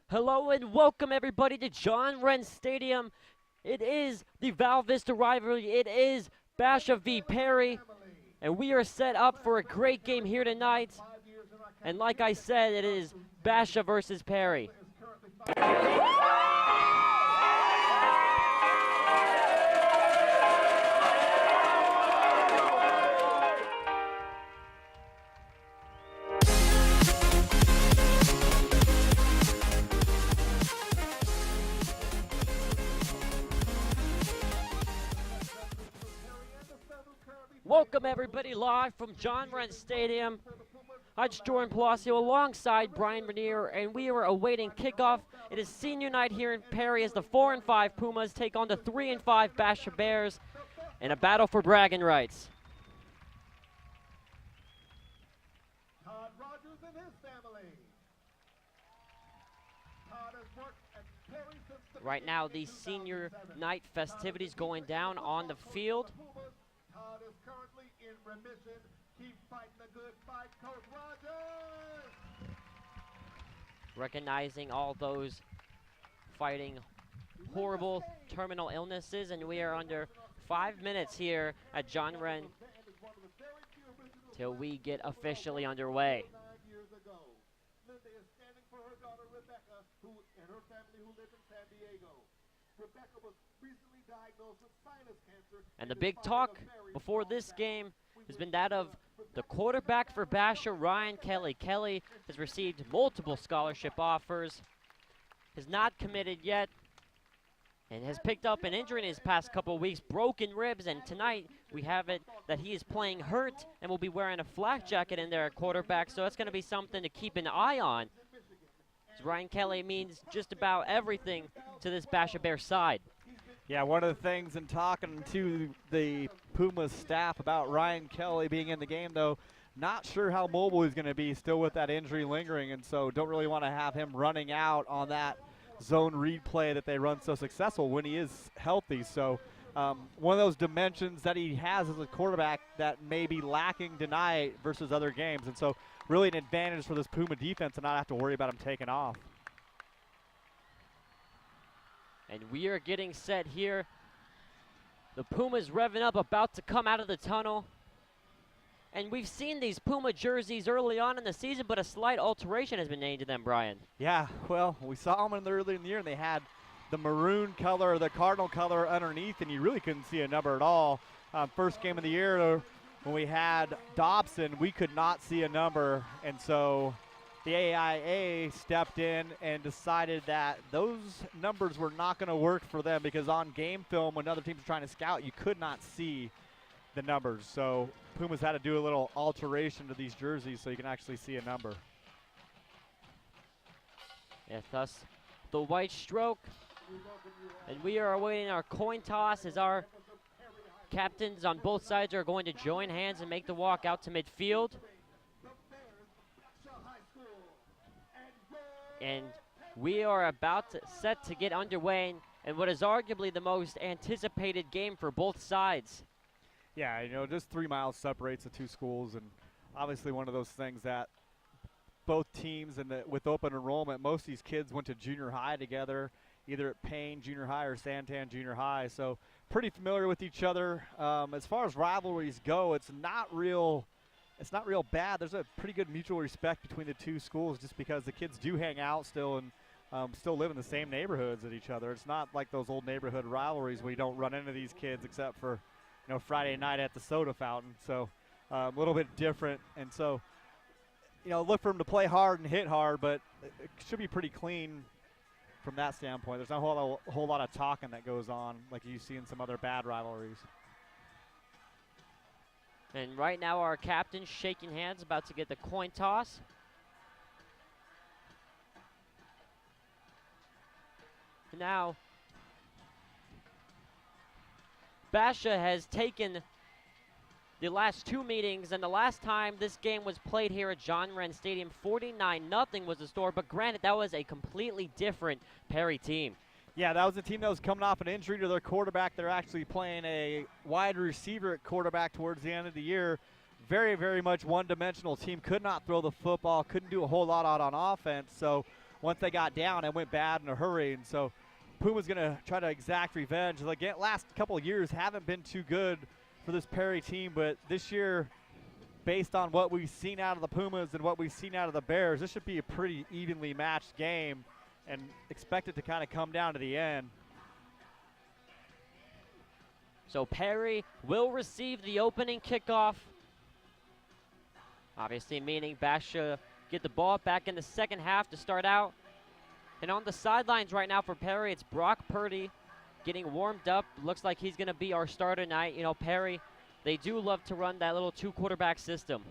Hello and welcome everybody to John Wren Stadium. It is the Val Vista rivalry. It is Basha v. Perry. And we are set up for a great game here tonight. And like I said, it is Basha versus Perry. Welcome everybody live from John Wren Stadium. I'm Jordan Palacio alongside Brian Renier, and we are awaiting kickoff. It is senior night here in Perry as the 4-5 Pumas take on the 3-5 Basha Bears in a battle for bragging rights. Todd Rogers and his family. Todd has worked at Perry since the Right now, the senior night festivities going down on the field. Todd is currently in remission. Keep fighting the good fight, Coach Rogers. Recognizing all those fighting horrible terminal illnesses, and we are under 5 minutes here at John Wren till we get officially underway. 9 years ago, Linda is standing for her daughter Rebecca, who and her family who live in San Diego. Rebecca was recently diagnosed with sinus cancer. And the big talk before this game has been that of the quarterback for Basha, Ryan Kelly. Kelly has received multiple scholarship offers, has not committed yet, and has picked up an injury in his past couple of weeks, broken ribs, and tonight we have it that he is playing hurt and will be wearing a flak jacket in there at quarterback, so that's going to be something to keep an eye on. As Ryan Kelly means just about everything to this Basha Bear side. Yeah, one of the things in talking to the Pumas staff about Ryan Kelly being in the game, though, not sure how mobile he's going to be still with that injury lingering, and so don't really want to have him running out on that zone read play that they run so successful when he is healthy. So one of those dimensions that he has as a quarterback that may be lacking tonight versus other games, and so really an advantage for this Puma defense to not have to worry about him taking off. And we are getting set here. The Pumas revving up, about to come out of the tunnel. And we've seen these Puma jerseys early on in the season, but a slight alteration has been made to them, Brian. Yeah, well, we saw them earlier in the year, and they had the maroon color, or the cardinal color underneath, and you really couldn't see a number at all. First game of the year, when we had Dobson, we could not see a number, and so the AIA stepped in and decided that those numbers were not going to work for them, because on game film, when other teams were trying to scout, you could not see the numbers. So Pumas had to do a little alteration to these jerseys so you can actually see a number. And thus, the white stroke. And we are awaiting our coin toss as our captains on both sides are going to join hands and make the walk out to midfield. And we are set to get underway in what is arguably the most anticipated game for both sides. Yeah, you know, just 3 miles separates the two schools, and obviously one of those things that both teams, and with open enrollment, most of these kids went to junior high together, either at Payne Junior High or Santan Junior High, so pretty familiar with each other. As far as rivalries go, it's not real bad. There's a pretty good mutual respect between the two schools, just because the kids do hang out still and still live in the same neighborhoods as each other. It's not like those old neighborhood rivalries where you don't run into these kids except for, you know, Friday night at the soda fountain. So a little bit different, and so, you know, look for them to play hard and hit hard, but it should be pretty clean from that standpoint. There's not a whole lot of talking that goes on like you see in some other bad rivalries. And right now our captain's shaking hands, about to get the coin toss. Now, Basha has taken the last 2 meetings, and the last time this game was played here at John Wren Stadium, 49-0 was the score, but granted, that was a completely different Perry team. Yeah, that was a team that was coming off an injury to their quarterback. They're actually playing a wide receiver at quarterback towards the end of the year. Very, very much one-dimensional team. Could not throw the football, couldn't do a whole lot out on offense. So once they got down and went bad in a hurry. And so Puma's going to try to exact revenge. Again, last couple of years haven't been too good for this Perry team, but this year, based on what we've seen out of the Pumas and what we've seen out of the Bears, this should be a pretty evenly matched game and expect it to kind of come down to the end. So Perry will receive the opening kickoff. Obviously meaning Basha get the ball back in the second half to start out. And on the sidelines right now for Perry, it's Brock Purdy getting warmed up. Looks like he's going to be our starter tonight. You know, Perry, they do love to run that little 2-quarterback system.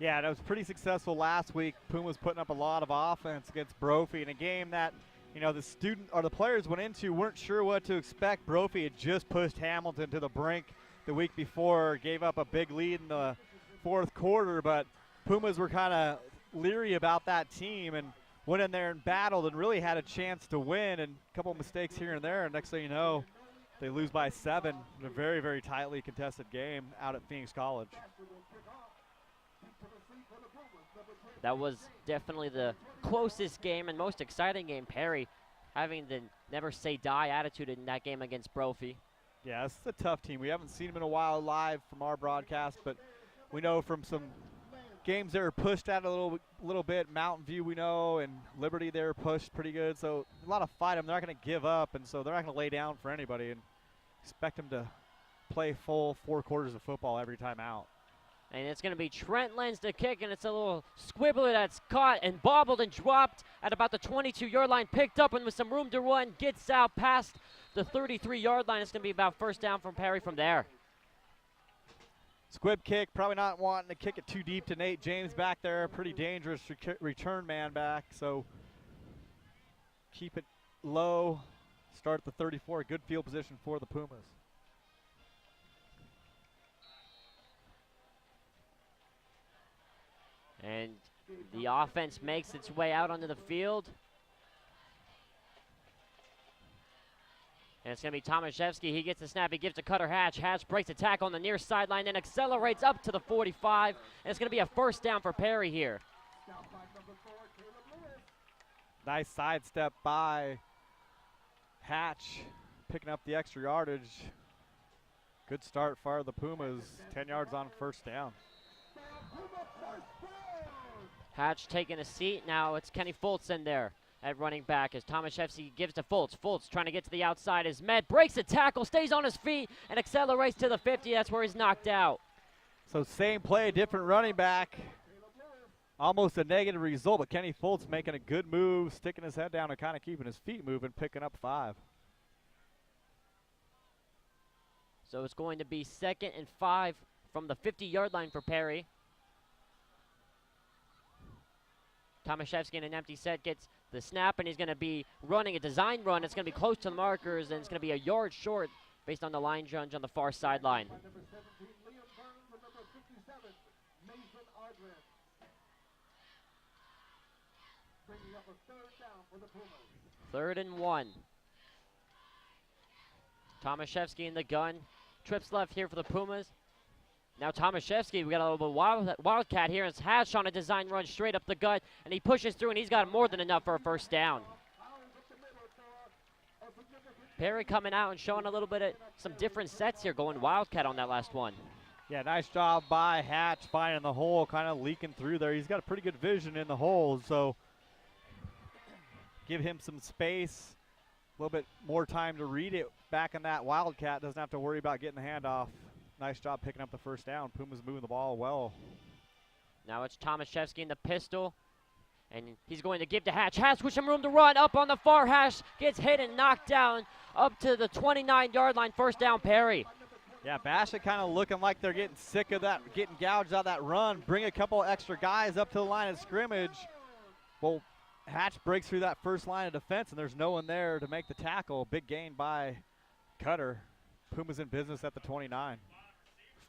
Yeah, that was pretty successful last week. Pumas putting up a lot of offense against Brophy in a game that, you know, the players went into weren't sure what to expect. Brophy had just pushed Hamilton to the brink the week before, gave up a big lead in the fourth quarter, but Pumas were kind of leery about that team and went in there and battled and really had a chance to win, and a couple of mistakes here and there, and next thing you know, they lose by 7 in a very, very tightly contested game out at Phoenix College. That was definitely the closest game and most exciting game. Perry having the never say die attitude in that game against Brophy. Yeah, it's a tough team. We haven't seen them in a while live from our broadcast, but we know from some games that are pushed out a little bit. Mountain View we know, and Liberty they're pushed pretty good. So a lot of fight them. They're not going to give up, and so they're not going to lay down for anybody and expect them to play full 4 quarters of football every time out. And it's going to be Trent Lenz to kick, and it's a little squibbler that's caught and bobbled and dropped at about the 22-yard line, picked up and with some room to run, gets out past the 33-yard line. It's going to be about first down from Perry from there. Squib kick, probably not wanting to kick it too deep to Nate James back there. Pretty dangerous return man back, so keep it low. Start at the 34, good field position for the Pumas. And the offense makes its way out onto the field. And it's going to be Tomaszewski. He gets the snap. He gives to Cutter Hatch. Hatch breaks a tackle on the near sideline and accelerates up to the 45. And it's going to be a first down for Perry here. Nice sidestep by Hatch, picking up the extra yardage. Good start for the Pumas. 10 yards on first down. Hatch taking a seat. Now it's Kenny Fultz in there at running back as Tomaszewski gives to Fultz. Fultz trying to get to the outside is met, breaks a tackle, stays on his feet, and accelerates to the 50. That's where he's knocked out. So same play, different running back. Almost a negative result, but Kenny Fultz making a good move, sticking his head down and kind of keeping his feet moving, picking up 5. So it's going to be 2nd and 5 from the 50-yard line for Perry. Tomaszewski in an empty set gets the snap, and he's going to be running a design run. It's going to be close to the markers, and it's going to be a yard short based on the line judge on the far sideline. Third and 1. Tomaszewski in the gun. Trips left here for the Pumas. Now Tomaszewski, we got a little bit wildcat here. It's Hatch on a design run straight up the gut, and he pushes through, and he's got more than enough for a first down. Perry coming out and showing a little bit of some different sets here, going wildcat on that last one. Yeah, nice job by Hatch finding the hole, kind of leaking through there. He's got a pretty good vision in the hole, so give him some space, a little bit more time to read it back in that wildcat. Doesn't have to worry about getting the handoff. Nice job picking up the first down. Pumas moving the ball well. Now it's Tomaszewski in the pistol, and he's going to give to Hatch. Hatch with some room to run up on the far hash, gets hit and knocked down up to the 29-yard line. First down, Perry. Yeah, Basha kind of looking like they're getting sick of that, getting gouged out of that run. Bring a couple extra guys up to the line of scrimmage. Well, Hatch breaks through that first line of defense, and there's no one there to make the tackle. Big gain by Cutter. Pumas in business at the 29.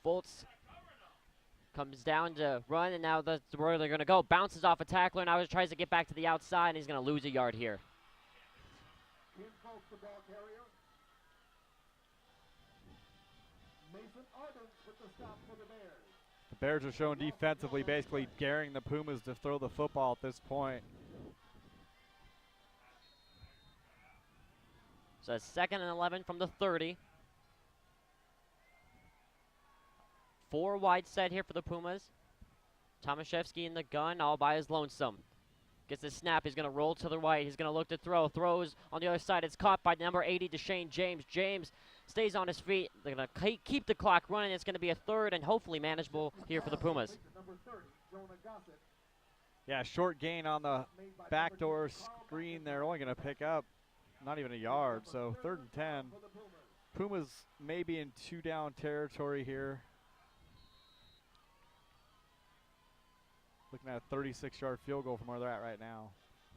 Fultz comes down to run, and now that's where they're going to go. Bounces off a tackler, now he tries to get back to the outside, and he's going to lose a yard here. The Bears are showing defensively, basically daring the Pumas to throw the football at this point. So that's 2nd and 11 from the 30. 4 wide set here for the Pumas. Tomaszewski in the gun, all by his lonesome. Gets the snap, he's going to roll to the right, he's going to look to throw, throws on the other side, it's caught by number 80, Deshane James. James stays on his feet, they're going to keep the clock running, it's going to be a 3rd and hopefully manageable here for the Pumas. Yeah, short gain on the backdoor screen there, only going to pick up not even a yard, so 3rd and 10. Pumas maybe in 2-down territory here. Looking at a 36-yard field goal from where they're at right now.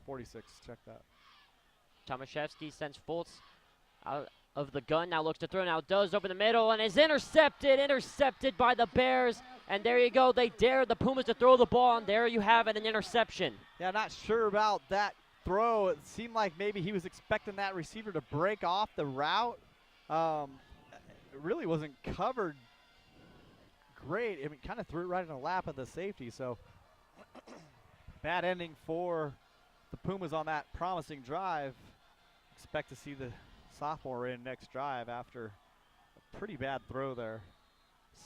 46, check that. Tomaszewski sends Fultz out of the gun, now looks to throw, now does over the middle, and is intercepted by the Bears. And there you go, they dare the Pumas to throw the ball, and there you have it, an interception. Yeah, not sure about that throw. It seemed like maybe he was expecting that receiver to break off the route. It really wasn't covered great. I mean, kind of threw it right in the lap of the safety, so bad ending for the Pumas on that promising drive. Expect to see the sophomore in next drive after a pretty bad throw there.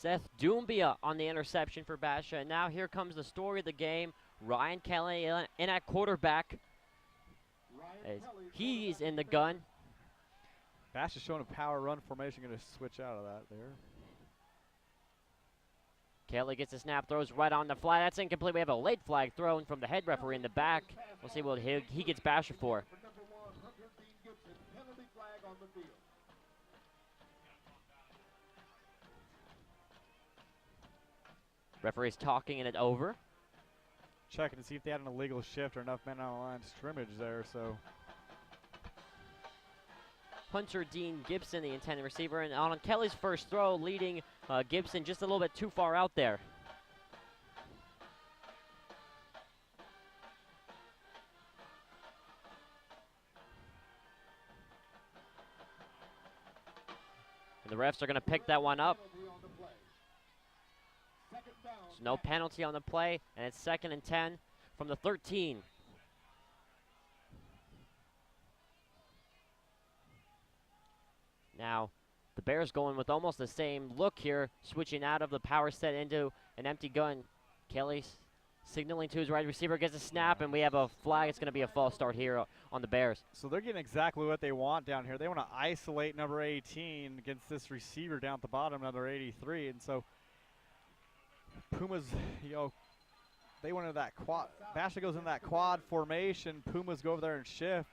Seth Doumbia on the interception for Basha. And now here comes the story of the game. Ryan Kelly in at quarterback. He's in the gun. Basha showing a power run formation, going to switch out of that there. Kelly gets a snap, throws right on the fly. That's incomplete. We have a late flag thrown from the head referee in the back. We'll see what he gets Basha for. Referee's talking it over. Checking to see if they had an illegal shift or enough men on the line of scrimmage there, so. Hunter Dean Gibson, the intended receiver, and on Kelly's first throw, leading Gibson just a little bit too far out there. And the refs are going to pick that one up. So no penalty on the play, and it's 2nd and 10 from the 13. Now, the Bears going with almost the same look here, switching out of the power set into an empty gun. Kelly signaling to his wide receiver, gets a snap, and we have a flag. It's going to be a false start here on the Bears. So they're getting exactly what they want down here. They want to isolate number 18 against this receiver down at the bottom, number 83. And so Pumas, they went into that quad. Basha goes into that quad formation. Pumas go over there and shift.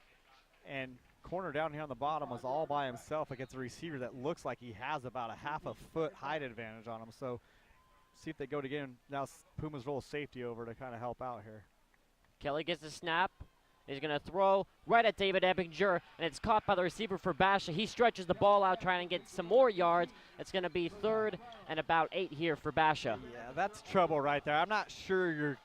And corner down here on the bottom was all by himself against a receiver that looks like he has about a half a foot height advantage on him. So see if they go to get him. Now Pumas roll safety over to kind of help out here. Kelly gets the snap. He's going to throw right at David Eppinger, and it's caught by the receiver for Basha. He stretches the ball out trying to get some more yards. It's going to be 3rd and about 8 here for Basha. Yeah, that's trouble right there. I'm not sure you're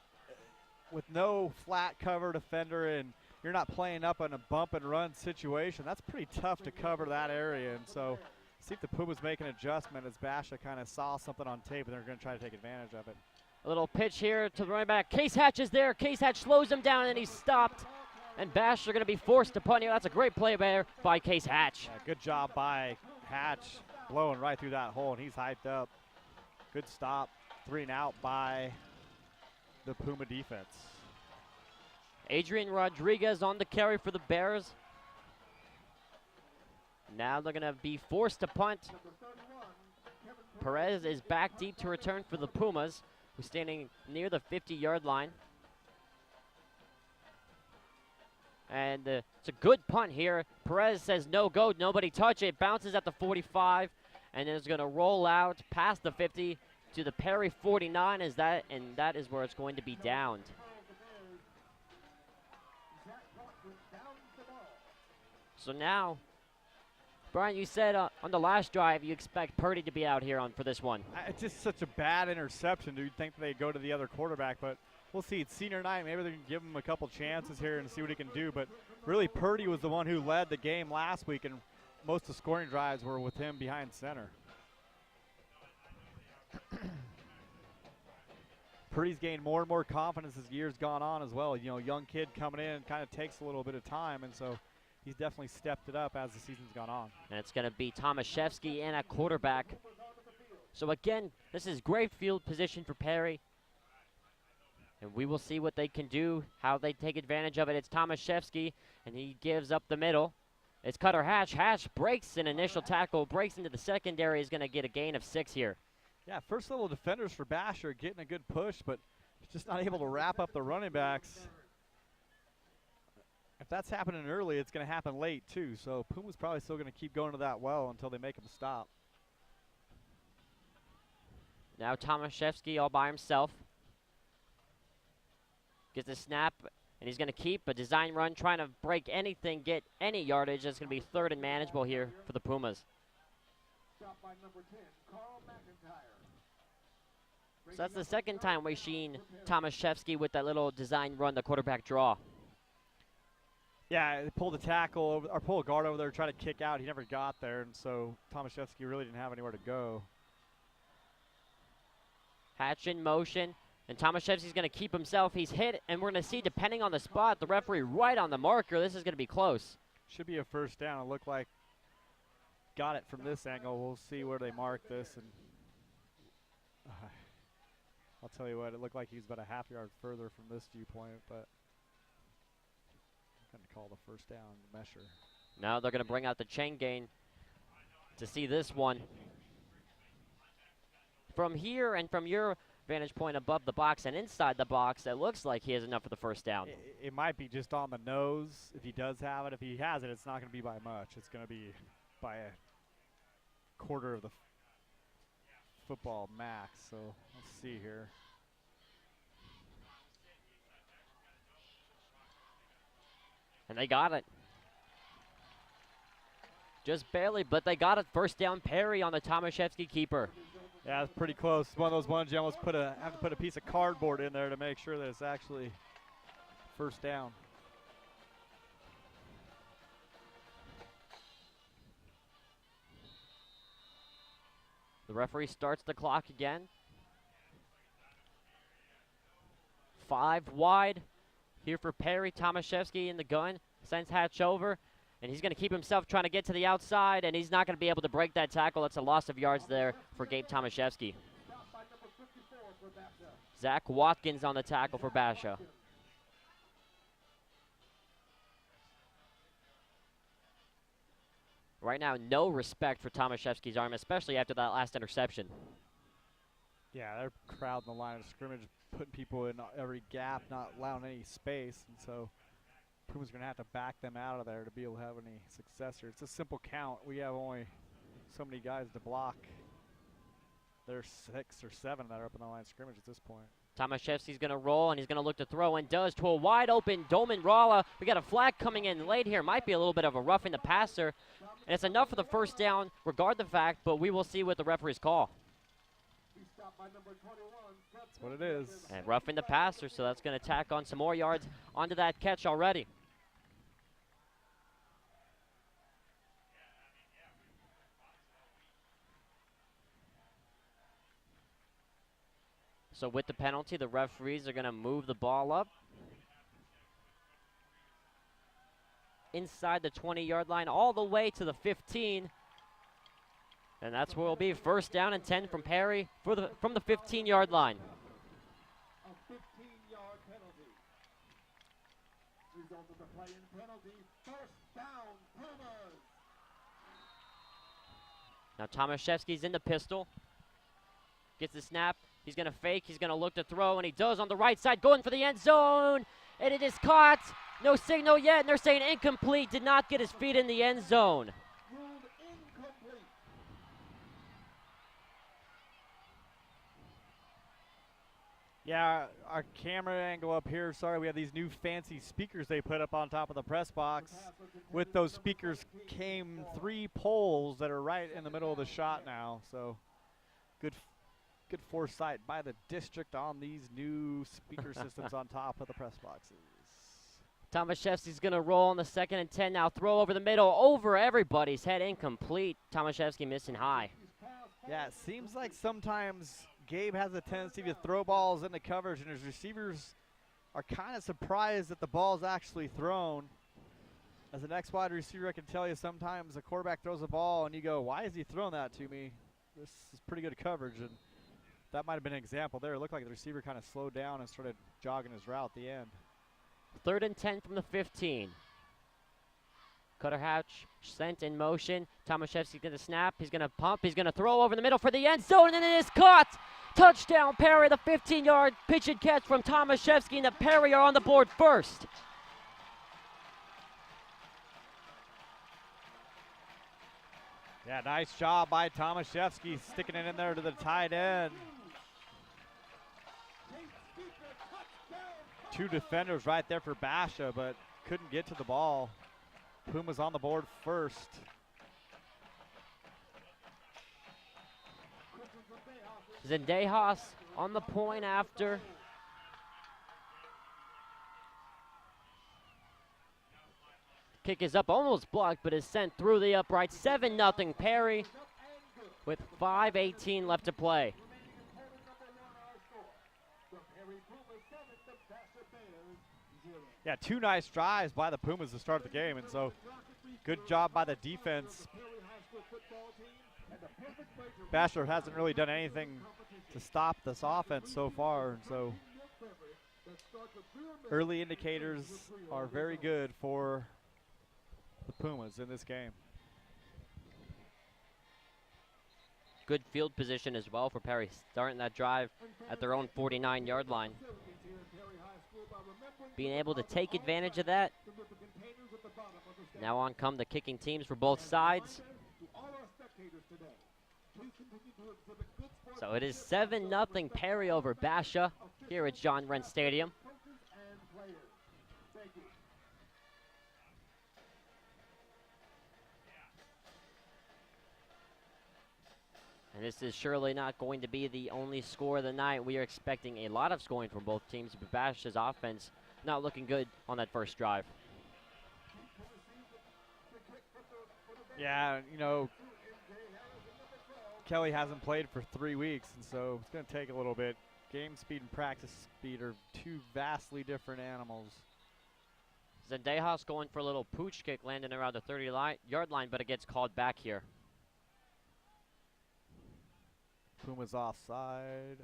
with no flat cover defender and you're not playing up in a bump and run situation. That's pretty tough to cover that area. And so see if the Pumas make an adjustment as Basha kind of saw something on tape and they're going to try to take advantage of it. A little pitch here to the running back. Case Hatch is there. Case Hatch slows him down and he's stopped. And Basha are going to be forced to punt here. That's a great play there by Case Hatch. Yeah, good job by Hatch blowing right through that hole, and he's hyped up. Good stop. 3 and out by the Puma defense. Adrian Rodriguez on the carry for the Bears. Now they're going to be forced to punt. Perez is back deep to return for the Pumas, who's standing near the 50-yard line. And it's a good punt here. Perez says no go, nobody touch it. Bounces at the 45, and then it's going to roll out past the 50 to the Perry 49, and that is where it's going to be downed. So now, Brian, you said on the last drive you expect Purdy to be out here for this one. It's just such a bad interception. You'd think they'd go to the other quarterback, but we'll see. It's senior night. Maybe they can give him a couple chances here and see what he can do. But really, Purdy was the one who led the game last week, and most of the scoring drives were with him behind center. Purdy's gained more and more confidence as years gone on as well. You know, young kid coming in kind of takes a little bit of time, and so he's definitely stepped it up as the season's gone on. And it's going to be Tomaszewski in at quarterback. So again, this is great field position for Perry. And we will see what they can do, how they take advantage of it. It's Tomaszewski, and he gives up the middle. It's Cutter Hatch. Hatch breaks an initial tackle, breaks into the secondary, is going to get a gain of 6 here. Yeah, first level defenders for Basha are getting a good push, but just not able to wrap up the running backs. If that's happening early, it's going to happen late too. So Puma's probably still going to keep going to that well until they make him stop. Now Tomaszewski all by himself. Gets a snap, and he's going to keep a design run, trying to break anything, get any yardage. It's going to be 3rd and manageable here for the Pumas. Stop by number 10, Carl McIntyre. So that's the second time we've seen Tomaszewski with that little design run, the quarterback draw. Yeah, they pulled a tackle over, or pulled a guard over there, trying to kick out. He never got there, and so Tomaszewski really didn't have anywhere to go. Hatch in motion, and Tomaszewski's going to keep himself. He's hit, and we're going to see, depending on the spot, the referee right on the marker. This is going to be close. Should be a first down. It looked like got it from this angle. We'll see where they mark this, and I'll tell you what, it looked like he was about a half yard further from this viewpoint, but I'm going to call the first down measure. Now they're going to bring out the chain gain to see this one. From here and from your vantage point above the box and inside the box, it looks like he has enough for the first down. It might be just on the nose if he does have it. If he has it, it's not going to be by much. It's going to be by a quarter of the football max. So let's see here. And they got it. Just barely, but they got it. First down, Perry on the Tomaszewski keeper. Yeah, it's pretty close. It's one of those ones you almost have to put a piece of cardboard in there to make sure that it's actually first down. The referee starts the clock again. 5 wide here for Perry. Tomaszewski in the gun. Sends Hatch over. And he's going to keep himself trying to get to the outside, and he's not going to be able to break that tackle. That's a loss of yards there for Gabe Tomaszewski. Zach Watkins on the tackle for Basha. Right now, no respect for Tomaszewski's arm, especially after that last interception. Yeah, they're crowding the line of scrimmage, putting people in every gap, not allowing any space, and so Puma's going to have to back them out of there to be able to have any success here. It's a simple count. We have only so many guys to block. There's 6 or 7 that are up in the line of scrimmage at this point. Tomaszewski's going to roll, and he's going to look to throw, and does to a wide-open Dolman Rala. We got a flag coming in late here. Might be a little bit of a roughing the passer, and it's enough for the first down, regard the fact, but we will see what the referees call. That's what it is. And roughing the passer, so that's going to tack on some more yards onto that catch already. So with the penalty, the referees are going to move the ball up inside the 20-yard line all the way to the 15. And that's where it'll be first down and 10 from Perry from the 15-yard line. A 15-yard penalty. Result of the play in penalty, first down, Pumas. Now Tomaszewski's in the pistol. Gets the snap. He's going to fake. He's going to look to throw, and he does on the right side, going for the end zone. And it is caught. No signal yet, and they're saying incomplete. Did not get his feet in the end zone. Ruled incomplete. Yeah, our camera angle up here, sorry, we have these new fancy speakers they put up on top of the press box. With those speakers came 3 poles that are right in the middle of the shot now. So good foresight by the district on these new speaker systems on top of the press boxes. Tomaszewski's going to roll on the 2nd and 10 now. Throw over the middle, over everybody's head, incomplete. Tomaszewski missing high. Yeah, it seems like sometimes Gabe has a tendency to throw balls into coverage, and his receivers are kind of surprised that the ball's actually thrown. As an ex-wide receiver, I can tell you sometimes a quarterback throws a ball and you go, why is he throwing that to me? This is pretty good coverage, and that might have been an example there. It looked like the receiver kind of slowed down and started jogging his route at the end. 3rd and 10 from the 15. Cutter Hatch sent in motion. Tomaszewski's going to snap. He's going to pump. He's going to throw over the middle for the end zone, and it is caught. Touchdown, Perry. The 15-yard pitch and catch from Tomaszewski, and the Perry are on the board first. Yeah, nice job by Tomaszewski sticking it in there to the tight end. 2 defenders right there for Basha, but couldn't get to the ball. Pumas on the board first. Zendejas on the point after. Kick is up, almost blocked, but is sent through the upright. 7-0 Perry with 5:18 left to play. Yeah, 2 nice drives by the Pumas to start the game, and so good job by the defense. Basha hasn't really done anything to stop this offense so far, and so early indicators are very good for the Pumas in this game. Good field position as well for Perry, starting that drive at their own 49-yard line. Being able to take advantage of that. Now on come the kicking teams for both sides. So it is 7-0 Perry over Basha here at John Wren Stadium. And this is surely not going to be the only score of the night. We are expecting a lot of scoring from both teams, but Basha's offense not looking good on that first drive. Yeah, you know, Kelly hasn't played for 3 weeks, and so it's going to take a little bit. Game speed and practice speed are 2 vastly different animals. Zendejas going for a little pooch kick, landing around the 30-yard line, but it gets called back here. Pumas offside.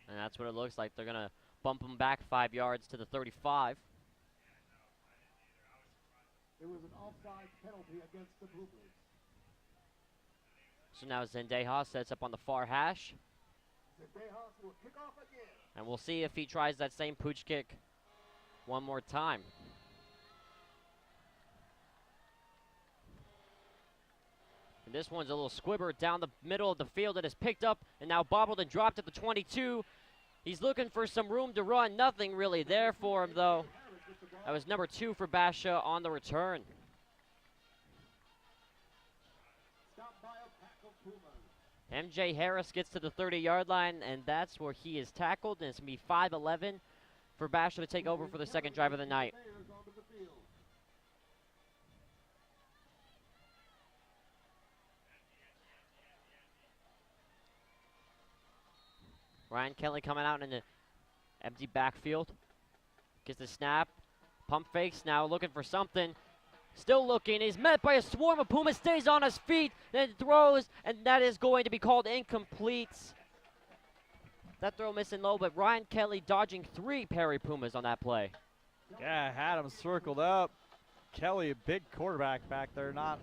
And that's what it looks like. They're going to bump them back 5 yards to the 35. It was an offside penalty against the Pumas. So now Zendejas sets up on the far hash. Zendejas will kick off again. And we'll see if he tries that same pooch kick one more time. And this one's a little squibber down the middle of the field. It is picked up and now bobbled and dropped at the 22. He's looking for some room to run. Nothing really there for him, though. That was number 2 for Basha on the return. MJ Harris gets to the 30-yard line, and that's where he is tackled, and it's going to be 5-11 for Basha to take over for the second drive of the night. Ryan Kelly coming out in the empty backfield. Gets the snap. Pump fakes, now looking for something. Still looking. He's met by a swarm of Pumas. Stays on his feet, then throws, and that is going to be called incomplete. That throw missing low, but Ryan Kelly dodging 3 Perry Pumas on that play. Yeah, had him circled up. Kelly, a big quarterback back there, not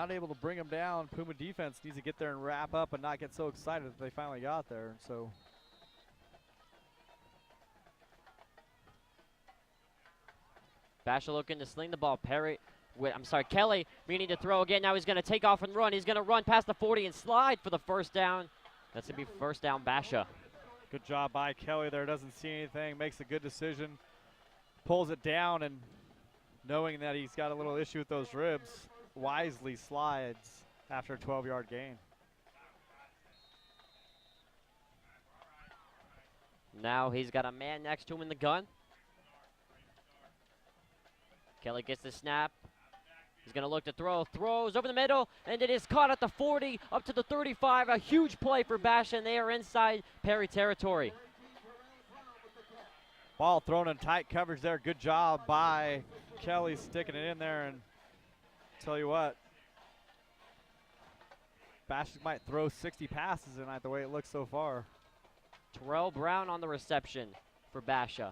able to bring him down. Puma defense needs to get there and wrap up and not get so excited that they finally got there. And so Basha looking to sling the ball. Kelly meaning to throw again. Now he's going to take off and run. He's going to run past the 40 and slide for the first down. That's going to be first down Basha. Good job by Kelly there. Doesn't see anything. Makes a good decision. Pulls it down, and knowing that he's got a little issue with those ribs, wisely slides after a 12-yard gain. Now he's got a man next to him in the gun. Kelly gets the snap. He's going to look to throw. Throws over the middle, and it is caught at the 40, up to the 35. A huge play for Basha, and they are inside Perry territory. Ball thrown in tight coverage there. Good job by Kelly sticking it in there. And tell you what, Basha might throw 60 passes tonight the way it looks so far. Terrell Brown on the reception for Basha.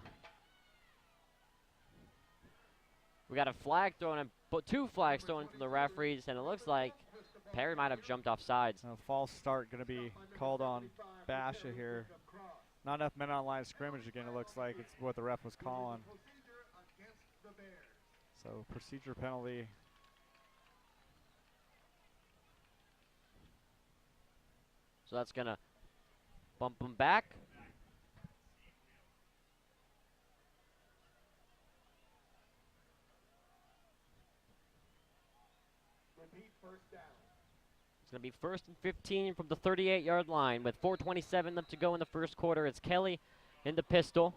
We got a flag thrown in, but 2 flags thrown from the referees, and it looks like Perry might have jumped off sides. A false start going to be called on Basha here. Not enough men on line of scrimmage again, it looks like. It's what the ref was calling. So procedure penalty. So that's going to bump him back. It's going to be 1st and 15 from the 38-yard line with 4:27 left to go in the first quarter. It's Kelly in the pistol.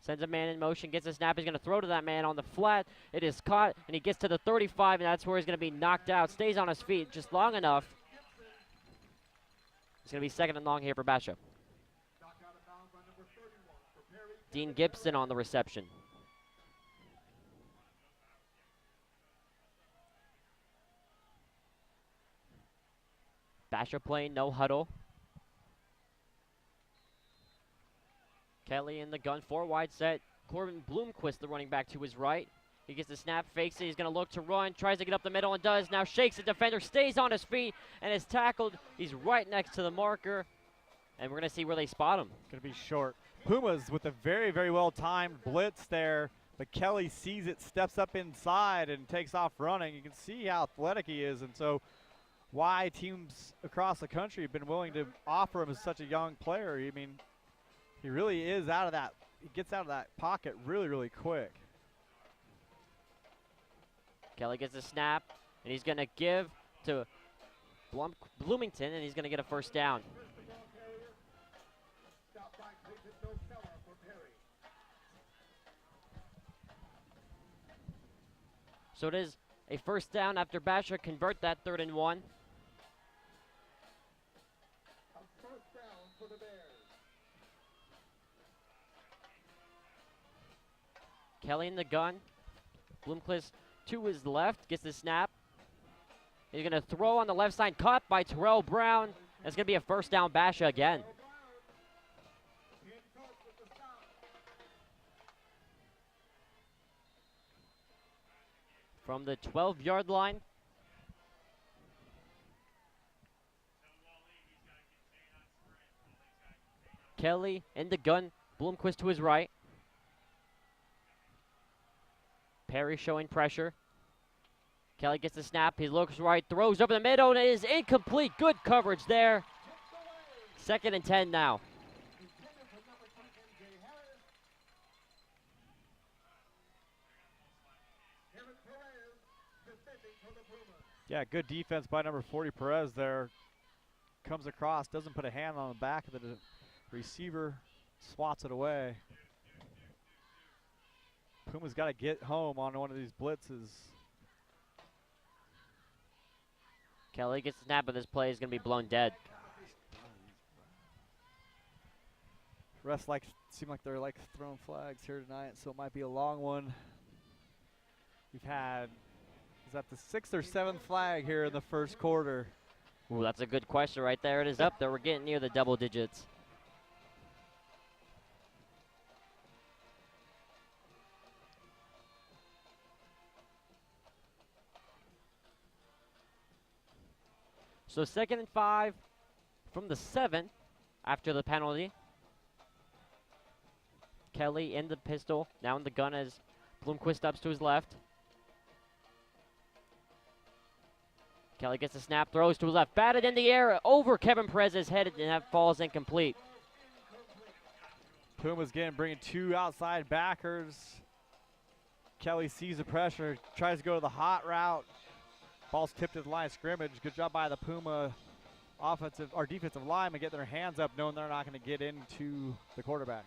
Sends a man in motion, gets a snap. He's going to throw to that man on the flat. It is caught, and he gets to the 35, and that's where he's going to be knocked out. Stays on his feet just long enough. It's going to be 2nd and long here for Basha. Dean Gibson on the reception. Basha playing no huddle. Kelly in the gun, 4 wide set. Corbin Bloomquist, the running back, to his right. He gets the snap, fakes it. He's going to look to run, tries to get up the middle and does. Now shakes the defender, stays on his feet, and is tackled. He's right next to the marker, and we're going to see where they spot him. Going to be short. Pumas with a very, very well-timed blitz there, but Kelly sees it, steps up inside, and takes off running. You can see how athletic he is, and so why teams across the country have been willing to offer him as such a young player. I mean, he really is out of that. He gets out of that pocket really, really quick. Kelly gets a snap, and he's going to give to Bloomington, and he's going to get a 1st down. So it is a 1st down after Basha convert that 3rd and 1. Kelly in the gun. Bloomquist to his left, gets the snap. He's going to throw on the left side, caught by Terrell Brown. That's going to be a 1st down Basha again. From the 12-yard line. Kelly in the gun, Bloomquist to his right. Perry showing pressure. Kelly gets the snap. He looks right, throws over the middle, and it is incomplete. Good coverage there. 2nd and 10 now. Yeah, good defense by number 40, Perez there. Comes across, doesn't put a hand on the back of the receiver, swats it away. Puma's got to get home on one of these blitzes. Kelly gets the snap, but this play is going to be blown dead. Refs seem like they're throwing flags here tonight, so it might be a long one. We've had, is that the 6th or 7th flag here in the first quarter? Ooh, that's a good question right there. It is up there. We're getting near the double digits. So 2nd and 5 from the 7 after the penalty. Kelly in the pistol, now in the gun as Bloomquist ups to his left. Kelly gets a snap, throws to his left, batted in the air over Kevin Perez's head, and that falls incomplete. Pumas again bringing 2 outside backers. Kelly sees the pressure, tries to go to the hot route. Ball's tipped to the line of scrimmage. Good job by the Puma defensive linemen getting their hands up, knowing they're not going to get into the quarterback.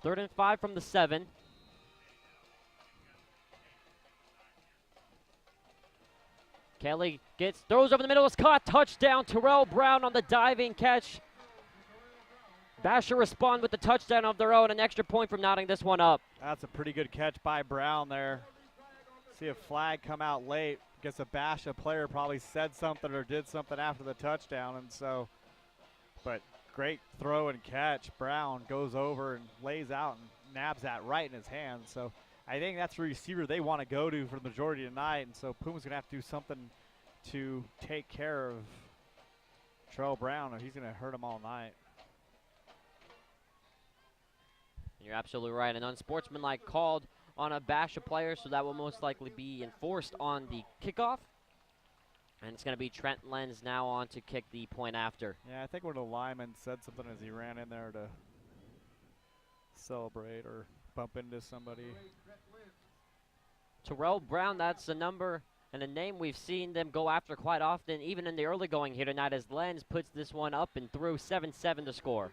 3rd and 5 from the 7. Kelly throws over the middle, is caught, touchdown, Terrell Brown on the diving catch. Basha respond with the touchdown of their own, an extra point from knotting this one up. That's a pretty good catch by Brown there. See a flag come out late. Guess a Basha player probably said something or did something after the touchdown, and so, but great throw and catch. Brown goes over and lays out and nabs that right in his hand. So I think that's the receiver they want to go to for the majority of the night, and so Puma's going to have to do something to take care of Terrell Brown, or he's going to hurt him all night. You're absolutely right. An unsportsmanlike called on a Basha player, so that will most likely be enforced on the kickoff. And it's going to be Trent Lenz now on to kick the point after. Yeah, I think one of the linemen said something as he ran in there to celebrate or bump into somebody. Terrell Brown, that's a number and a name we've seen them go after quite often, even in the early going here tonight, as Lenz puts this one up and through 7-7 to score.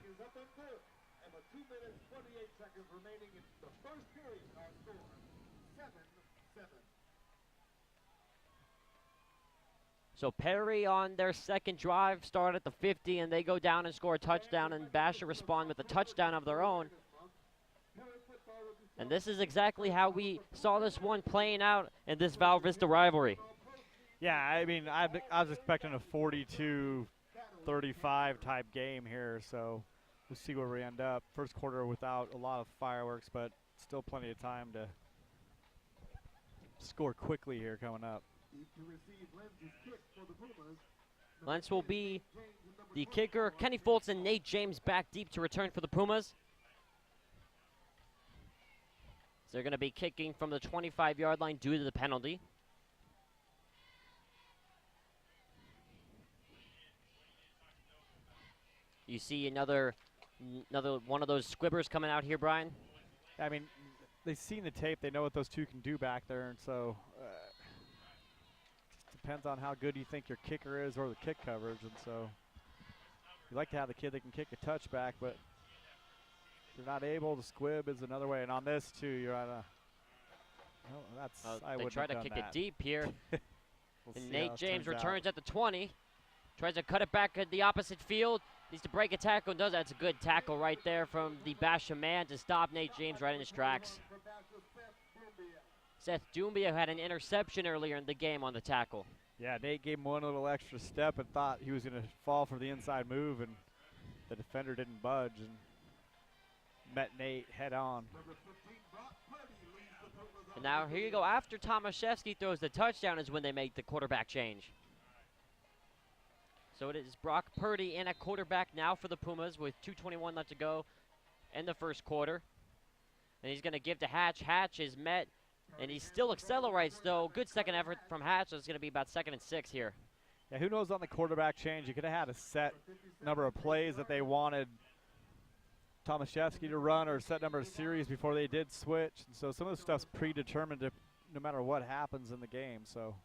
Remaining in the first period, our score 7-7. So Perry on their second drive start at the 50, and they go down and score a touchdown, and Basha respond with a touchdown of their own. And this is exactly how we saw this one playing out in this Val Vista rivalry. Yeah, I mean, I was expecting a 42-35 type game here, so we'll see where we end up. First quarter without a lot of fireworks, but still plenty of time to score quickly here coming up. Lentz will be the kicker. Kenny Fultz and Nate James back deep to return for the Pumas. So they're going to be kicking from the 25-yard line due to the penalty. You see another one of those squibbers coming out here, Brian? I mean, they've seen the tape. They know what those two can do back there, and so just depends on how good you think your kicker is or the kick coverage. And so you like to have the kid that can kick a touchback, but if you're not able, the squib is another way. And on this, too, you're on a I they wouldn't try have to done kick that. it deep here. We'll And see Nate how it James turns out. returns at the 20. Tries to cut it back at the opposite field. Needs to break a tackle and does that. It's a good tackle right there from the Basha man to stop Nate James right in his tracks. Seth Doumbia had an interception earlier in the game on the tackle. Yeah, Nate gave him one little extra step and thought he was going to fall for the inside move, and the defender didn't budge and met Nate head on. And now here you go. After Tomaszewski throws the touchdown is when they make the quarterback change. So it is Brock Purdy in at quarterback now for the Pumas with 2:21 left to go in the first quarter. And he's going to give to Hatch. Hatch is met, and he still accelerates, though. Good second effort from Hatch, so it's going to be about 2nd and 6 here. Yeah, who knows on the quarterback change? You could have had a set number of plays that they wanted Tomaszewski to run or a set number of series before they did switch. And so some of the stuff's predetermined no matter what happens in the game. So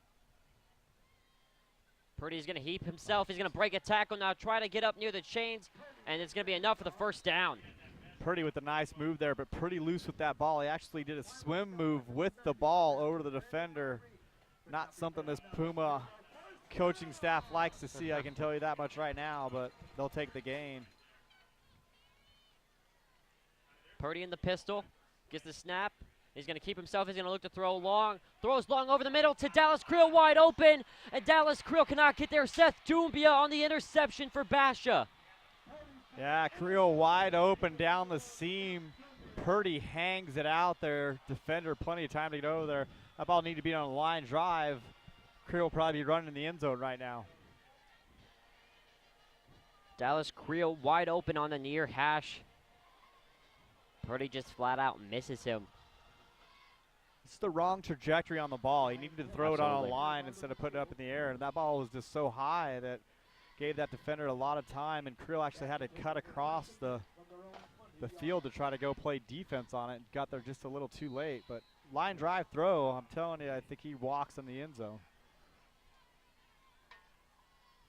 Purdy's going to heap himself. He's going to break a tackle now, try to get up near the chains, and it's going to be enough for the first down. Purdy with a nice move there, but pretty loose with that ball. He actually did a swim move with the ball over the defender. Not something this Puma coaching staff likes to see, I can tell you that much right now, but they'll take the gain. Purdy in the pistol, gets the snap. He's going to keep himself. He's going to look to throw long. Throws long over the middle to Dallas Creel, wide open. And Dallas Creel cannot get there. Seth Doumbia on the interception for Basha. Yeah, Creel wide open down the seam. Purdy hangs it out there. Defender plenty of time to get over there. That ball need to be on a line drive. Creel will probably be running in the end zone right now. Dallas Creel wide open on the near hash. Purdy just flat out misses him. It's the wrong trajectory on the ball. He needed to throw it on Absolutely. a line instead of putting it up in the air. And that ball was just so high that gave that defender a lot of time. And Creel actually had to cut across the field to try to go play defense on it. Got there just a little too late. But line drive throw, I'm telling you, I think he walks in the end zone.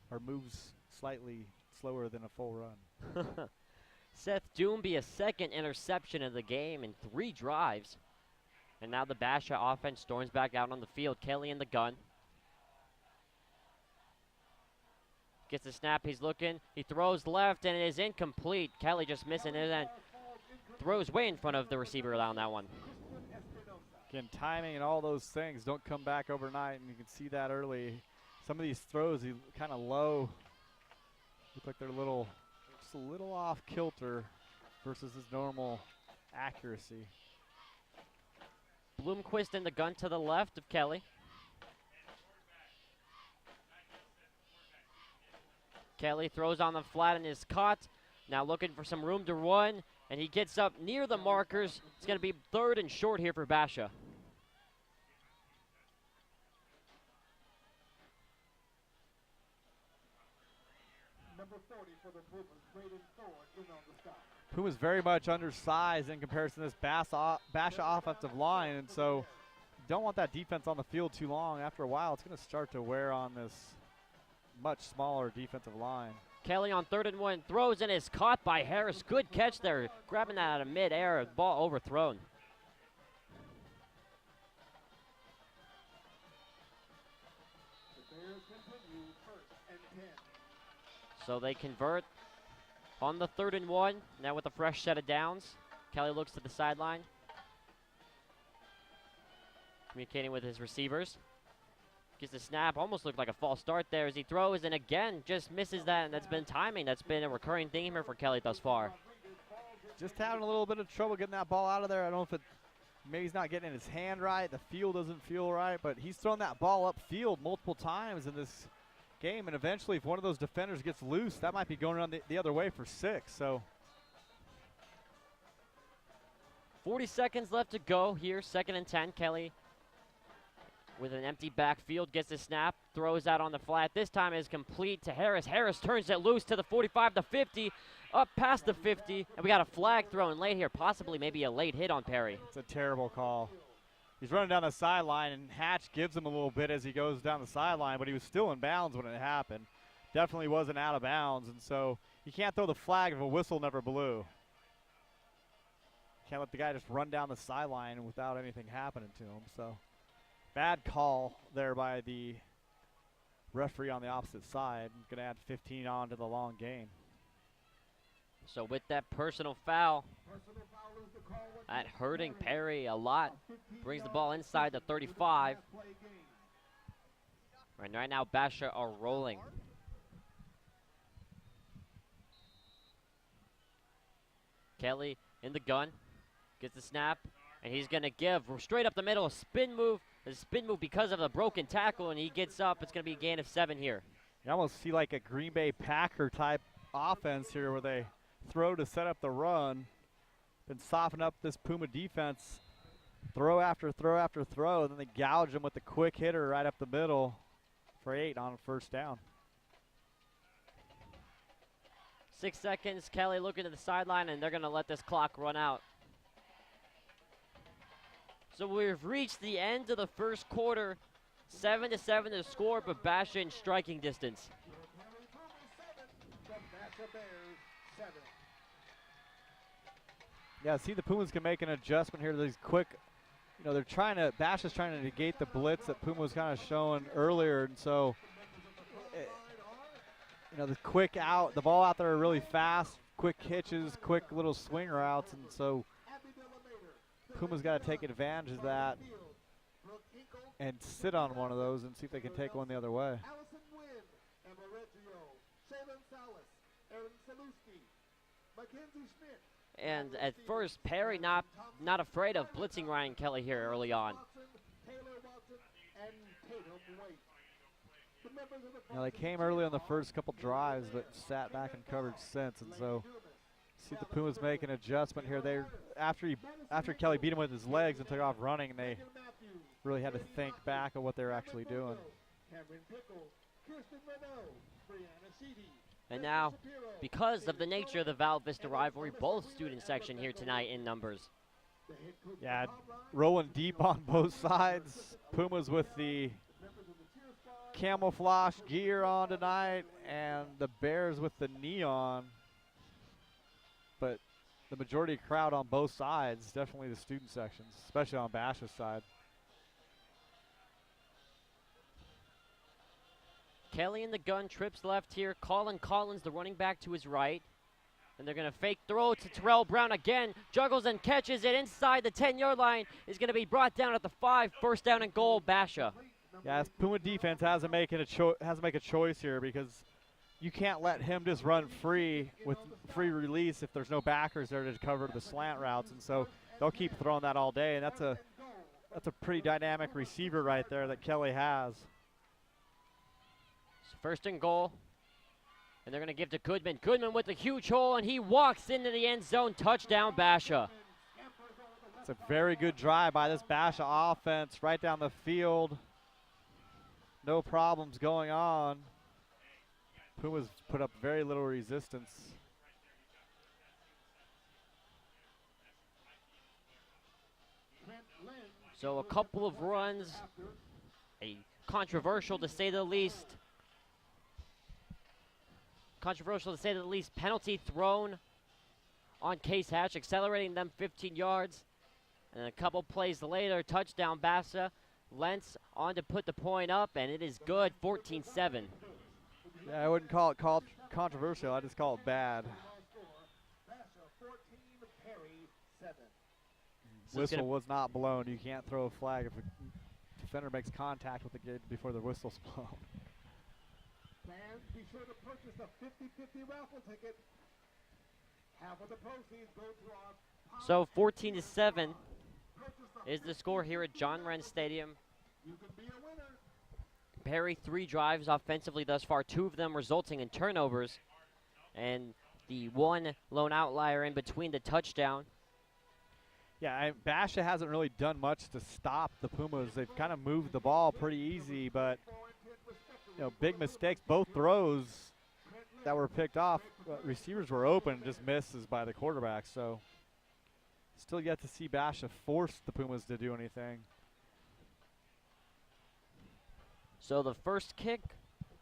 Or moves slightly slower than a full run. Seth Doumbia, second interception of the game in 3 drives. And now the Basha offense storms back out on the field. Kelly in the gun. Gets the snap, he's looking. He throws left, and it is incomplete. Kelly just missing it, and then throws way in front of the receiver on that one. Again, timing and all those things don't come back overnight, and you can see that early. Some of these throws, he kind of low, look like they're just a little off kilter versus his normal accuracy. Bloomquist in the gun to the left of Kelly. Kelly throws on the flat and is caught. Now looking for some room to run, and he gets up near the markers. It's going to be 3rd and short here for Basha. Number 40 for the Pumas, Braden Ford, in on the stop. Puma's very much undersized in comparison to this Basha offensive line, and so you don't want that defense on the field too long. After a while, it's going to start to wear on this much smaller defensive line. Kelly on 3rd and 1 throws and is caught by Harris. Good catch there, grabbing that out of midair. Ball overthrown. The Bears continue 1st and 10. So they convert on the 3rd and 1. Now with a fresh set of downs. Kelly looks to the sideline, communicating with his receivers. Gets the snap, almost looked like a false start there as he throws, and again, just misses that, and that's been timing. That's been a recurring theme here for Kelly thus far. Just having a little bit of trouble getting that ball out of there. I don't know if maybe he's not getting in his hand right, the feel doesn't feel right, but he's thrown that ball upfield multiple times in this game, and eventually if one of those defenders gets loose, that might be going around the other way for 6. So 40 seconds left to go here, 2nd and 10. Kelly with an empty backfield, gets the snap, throws out on the flat. This time is complete to Harris. Harris turns it loose to the 45, the 50, up past the 50, and we got a flag thrown late here, possibly maybe a late hit on Perry. it's a terrible call. He's running down the sideline, and Hatch gives him a little bit as he goes down the sideline, but he was still in bounds when it happened. Definitely wasn't out of bounds, and so you can't throw the flag if a whistle never blew. Can't let the guy just run down the sideline without anything happening to him. So bad call there by the referee on the opposite side. Going to add 15 on to the long game. So with that personal foul, that hurting Perry a lot. Brings the ball inside the 35. Right now, Basha are rolling. Kelly in the gun, gets the snap, and he's going to give straight up the middle, a spin move because of the broken tackle, and he gets up. It's going to be a gain of 7 here. You almost see like a Green Bay Packer type offense here where they throw to set up the run, then soften up this Puma defense, throw after throw after throw, and then they gouge them with the quick hitter right up the middle for 8 on 1st down. 6 seconds, Kelly looking to the sideline, and they're going to let this clock run out. So we've reached the end of the 1st quarter. 7-7 to score, but Basha in striking distance. Yeah, see the Pumas can make an adjustment here to these quick, they're Basha's trying to negate the blitz that Puma was kind of showing earlier, and so, the quick out, the ball out there really fast, quick hitches, quick little swing routes, and so Puma's got to take advantage of that and sit on one of those and see if they can take one the other way. And at first, Perry not afraid of blitzing Ryan Kelly here early on. They came early on the first couple drives, but sat back and covered since, and so see the Pumas make an adjustment here. They after Kelly beat him with his legs and took off running, and they really had to think back of what they were actually doing. And now, because of the nature of the Val Vista rivalry, both student section here tonight in numbers. Yeah, rolling deep on both sides. Pumas with the camouflage gear on tonight, and the Bears with the neon. But the majority crowd on both sides, definitely the student sections, especially on Basha's side. Kelly in the gun, trips left here. Colin Collins, the running back, to his right. And they're going to fake throw to Terrell Brown again. Juggles and catches it inside the 10-yard line. Is going to be brought down at the 5. First down and goal, Basha. Yeah, this Puma defense has to make a choice here, because you can't let him just run free with free release if there's no backers there to cover the slant routes. And so they'll keep throwing that all day, and that's a pretty dynamic receiver right there that Kelly has. First and goal. And they're going to give to Goodman. Goodman with a huge hole, and he walks into the end zone. Touchdown, Basha. It's a very good drive by this Basha offense right down the field. No problems going on. Pumas put up very little resistance. So a couple of runs, a controversial to say the least. Penalty thrown on Case Hatch, accelerating them 15 yards. And a couple plays later, touchdown Basha. Lentz on to put the point up, and it is good, 14-7. Yeah, I wouldn't call it controversial. I just call it bad. Whistle was not blown. You can't throw a flag if a defender makes contact with the kid before the whistle's blown. Fans, be sure to purchase a 50-50 raffle ticket. Half of the proceeds go to our... So 14-7 is the score here at John Wren Stadium. You can be a winner. Perry, 3 drives offensively thus far, 2 of them resulting in turnovers. And the one lone outlier in between the touchdown. Yeah, Basha hasn't really done much to stop the Pumas. They've kind of moved the ball pretty easy, but big mistakes. Both throws that were picked off, receivers were open, just misses by the quarterback. So still yet to see Basha force the Pumas to do anything. So the first kick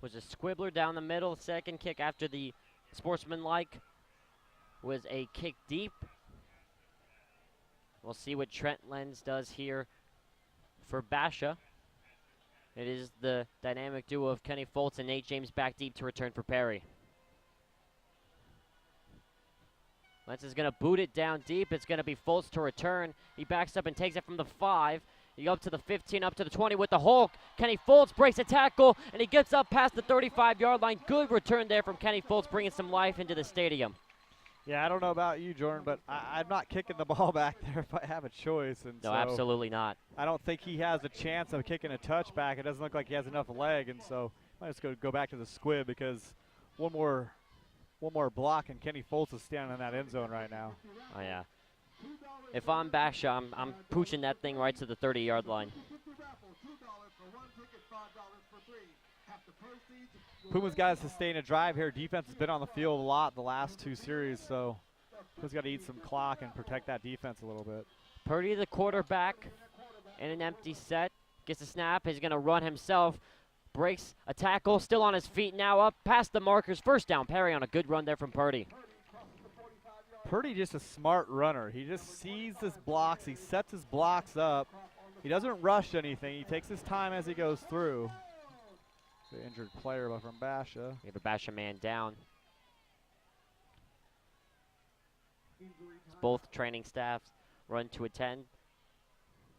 was a squibbler down the middle. Second kick after the sportsmanlike was a kick deep. We'll see what Trent Lenz does here for Basha. It is the dynamic duo of Kenny Foltz and Nate James back deep to return for Perry. Lenz is going to boot it down deep. It's going to be Foltz to return. He backs up and takes it from the 5. He up to the 15, up to the 20 with the Hulk. Kenny Foltz breaks a tackle, and he gets up past the 35-yard line. Good return there from Kenny Foltz, bringing some life into the stadium. Yeah, I don't know about you, Jordan, but I'm not kicking the ball back there if I have a choice. And no, so absolutely not. I don't think he has a chance of kicking a touchback. It doesn't look like he has enough leg, and so I might just go back to the squib, because one more block and Kenny Foltz is standing in that end zone right now. Oh, yeah. If I'm Basha, I'm pooching that thing right to the 30-yard line. Puma's got to sustain a drive here. Defense has been on the field a lot the last 2 series, so Puma's got to eat some clock and protect that defense a little bit. Purdy, the quarterback, in an empty set, gets a snap. He's going to run himself, breaks a tackle, still on his feet now, up past the markers. First down, Perry on a good run there from Purdy. Purdy just a smart runner. He just sees his blocks. He sets his blocks up. He doesn't rush anything. He takes his time as he goes through. The injured player from Basha. We have a Basha man down. Both training staffs run to attend.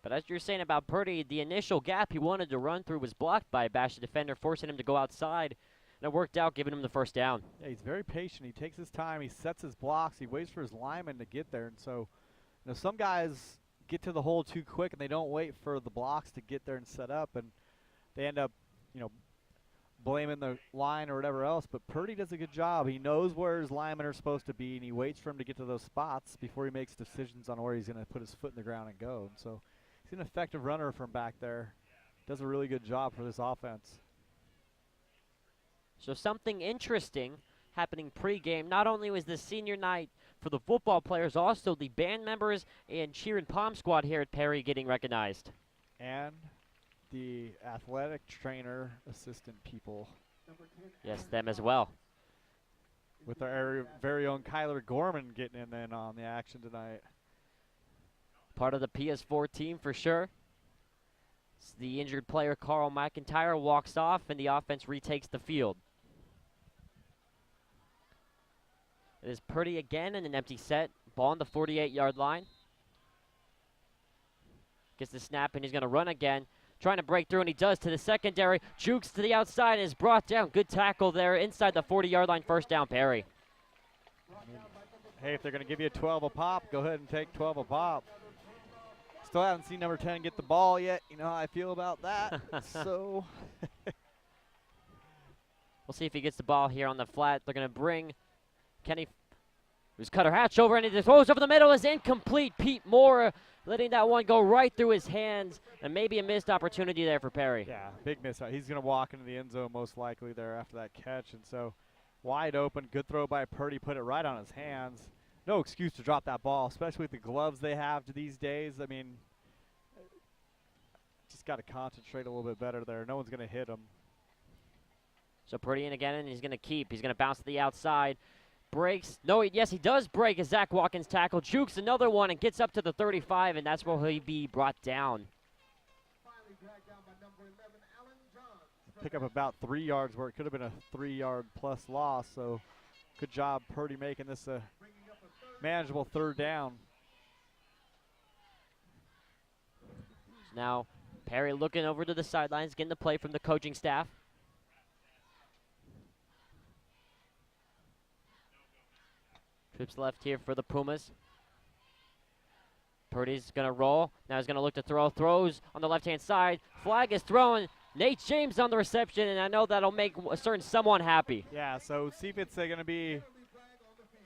But as you're saying about Purdy, the initial gap he wanted to run through was blocked by a Basha defender, forcing him to go outside. And it worked out, giving him the first down. Yeah, he's very patient. He takes his time. He sets his blocks. He waits for his lineman to get there. And so, some guys get to the hole too quick, and they don't wait for the blocks to get there and set up. And they end up, blaming the line or whatever else. But Purdy does a good job. He knows where his linemen are supposed to be, and he waits for him to get to those spots before he makes decisions on where he's going to put his foot in the ground and go. And so he's an effective runner from back there. Does a really good job for this offense. So something interesting happening pregame. Not only was this senior night for the football players, also the band members and cheer and pom squad here at Perry getting recognized. And the athletic trainer assistant people. Yes, them as well. With our very own Kyler Gorman getting in on the action tonight. Part of the PS4 team for sure. The injured player, Carl McIntyre, walks off, and the offense retakes the field. It is Purdy again in an empty set. Ball on the 48-yard line. Gets the snap, and he's going to run again. Trying to break through, and he does to the secondary. Jukes to the outside and is brought down. Good tackle there inside the 40-yard line. First down, Perry. Hey, if they're going to give you a 12 a pop, go ahead and take 12 a pop. Still haven't seen number 10 get the ball yet. You know how I feel about that. So we'll see if he gets the ball here on the flat. They're going to bring Kenny, who's cut her hatch over, and he throws over the middle. Is incomplete. Pete Moore letting that one go right through his hands, and maybe a missed opportunity there for Perry. yeah, big miss. He's going to walk into the end zone most likely there after that catch. And so wide open, good throw by Purdy, put it right on his hands. No excuse to drop that ball, especially with the gloves they have these days. I mean, just got to concentrate a little bit better there. No one's going to hit him. So Purdy in again, and he's going to keep. He's going to bounce to the outside. Breaks. No, yes, he does break as Zach Watkins tackle. Jukes another one and gets up to the 35, and that's where he'll be brought down. Pick up about 3 yards where it could have been a 3-yard plus loss. So good job, Purdy, making this a manageable third down. Now Perry looking over to the sidelines, getting the play from the coaching staff. Trips left here for the Pumas. Purdy's going to roll. Now he's going to look to throw. Throws on the left-hand side. Flag is thrown. Nate James on the reception, and I know that'll make a certain someone happy. Yeah, so see if it's going to be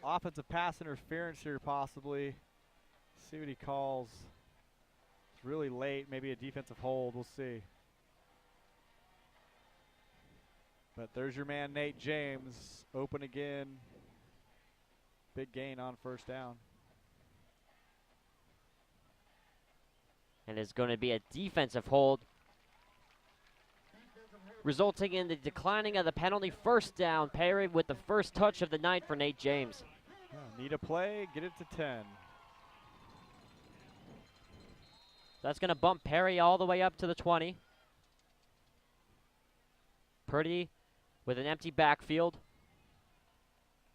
offensive pass interference here possibly. See what he calls. It's really late. Maybe a defensive hold. We'll see. But there's your man, Nate James. Open again. Big gain on first down. And it's going to be a defensive hold, resulting in the declining of the penalty. First down. Perry with the first touch of the night for Nate James. Yeah, need a play, get it to 10. That's going to bump Perry all the way up to the 20. Purdy with an empty backfield.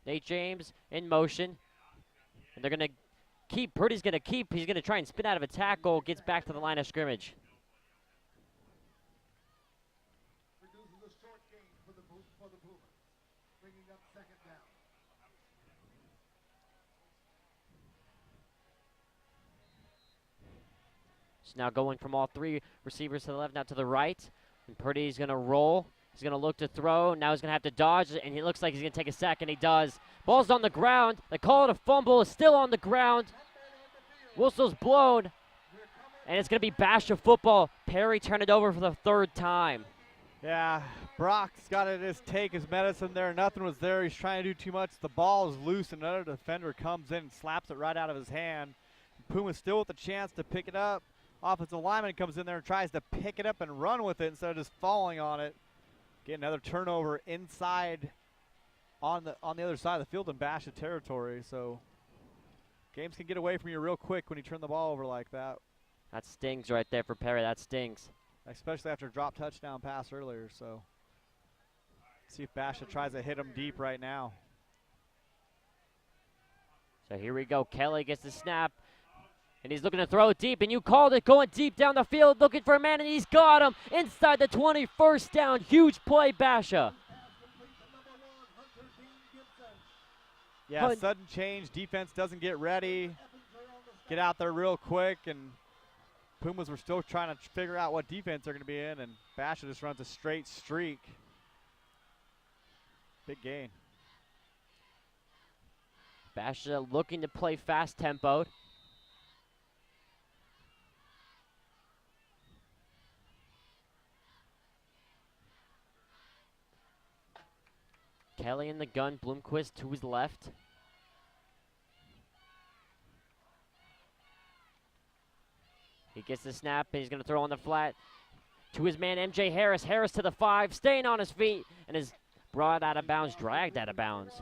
Nate James in motion. And they're going to keep. Purdy's going to keep. He's going to try and spin out of a tackle. Gets back to the line of scrimmage. Produces a short gain for the Pumas, bringing up second down. So now going from all three receivers to the left, now to the right. And Purdy's going to roll. He's going to look to throw. Now he's going to have to dodge, and it looks like he's going to take a sack, and he does. Ball's on the ground. They call it a fumble. It's still on the ground. Whistle's blown, and it's going to be Basha football. Perry turned it over for the third time. Yeah, Brock's got to just take his medicine there. Nothing was there. He's trying to do too much. The ball is loose, and another defender comes in and slaps it right out of his hand. Puma's still with the chance to pick it up. Offensive lineman comes in there and tries to pick it up and run with it instead of just falling on it. Get another turnover inside on the other side of the field in Basha territory. So games can get away from you real quick when you turn the ball over like that. That stings right there for Perry. That stings. Especially after a drop touchdown pass earlier. So see if Basha tries to hit him deep right now. So here we go. Kelly gets the snap. And he's looking to throw it deep, and you called it, going deep down the field, looking for a man, and he's got him inside the 20, first down. Huge play, Basha. Yeah, sudden change. Defense doesn't get ready. Get out there real quick, and Pumas were still trying to figure out what defense they're going to be in, and Basha just runs a straight streak. Big gain. Basha looking to play fast-tempoed. Kelly in the gun, Bloomquist to his left. He gets the snap, and he's going to throw on the flat to his man, MJ Harris. Harris to the 5, staying on his feet, and is brought out of bounds, dragged out of bounds.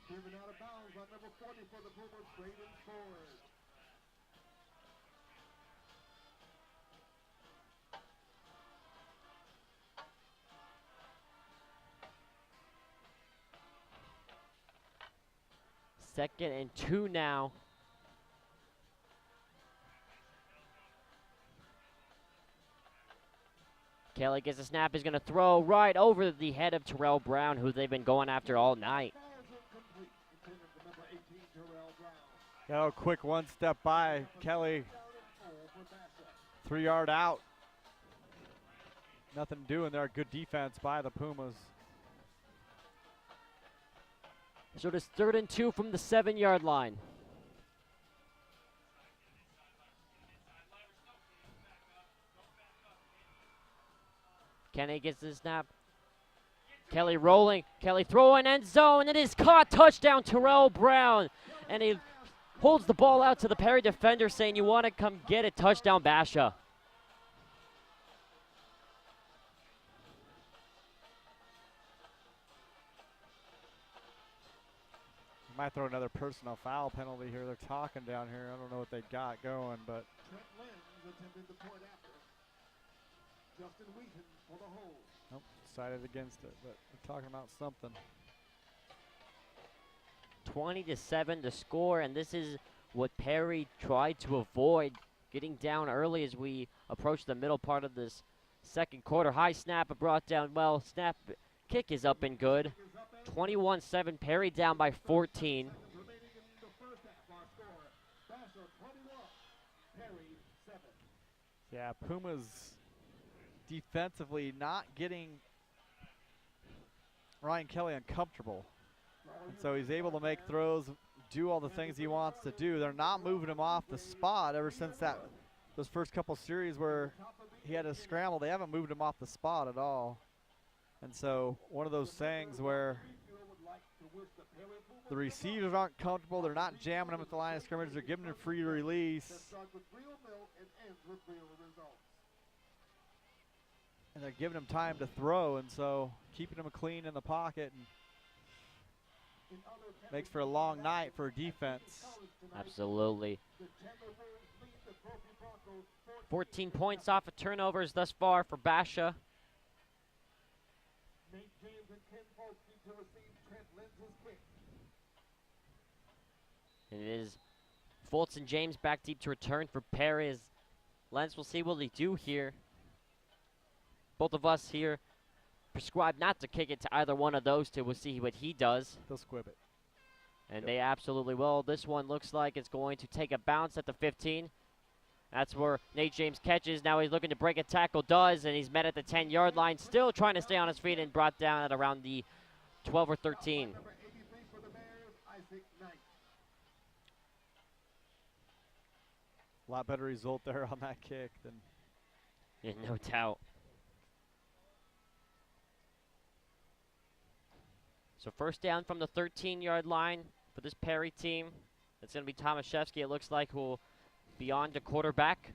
Driven out of bounds on number 40 for the Pumas, Braden Ford. 2nd and 2 now. Kelly gets a snap. He's going to throw right over the head of Terrell Brown, who they've been going after all night. Got a quick one step by Kelly. 3-yard out. Nothing doing there. Good defense by the Pumas. So it is 3rd and 2 from the 7-yard line. Kenny gets the snap. Kelly rolling. Kelly throwing end zone. It is caught. Touchdown, Terrell Brown. And he holds the ball out to the Perry defender saying, you want to come get it. Touchdown, Basha. Might throw another personal foul penalty here. They're talking down here. I don't know what they got going, but Trent Lenz attempted the point after. Justin Wheaton for the hold. nope, decided against it, but they're talking about something. 20-7 to score, and this is what Perry tried to avoid, getting down early as we approach the middle part of this 2nd quarter. High snap, brought down well. Snap, kick is up and good. 21-7, Perry down by 14. Yeah, Pumas defensively not getting Ryan Kelly uncomfortable. And so he's able to make throws, do all the things he wants to do. They're not moving him off the spot ever since those first couple series where he had to scramble. They haven't moved him off the spot at all. And so one of those things where the receivers aren't comfortable, they're not jamming him at the line of scrimmage, they're giving him free release. And they're giving him time to throw, and so keeping him clean in the pocket and makes for a long night for defense. Absolutely. 14 points off of turnovers thus far for Basha. And it is Fultz and James back deep to return for Perry as Lentz will see what they do here. Both of us here prescribe not to kick it to either one of those two. We'll see what he does. They'll squib it. And they absolutely will. This one looks like it's going to take a bounce at the 15. That's where Nate James catches. Now he's looking to break a tackle, does, and he's met at the 10-yard line, still trying to stay on his feet and brought down at around the 12 or 13. A lot better result there on that kick than. Yeah, no doubt. So first down from the 13-yard line for this Perry team. It's going to be Tomaszewski, it looks like, who will be on to quarterback.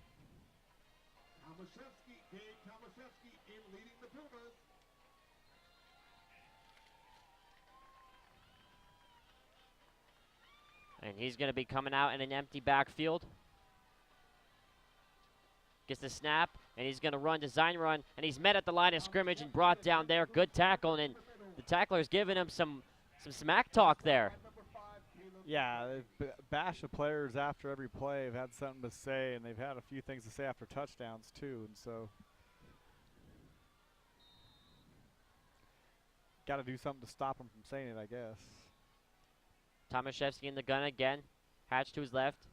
Gabe Tomaszewski in leading the Pumas. And he's going to be coming out in an empty backfield. Gets the snap, and he's going to run, design run, and he's met at the line of scrimmage and brought down there. Good tackle, and the tackler's giving him some smack talk there. Yeah, Basha players after every play have had something to say, and they've had a few things to say after touchdowns too, and so got to do something to stop them from saying it, I guess. Tomaszewski in the gun again. Hatch to his left.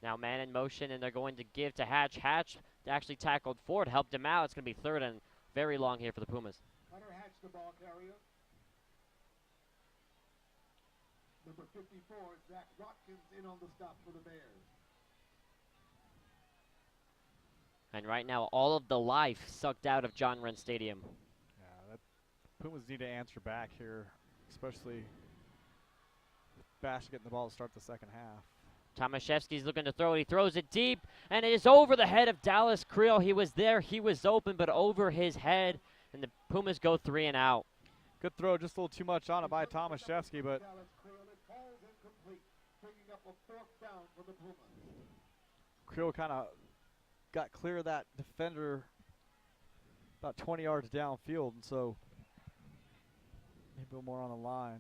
Now man in motion, and they're going to give to Hatch. Hatch actually tackled Ford, helped him out. It's going to be 3rd and very long here for the Pumas. Hunter Hatch, the ball carrier. Number 54, Zach Watkins in on the stop for the Bears. And right now, all of the life sucked out of John Wren Stadium. Yeah, Pumas need to answer back here, especially with Basha getting the ball to start the second half. Tomaszewski's looking to throw it. He throws it deep, and it is over the head of Dallas Creel. He was there. He was open, but over his head, and the Pumas go 3 and out. Good throw, just a little too much on it by Tomaszewski, but Creel kind of got clear of that defender about 20 yards downfield, and so maybe a little more on the line.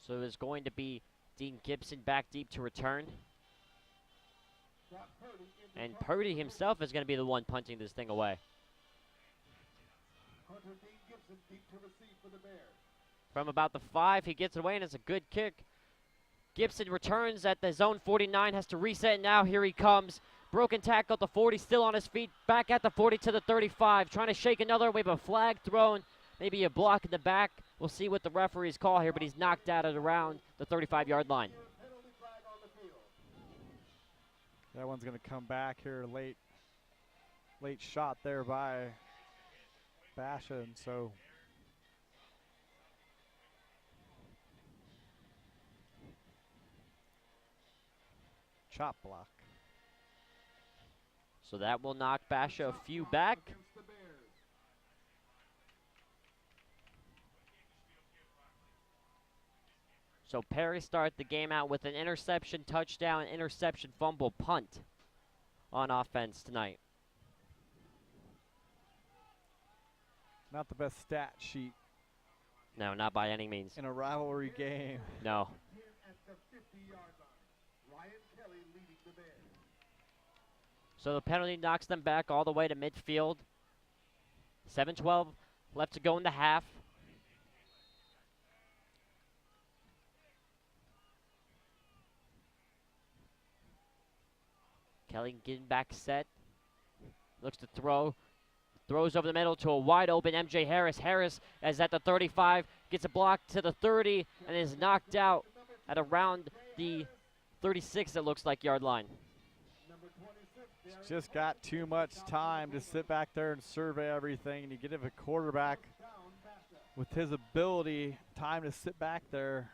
So there's going to be Dean Gibson back deep to return. And Purdy himself is going to be the one punting this thing away. Hunter Dean Gibson deep to receive for the Bears. From about the 5, he gets it away, and it's a good kick. Gibson returns at the zone 49, has to reset now. Here he comes. Broken tackle at the 40, still on his feet. Back at the 40 to the 35. Trying to shake another. We have a flag thrown. Maybe a block in the back. We'll see what the referees call here, but he's knocked out at around the 35-yard line. Penalty flag on the field. That one's going to come back here late shot there by Basha, and so chop block. So that will knock Basha a few back. Against the Bears. So Perry started the game out with an interception, touchdown, interception, fumble, punt on offense tonight. Not the best stat sheet No, not by any means. in a rivalry game. No. 10 at the 50-yard line. Ryan Kelly leading the Bears. So the penalty knocks them back all the way to midfield. 7:12 left to go in the half. Kelly getting back set. Looks to throw. Throws over the middle to a wide open MJ Harris. Harris is at the 35, gets a block to the 30, and is knocked out at around the 36, it looks like, yard line. Number 26. He's just got too much time to sit back there and survey everything, and you get a quarterback Down Basha. with his ability, time to sit back there,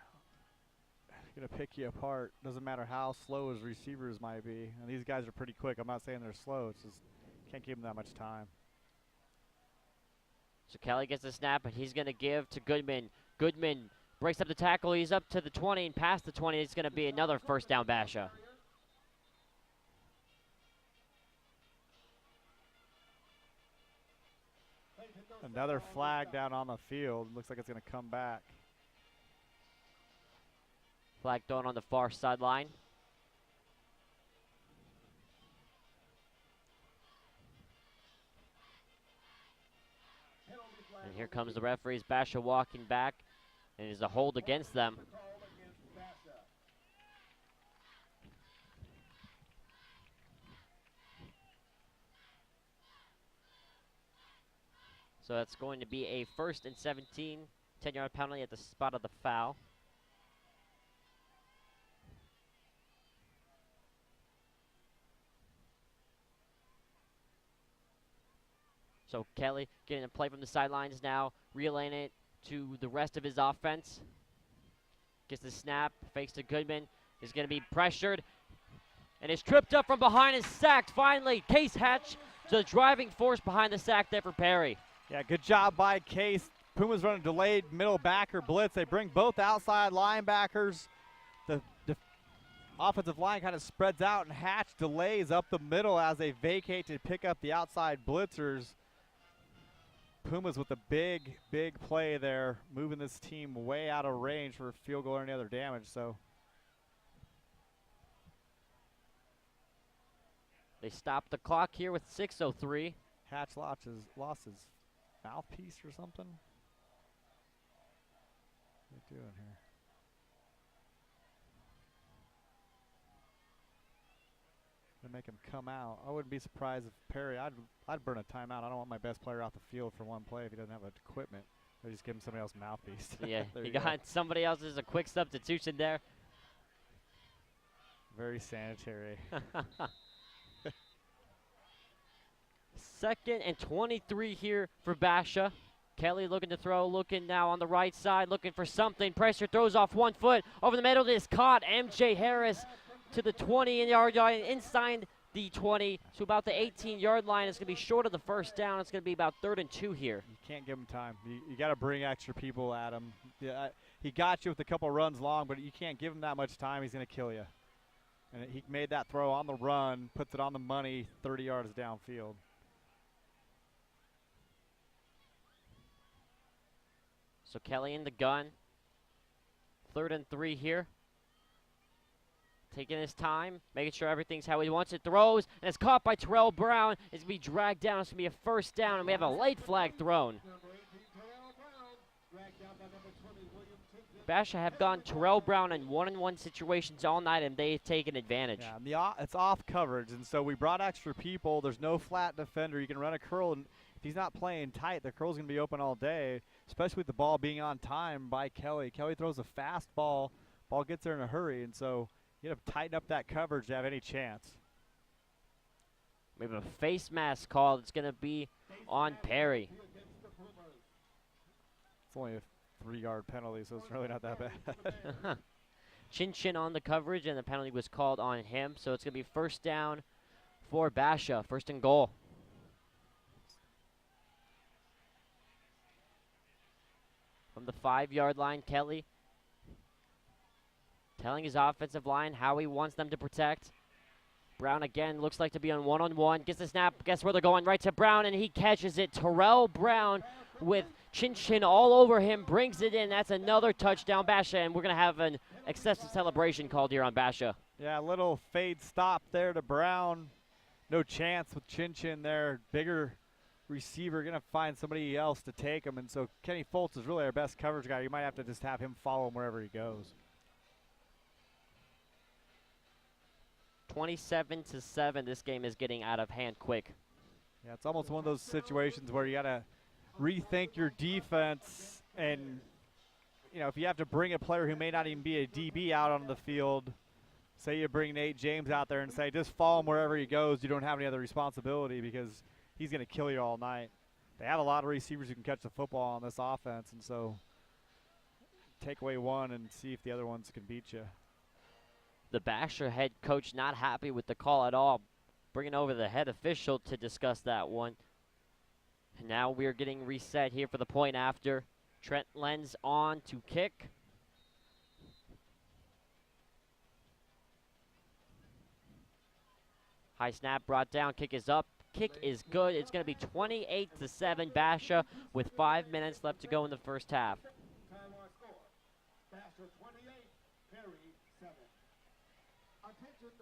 gonna pick you apart. Doesn't matter how slow his receivers might be, and these guys are pretty quick. I'm not saying they're slow, it's just can't give them that much time. So Kelly gets the snap, and he's going to give to Goodman. Goodman breaks up the tackle. He's up to the 20 and past the 20. It's going to be another first down, Basha. Another flag down on the field. Looks like it's gonna come back. Flag thrown on the far sideline. Penalty flag And here comes the referees. Basha walking back, and it is a hold against them. called against Basha. So that's going to be a 1st and 17, 10-yard penalty at the spot of the foul. So Kelly getting a play from the sidelines now, relaying it to the rest of his offense. Gets the snap, fakes to Goodman, is going to be pressured, and is tripped up from behind and sacked finally. Case Hatch, the driving force behind the sack there for Perry. Yeah, good job by Case. Pumas run a delayed middle backer blitz. They bring both outside linebackers. The offensive line kind of spreads out, and Hatch delays up the middle as they vacate to pick up the outside blitzers. Pumas with a big, big play there, moving this team way out of range for a field goal or any other damage. So They stop the clock here with 6:03. Hatch lost his mouthpiece or something. What are they doing here? To make him come out. I wouldn't be surprised if Perry, I'd burn a timeout. I don't want my best player off the field for one play if he doesn't have equipment. Or just give him somebody else's mouthpiece. Yeah, There he you go. got somebody else as a quick substitution there. Very sanitary. 2nd and 23 here for Basha. Kelly looking to throw, looking now on the right side, looking for something. Pressure, throws off 1 foot. Over the middle, it is caught. MJ Harris to the 20-yard line, inside the 20 to about the 18-yard line. It's going to be short of the first down. It's going to be about 3rd and 2 here. You can't give him time. You got to bring extra people at him. Yeah, he got you with a couple runs long, but you can't give him that much time. He's going to kill you. And he made that throw on the run, puts it on the money, 30 yards downfield. So Kelly in the gun. 3rd and 3 here. Taking his time, making sure everything's how he wants it. Throws, and it's caught by Terrell Brown. It's going to be dragged down. It's going to be a first down, and we have a late flag thrown. Basha have gone Terrell Brown in one-on-one situations all night, and they've taken advantage. Yeah, and it's off coverage, and so we brought extra people. There's no flat defender. You can run a curl, and if he's not playing tight, the curl's going to be open all day, especially with the ball being on time by Kelly. Kelly throws a fast ball. Ball gets there in a hurry, and so you have to tighten up that coverage to have any chance. We have a face mask call. It's going to be on Perry. It's only a 3-yard penalty, so it's really not that bad. Chin on the coverage, and the penalty was called on him. So it's going to be first down for Basha. 1st and goal. From the 5-yard line, Kelly telling his offensive line how he wants them to protect. Brown again looks like to be on one-on-one. Gets the snap. Guess where they're going? Right to Brown, and he catches it. Terrell Brown with Chin all over him, brings it in. That's another touchdown, Basha, and we're going to have an excessive celebration called here on Basha. Yeah, a little fade stop there to Brown. No chance with Chin there. Bigger receiver, going to find somebody else to take him, and so Kenny Foltz is really our best coverage guy. You might have to just have him follow him wherever he goes. 27-7, this game is getting out of hand quick. Yeah, it's almost one of those situations where you got to rethink your defense, and you know, if you have to bring a player who may not even be a DB out on the field, say you bring Nate James out there and say just follow him wherever he goes, you don't have any other responsibility because he's going to kill you all night. They have a lot of receivers who can catch the football on this offense, and so take away one and see if the other ones can beat you. The Basha head coach not happy with the call at all, bringing over the head official to discuss that one. And now we're getting reset here for the point after. Trent Lenz on to kick. High snap brought down, kick is up. Kick is good. It's going to be 28-7 Basha with 5 minutes left to go in the first half.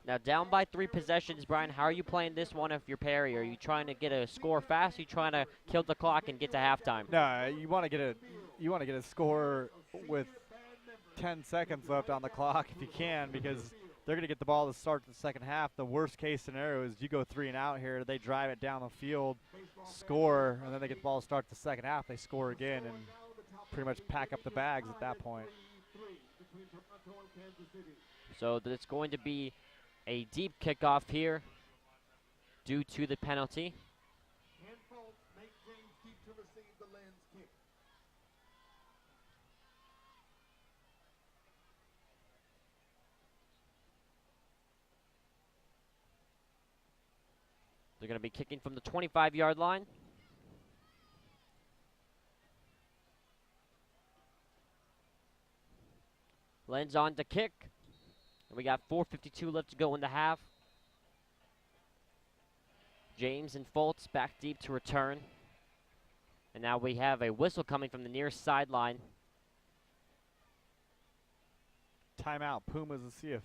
Now down by 3 possessions, Brian, how are you playing this one if you're Perry? Are you trying to get a score fast? Are you trying to kill the clock and get to halftime? No, you want to get a score with 10 seconds left on the clock if you can, because they're going to get the ball to start the second half. The worst case scenario is you go 3 and out here, they drive it down the field, score, and then they get the ball to start the second half. They score again and pretty much pack up the bags at that point. So it's going to be a deep kickoff here due to the penalty. They're going to be kicking from the 25-yard line. Lenz on to kick. And we got 4:52 left to go in the half. James and Foltz back deep to return. And now we have a whistle coming from the near sideline. Timeout Pumas to see if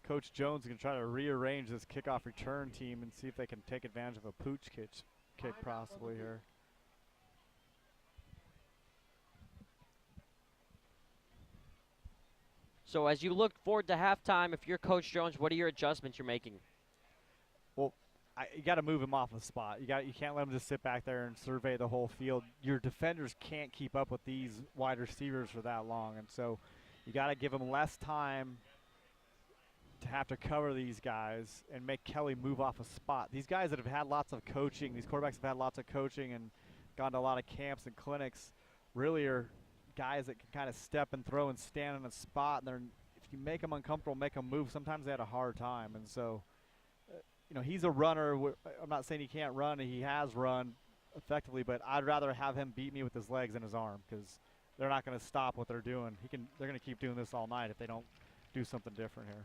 Coach Jones can try to rearrange this kickoff return team and see if they can take advantage of a pooch kick possibly here. So as you look forward to halftime, if you're Coach Jones, what are your adjustments you're making? Well, you got to move him off the spot. You can't let him just sit back there and survey the whole field. Your defenders can't keep up with these wide receivers for that long, and so you got to give them less time to have to cover these guys and make Kelly move off a spot. These guys that have had lots of coaching, these quarterbacks have had lots of coaching and gone to a lot of camps and clinics, really are guys that can kind of step and throw and stand in a spot. And if you make them uncomfortable, make them move, sometimes they had a hard time. And so, you know, he's a runner. I'm not saying he can't run. He has run effectively, but I'd rather have him beat me with his legs and his arm because they're not going to stop what they're doing. They're going to keep doing this all night if they don't do something different here.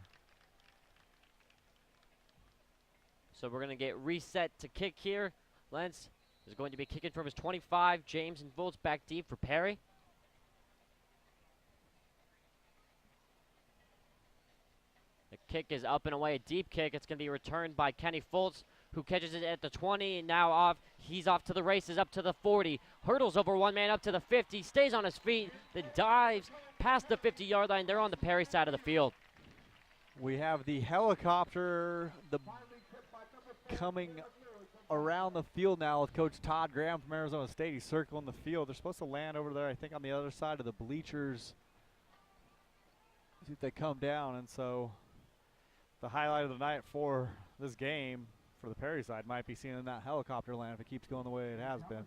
So we're going to get reset to kick here. Lentz is going to be kicking from his 25. James and Foltz back deep for Perry. Kick is up and away, a deep kick. It's going to be returned by Kenny Foltz, who catches it at the 20, and now off. He's off to the races, up to the 40. Hurdles over one man up to the 50, stays on his feet, then dives past the 50-yard line. They're on the Perry side of the field. We have the helicopter coming around the field now with Coach Todd Graham from Arizona State. He's circling the field. They're supposed to land over there, I think, on the other side of the bleachers. See if they come down, and so the highlight of the night for this game for the Perry side might be seeing that helicopter land if it keeps going the way it has been.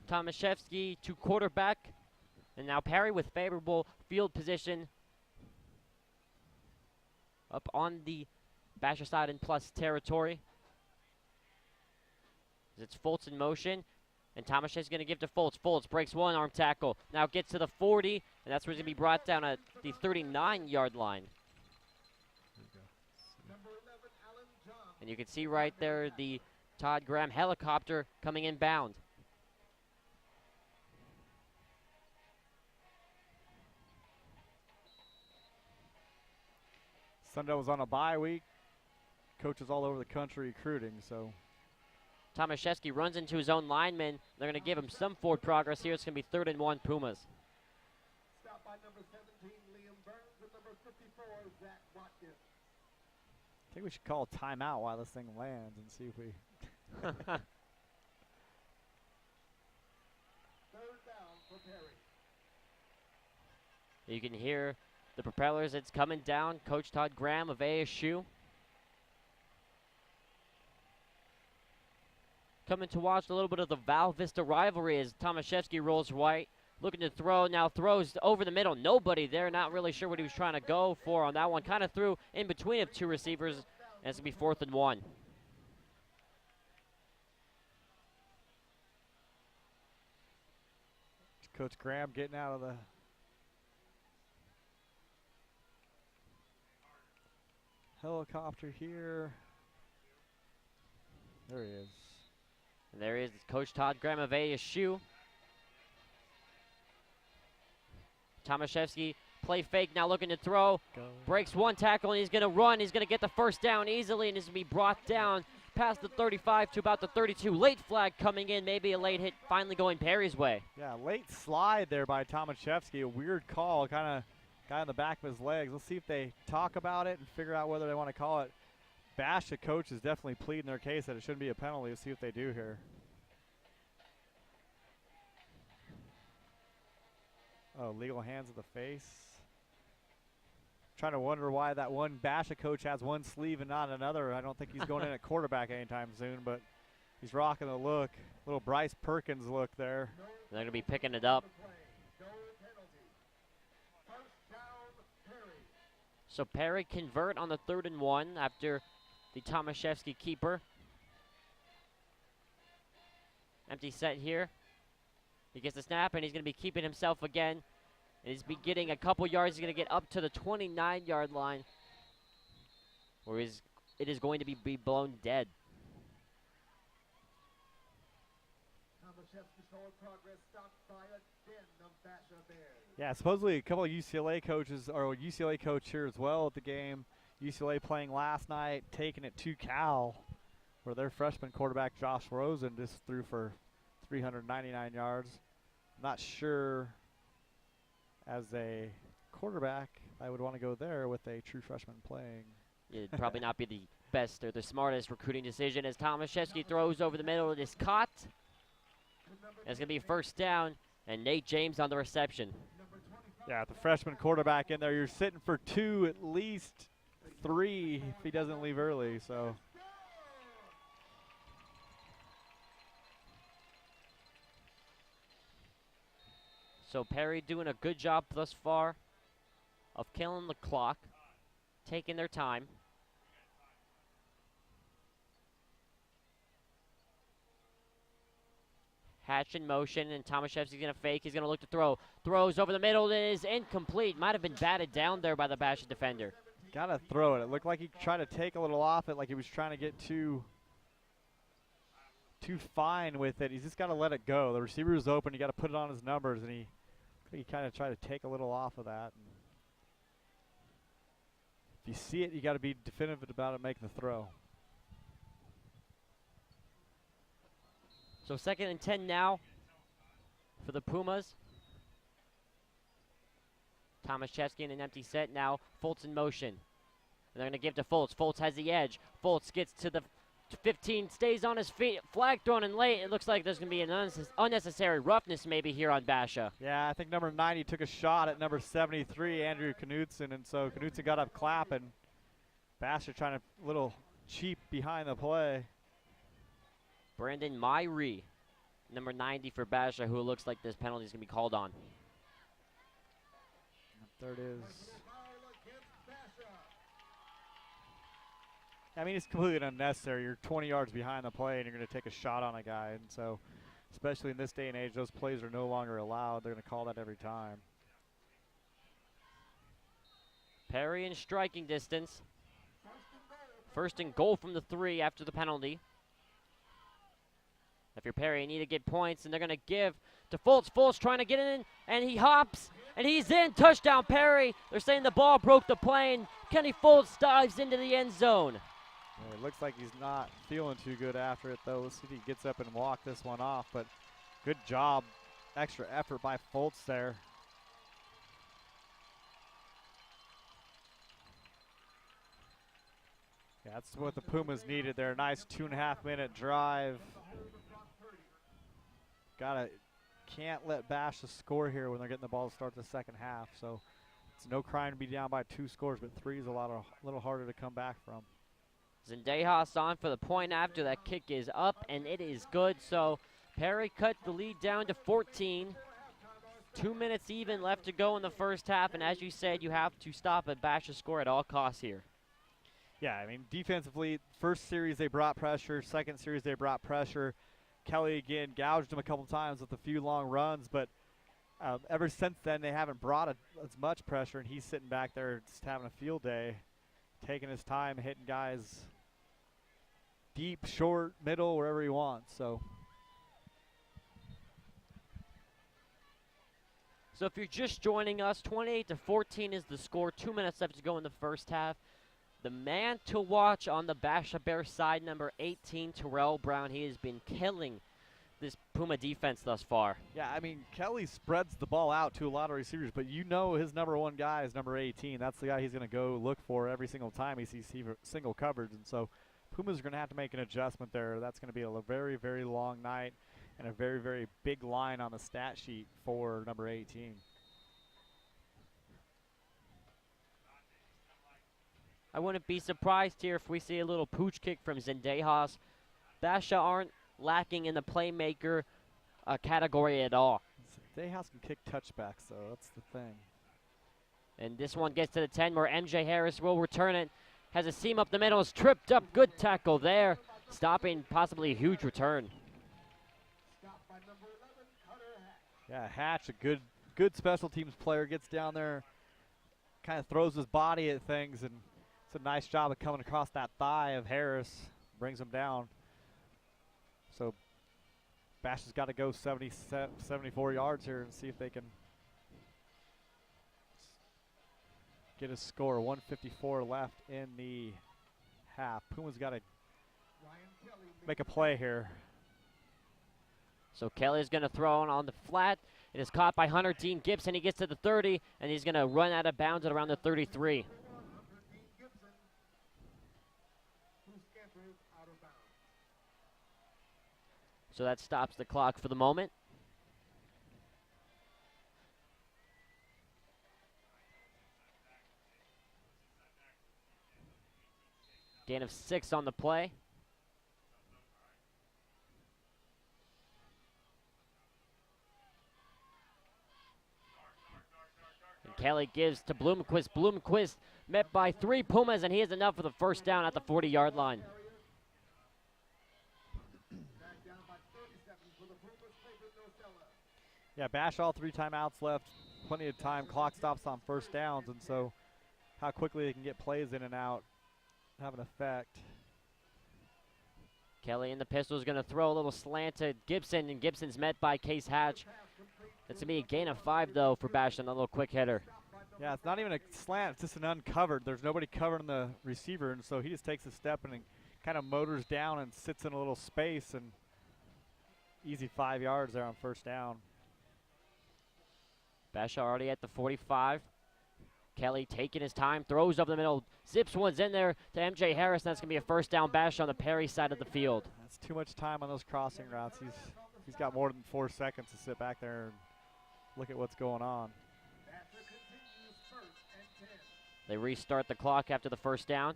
Tomaszewski to quarterback, and now Perry with favorable field position up on the Basha side in plus territory. It's Foltz in motion, and Tomaszewski's going to give to Foltz. Foltz breaks one arm tackle, now gets to the 40, and that's where he's going to be brought down at the 39-yard line. And you can see right there the Todd Graham helicopter coming inbound. Sunday was on a bye week. Coaches all over the country recruiting, so. Tomaszewski runs into his own lineman. They're going to give him some forward progress here. It's going to be 3rd and 1 Pumas. Stop by number 17, Liam Burns, and number 54, Zach Watkins. I think we should call a timeout while this thing lands and see if we. 3rd down for Perry. You can hear the propellers. It's coming down. Coach Todd Graham of ASU. Coming to watch a little bit of the Val Vista rivalry as Tomaszewski rolls right. Looking to throw, now throws over the middle. Nobody there, not really sure what he was trying to go for on that one. Kind of threw in between of two receivers, and it's going to be 4th and 1. Coach Graham getting out of the helicopter here. There he is. And there he is, Coach Todd Graham of ASU. Tomaszewski, play fake, now looking to throw. Breaks one tackle, and he's going to run. He's going to get the first down easily, and he's going to be brought down past the 35 to about the 32. Late flag coming in, maybe a late hit finally going Perry's way. Yeah, late slide there by Tomaszewski. A weird call, kind of got in the back of his legs. Let's see if they talk about it and figure out whether they want to call it. Basha coach is definitely pleading their case that it shouldn't be a penalty. Let's see what they do here. Oh, legal hands of the face. Trying to wonder why that one Basha coach has one sleeve and not another. I don't think he's going in at quarterback anytime soon, but he's rocking the look. Little Bryce Perkins look there. They're going to be picking it up. So Perry convert on the 3rd and 1 after the Tomaszewski keeper. Empty set here. He gets the snap, and he's going to be keeping himself again. And he's be getting a couple yards. He's going to get up to the 29-yard line, where it is going to be blown dead. Yeah, supposedly a couple of UCLA coaches, or a UCLA coach here as well at the game. UCLA playing last night, taking it to Cal, where their freshman quarterback Josh Rosen just threw for 399 yards. Not sure as a quarterback I would want to go there with a true freshman playing. It'd probably not be the best or the smartest recruiting decision as Tomaszewski throws over the middle. It is caught. And it's going to be 1st down, and Nate James on the reception. Yeah, the freshman quarterback in there, you're sitting for 2, at least 3 if he doesn't leave early. So Perry doing a good job thus far of killing the clock, taking their time. Hatch in motion, and Tomaszewski's going to fake. He's going to look to throw. Throws over the middle. It is incomplete. Might have been batted down there by the Basha defender. Got to throw it. It looked like he tried to take a little off it, like he was trying to get too fine with it. He's just got to let it go. The receiver is open. You got to put it on his numbers, and he kind of tried to take a little off of that. If you see it, you got to be definitive about it, making the throw. So 2nd and 10 now for the Pumas. Thomas Chesky in an empty set now. Fultz in motion. And they're going to give to Fultz. Fultz has the edge. Fultz gets to the 15, stays on his feet. Flag thrown in late. It looks like there's going to be an unnecessary roughness maybe here on Basha. Yeah, I think number 90 took a shot at number 73, Andrew Knudsen, and so Knudsen got up clapping. Basha trying to a little cheap behind the play. Brandon Myrie, number 90 for Basha, who looks like this penalty is going to be called on. There it is. I mean, it's completely unnecessary. You're 20 yards behind the play, and you're going to take a shot on a guy. And so, especially in this day and age, those plays are no longer allowed. They're going to call that every time. Perry in striking distance. 1st and goal from the 3 after the penalty. If you're Perry, you need to get points, and they're going to give to Fultz. Fultz trying to get in, and he hops, and he's in. Touchdown, Perry. They're saying the ball broke the plane. Kenny Fultz dives into the end zone. Yeah, it looks like he's not feeling too good after it, though. Let's see if he gets up and walk this one off, but good job. Extra effort by Fultz there. Yeah, that's what the Pumas needed there. Nice 2.5-minute drive. Can't let Basha score here when they're getting the ball to start the second half. So it's no crime to be down by 2 scores, but 3 is a little harder to come back from. Zendejas on for the point after. That kick is up, and it is good. So Perry cut the lead down to 14. 2 minutes even left to go in the first half, and as you said, you have to stop a Basha score at all costs here. Yeah, I mean, defensively, first series they brought pressure, second series they brought pressure. Kelly, again, gouged him a couple times with a few long runs, but ever since then they haven't brought as much pressure, and he's sitting back there just having a field day, taking his time, hitting guys deep, short, middle, wherever he wants. So if you're just joining us, 28-14 is the score. 2 minutes left to go in the first half. The man to watch on the Basha Bears side, number 18, Terrell Brown. He has been killing this Puma defense thus far. Yeah, I mean, Kelly spreads the ball out to a lot of receivers, but you know his number 1 guy is number 18. That's the guy he's going to go look for every single time he sees single coverage. And so Pumas are going to have to make an adjustment there. That's going to be a very, very long night and a very, very big line on the stat sheet for number 18. I wouldn't be surprised here if we see a little pooch kick from Zendejas. Basha aren't lacking in the playmaker category at all. Zendejas can kick touchbacks, though. That's the thing. And this one gets to the 10 where MJ Harris will return it. Has a seam up the middle, is tripped up. Good tackle there. Stopping possibly a huge return. Yeah, Hatch, a good special teams player, gets down there, kind of throws his body at things, and it's a nice job of coming across that thigh of Harris, brings him down. So Bash has got to go 74 yards here and see if they can get a score. 1:54 left in the half. Puma's got to make a play here. So Kelly's going to throw on the flat. It is caught by Hunter Dean Gibson. He gets to the 30, and he's going to run out of bounds at around the 33. So that stops the clock for the moment. Gain of 6 on the play. And Kelly gives to Bloomquist. Bloomquist met by 3 Pumas, and he has enough for the first down at the 40-yard line. Yeah, Bash all 3 timeouts left. Plenty of time. Clock stops on first downs, and so how quickly they can get plays in and out have an effect. Kelly in the pistol is going to throw a little slant to Gibson, and Gibson's met by Case Hatch. That's going to be a gain of 5, though, for Bash on a little quick hitter. Yeah, it's not even a slant. It's just an uncovered. There's nobody covering the receiver, and so he just takes a step and kind of motors down and sits in a little space, and easy 5 yards there on first down. Basha already at the 45. Kelly taking his time, throws over the middle, zips ones in there to MJ Harris. That's going to be a first down. Basha on the Perry side of the field. That's too much time on those crossing routes. He's got more than 4 seconds to sit back there and look at what's going on. They restart the clock after the first down.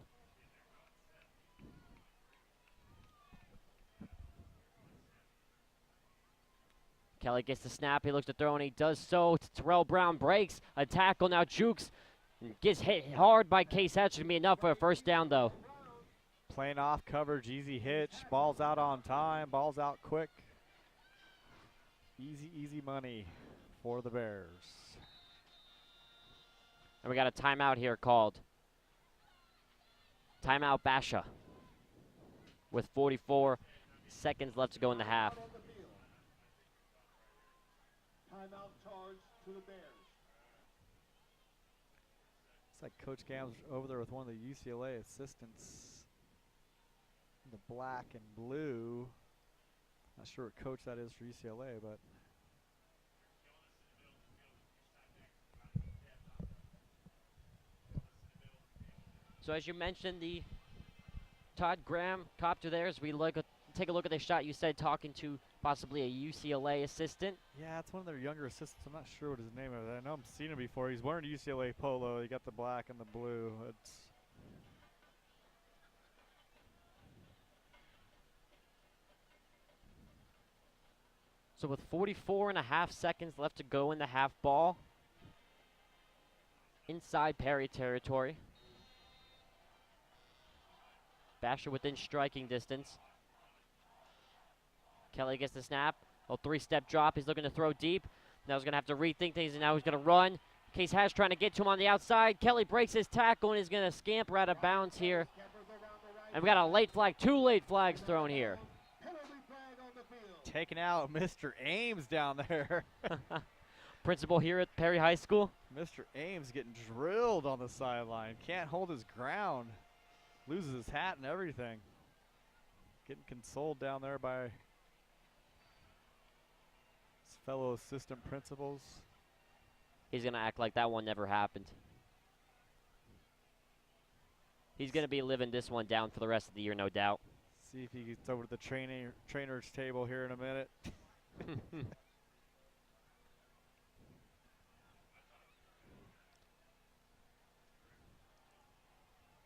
Kelly gets the snap. He looks to throw, and he does so. Terrell Brown breaks. A tackle now jukes. And gets hit hard by Case Hatch. Going to be enough for a first down, though. Playing off coverage, easy hitch. Ball's out on time. Ball's out quick. Easy, easy money for the Bears. And we got a timeout here called. Timeout Basha. With 44 seconds left to go in the half. Timeout charge to the Bears. It's like Coach Gam's over there with one of the UCLA assistants in the black and blue. Not sure what coach that is for UCLA, but So as you mentioned, the Todd Graham copter there, as we take a look at the shot you said, talking to possibly a UCLA assistant. yeah, it's one of their younger assistants. I'm not sure what his name is. I know I've seen him before. He's wearing UCLA polo. He got the black and the blue. So with 44.5 seconds left to go in the half, ball inside Perry territory. Basha within striking distance. Kelly gets the snap. A 3-step drop. He's looking to throw deep. Now he's going to have to rethink things, and now he's going to run. Case Hatch trying to get to him on the outside. Kelly breaks his tackle and is going to scamper out of bounds here. And we got a late flag, 2 late flags thrown here. Taking out Mr. Ames down there. Principal here at Perry High School. Mr. Ames getting drilled on the sideline. Can't hold his ground. Loses his hat and everything. Getting consoled down there by his fellow assistant principals. He's going to act like that one never happened. He's going to be living this one down for the rest of the year, no doubt. See if he gets over to the trainer's table here in a minute.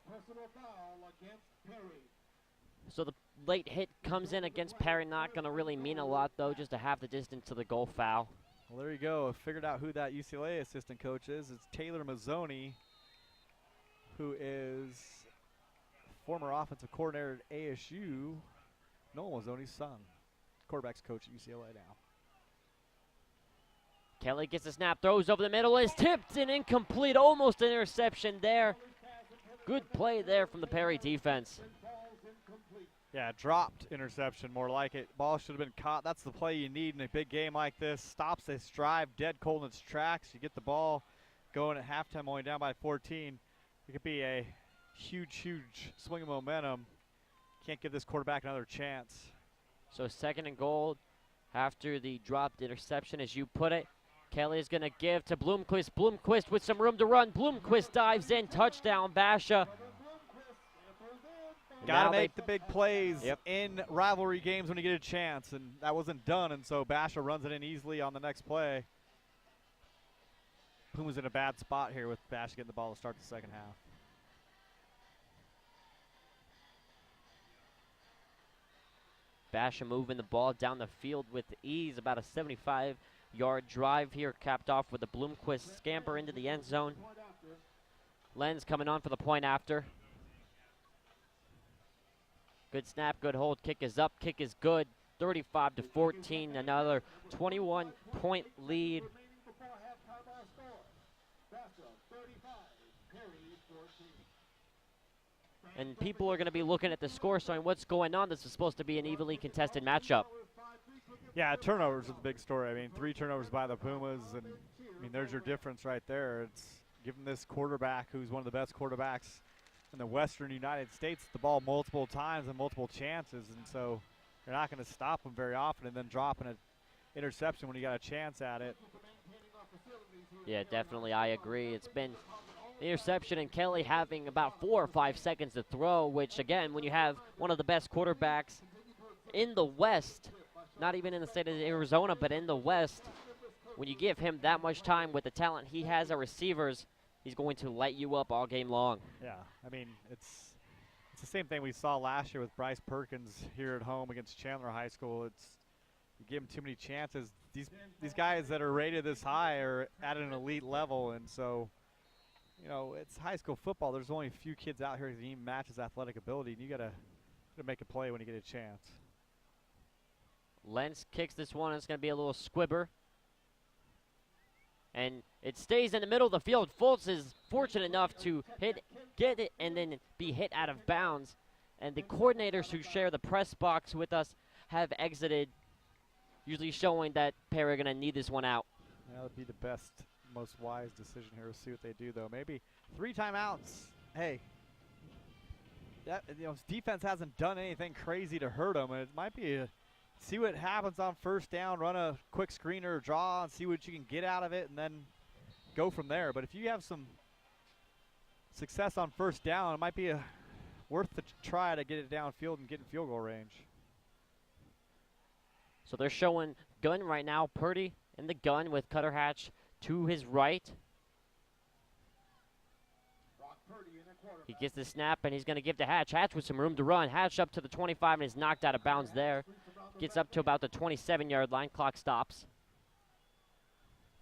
Personal foul against Perry. So the late hit comes in against Perry. Not going to really mean a lot, though, just to have the distance to the goal foul. Well, there you go. I figured out who that UCLA assistant coach is. It's Taylor Mazzoni, who is former offensive coordinator at ASU. Noel Mazzoni's son. Quarterback's coach at UCLA now. Kelly gets the snap, throws over the middle, is tipped and incomplete. Almost an interception there. Good play there from the Perry defense. Yeah, dropped interception, more like it. Ball should have been caught. That's the play you need in a big game like this. Stops this drive dead cold in its tracks. You get the ball going at halftime, only down by 14. It could be a huge, huge swing of momentum. Can't give this quarterback another chance. So 2nd and goal after the dropped interception, as you put it. Kelly is going to give to Bloomquist. Bloomquist with some room to run. Bloomquist dives in. Touchdown, Basha. Got to make the big plays in rivalry games when you get a chance, and that wasn't done, and so Basha runs it in easily on the next play. Puma's in a bad spot here with Basha getting the ball to start the second half. Basha moving the ball down the field with ease. About a 75-yard drive here, capped off with a Bloomquist scamper into the end zone. Lenz coming on for the point after. Good snap, good hold. Kick is up, kick is good. 35-14, another 21-point lead. And people are going to be looking at the score sign. What's going on? This is supposed to be an evenly contested matchup. Yeah, turnovers are the big story. I mean, 3 turnovers by the Pumas, and I mean, there's your difference right there. It's giving this quarterback, who's one of the best quarterbacks in the Western United States, the ball multiple times and multiple chances, and so you're not going to stop him very often and then dropping an interception when you got a chance at it. Yeah, definitely, I agree. It's been the interception and Kelly having about 4 or 5 seconds to throw, which, again, when you have one of the best quarterbacks in the West, not even in the state of Arizona, but in the West, when you give him that much time with the talent he has at receivers, he's going to light you up all game long. Yeah, I mean, it's the same thing we saw last year with Bryce Perkins here at home against Chandler High School. It's you give him too many chances. These guys that are rated this high are at an elite level, and so, you know, it's high school football. There's only a few kids out here that even match his athletic ability, and you gotta make a play when you get a chance. Lentz kicks this one, and it's going to be a little squibber. And it stays in the middle of the field. Fultz is fortunate enough to get it, and then be hit out of bounds. And the coordinators who share the press box with us have exited, usually showing that Perry are going to need this one out. That would be the best, most wise decision here. We'll see what they do, though. Maybe 3 timeouts. Hey, that, you know, his defense hasn't done anything crazy to hurt him. It might be a see what happens on first down, run a quick screen or a draw, and see what you can get out of it, and then go from there. But if you have some success on first down, it might be worth the try to get it downfield and get in field goal range. So they're showing gun right now. Purdy in the gun with Cutter Hatch to his right. He gets the snap, and he's going to give to Hatch. Hatch with some room to run. Hatch up to the 25 and is knocked out of bounds there. Gets up to about the 27-yard line. Clock stops.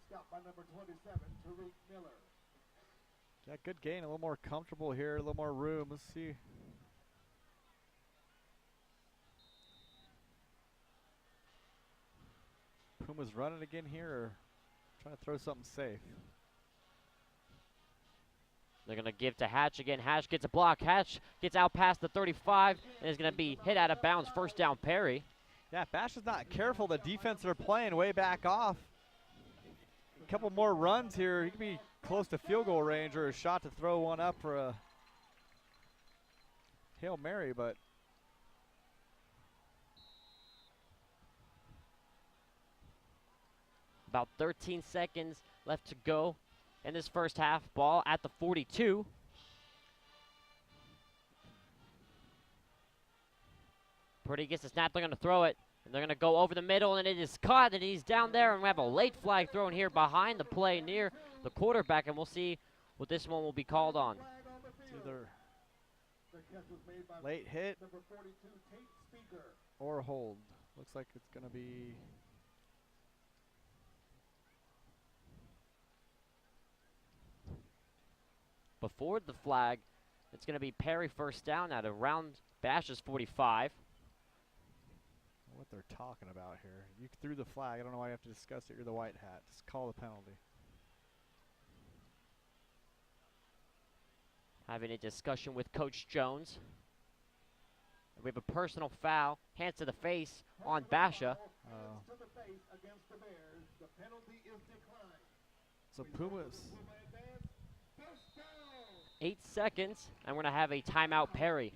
Stop by number 27, Tariq Miller. Yeah, good gain. A little more comfortable here. A little more room. Let's see. Pumas running again here, or trying to throw something safe? They're going to give to Hatch again. Hatch gets a block. Hatch gets out past the 35 and is going to be hit out of bounds. First down, Perry. Yeah, Basha's not careful. The defense are playing way back off. A couple more runs here. He could be close to field goal range or a shot to throw one up for a Hail Mary, but about 13 seconds left to go in this first half. Ball at the 42. Purdy gets the snap. They're going to throw it. And they're going to go over the middle, and it is caught, and he's down there. And we have a late flag thrown here behind the play near the quarterback, and we'll see what this one will be called on. It's either late hit or hold. Looks like it's going to be before the flag. It's going to be Perry first down at around Basha's 45. what they're talking about here. You threw the flag. I don't know why you have to discuss it. You're the white hat. Just call the penalty. Having a discussion with Coach Jones. We have a personal foul, hands to the face on Basha. So Pumas. 8 seconds, and we're going to have a timeout, Perry.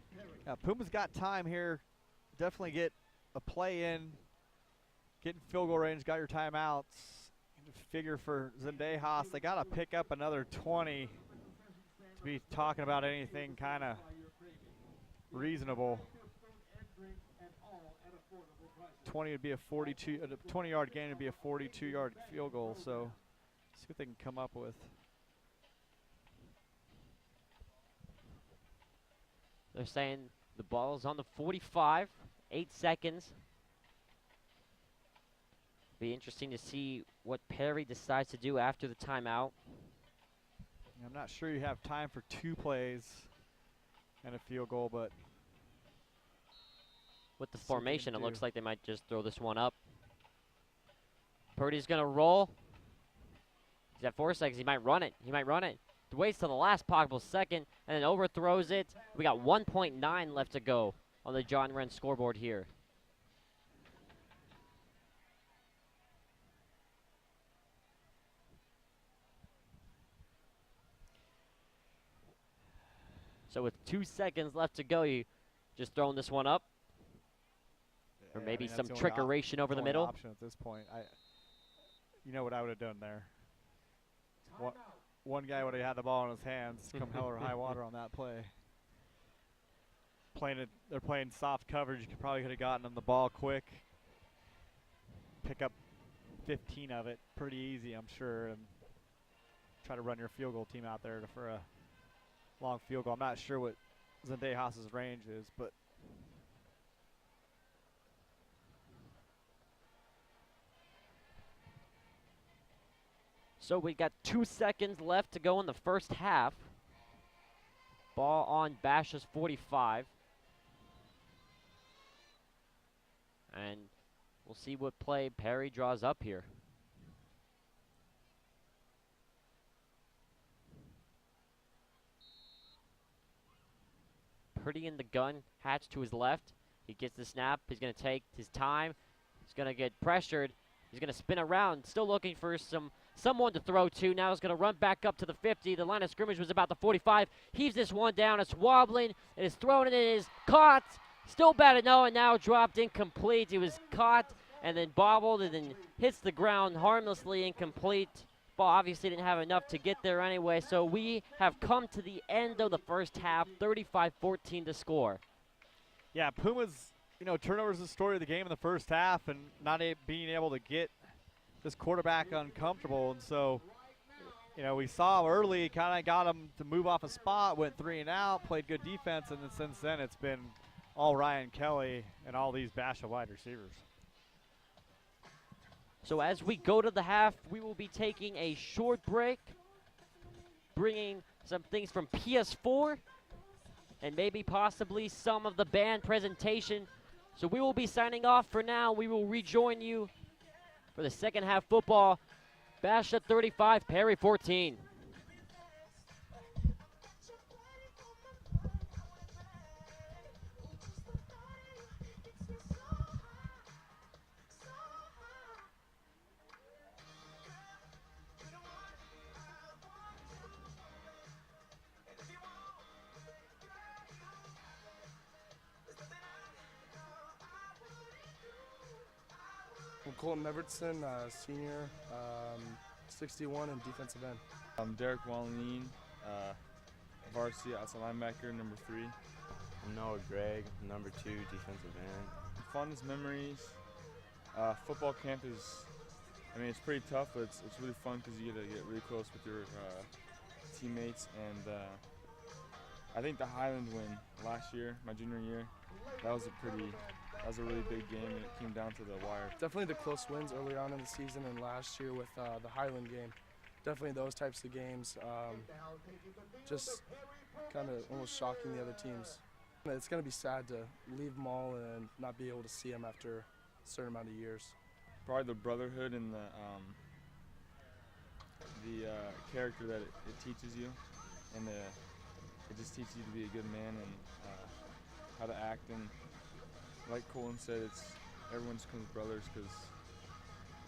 Yeah, Pumas got time here. Definitely get a play in. Get in field goal range, got your timeouts. Figure for Zendejas, they got to pick up another 20 to be talking about anything kind of reasonable. 20 would be a 42, a 20-yard gain would be a 42-yard field goal. So see what they can come up with. They're saying the ball is on the 45, 8 seconds. Be interesting to see what Perry decides to do after the timeout. I'm not sure you have time for 2 plays and a field goal, but with the formation, it looks like they might just throw this one up. Purdy's going to roll. He's at 4 seconds. He might run it. He might run it. Waits till the last possible second and then overthrows it. We got 1.9 left to go on the John Wren scoreboard here. So with 2 seconds left to go, you just throwing this one up? Or Yeah, I maybe mean, some that's the only trickeration over the only middle? option at this point. You know what I would have done there. One guy would have had the ball in his hands, come hell or high water on that play. They're playing soft coverage. You probably could have gotten them the ball quick. Pick up 15 of it pretty easy, I'm sure, and try to run your field goal team out there for a long field goal. I'm not sure what Zendejas' range is, but so we got 2 seconds left to go in the first half. Ball on Basha's 45. And we'll see what play Perry draws up here. Pretty in the gun, Hatch to his left. He gets the snap. He's going to take his time. He's going to get pressured. He's going to spin around, still looking for someone to throw to. Now he's going to run back up to the 50. The line of scrimmage was about the 45. Heaves this one down. It's wobbling. It is thrown and it is caught. Still batted no, and now dropped incomplete. It was caught and then bobbled and then hits the ground harmlessly incomplete. Ball obviously didn't have enough to get there anyway, so we have come to the end of the first half, 35-14 to score. yeah, Pumas, turnovers is the story of the game in the first half, and not being able to get this quarterback uncomfortable. And so, we saw early, kind of got him to move off a spot, went 3 and out, played good defense, and then since then it's been all Ryan Kelly and all these Basha wide receivers. So as we go to the half, we will be taking a short break, bringing some things from PS4, and maybe possibly some of the band presentation. So we will be signing off for now. We will rejoin you for the second half football. Basha 35, Perry 14. I'm Colton Evertson, senior, 61 and defensive end. I'm Derek Wallenine, varsity outside linebacker, number 3. I'm Noah Gregg, number 2, defensive end. Fondest memories, football camp is, it's pretty tough, but it's really fun because you get to get really close with your teammates. And I think the Highland win last year, my junior year, that was a really big game, and it came down to the wire. Definitely the close wins early on in the season and last year with the Highland game. Definitely those types of games, just kind of almost shocking the other teams. It's going to be sad to leave them all and not be able to see them after a certain amount of years. Probably the brotherhood and the character that it teaches you, and it just teaches you to be a good man and how to act. And like Colin said, everyone's becomes brothers because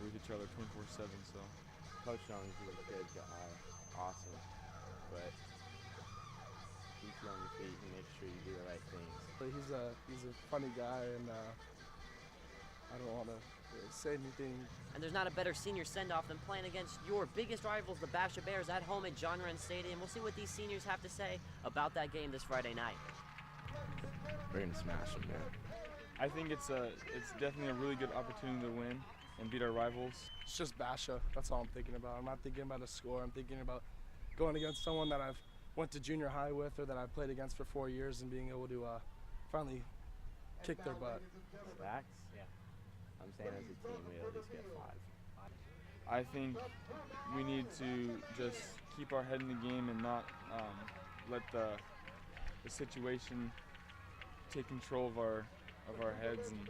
we're with each other 24/7. So Coach Young is a good guy, awesome, but keep you on your feet and make sure you do the right things. He's a funny guy, and I don't want to say anything. And there's not a better senior send-off than playing against your biggest rivals, the Basha Bears, at home at John Wren Stadium. We'll see what these seniors have to say about that game this Friday night. We're going to smash them, man. I think it's definitely a really good opportunity to win and beat our rivals. It's just Basha. That's all I'm thinking about. I'm not thinking about a score. I'm thinking about going against someone that I've went to junior high with or that I've played against for 4 years and being able to finally kick their butt. Facts? Yeah. I'm saying as a team, we at least get 5. I think we need to just keep our head in the game and not let the situation take control of our heads and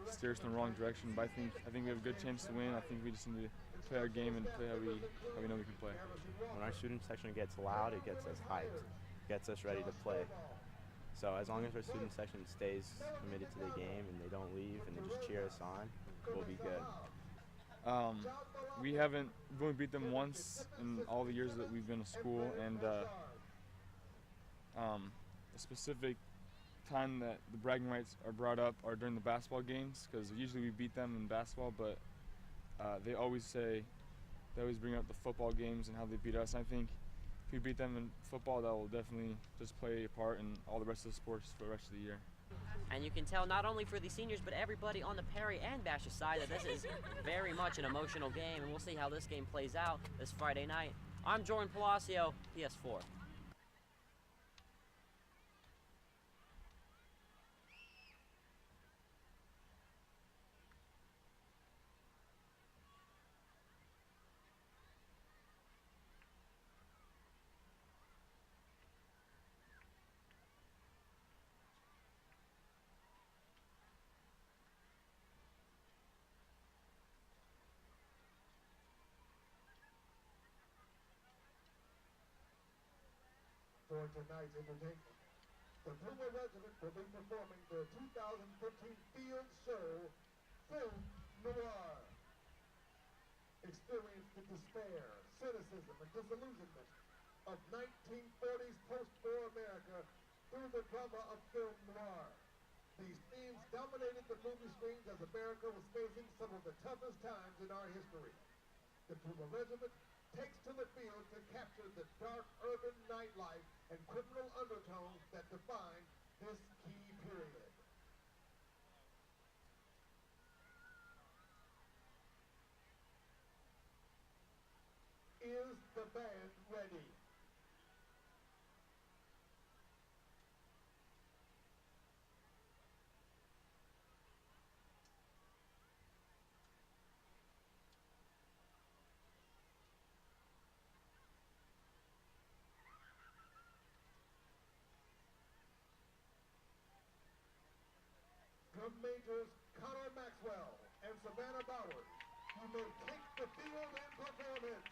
steer us in the wrong direction. But I think we have a good chance to win. I think we just need to play our game and play how we know we can play. When our student section gets loud, it gets us hyped, gets us ready to play. So as long as our student section stays committed to the game and they don't leave and they just cheer us on, we'll be good. We've only beat them once in all the years that we've been to school, and a specific time that the bragging rights are brought up are during the basketball games, because usually we beat them in basketball, but they always bring up the football games and how they beat us. And I think if we beat them in football, that will definitely just play a part in all the rest of the sports for the rest of the year. And you can tell not only for the seniors, but everybody on the Perry and Basha side that this is very much an emotional game, and we'll see how this game plays out this Friday night. I'm Jordan Palacio, PS4. For tonight's entertainment, the Puma Regiment will be performing their 2015 field show, Film Noir. Experience the despair, cynicism, and disillusionment of 1940s post-war America through the drama of film noir. These themes dominated the movie screens as America was facing some of the toughest times in our history. The Puma Regiment takes to the field to capture the dark urban nightlife and criminal undertones that define this key period. Is the band ready? Drum majors Connor Maxwell and Savannah Bowers, you may take the field in performance.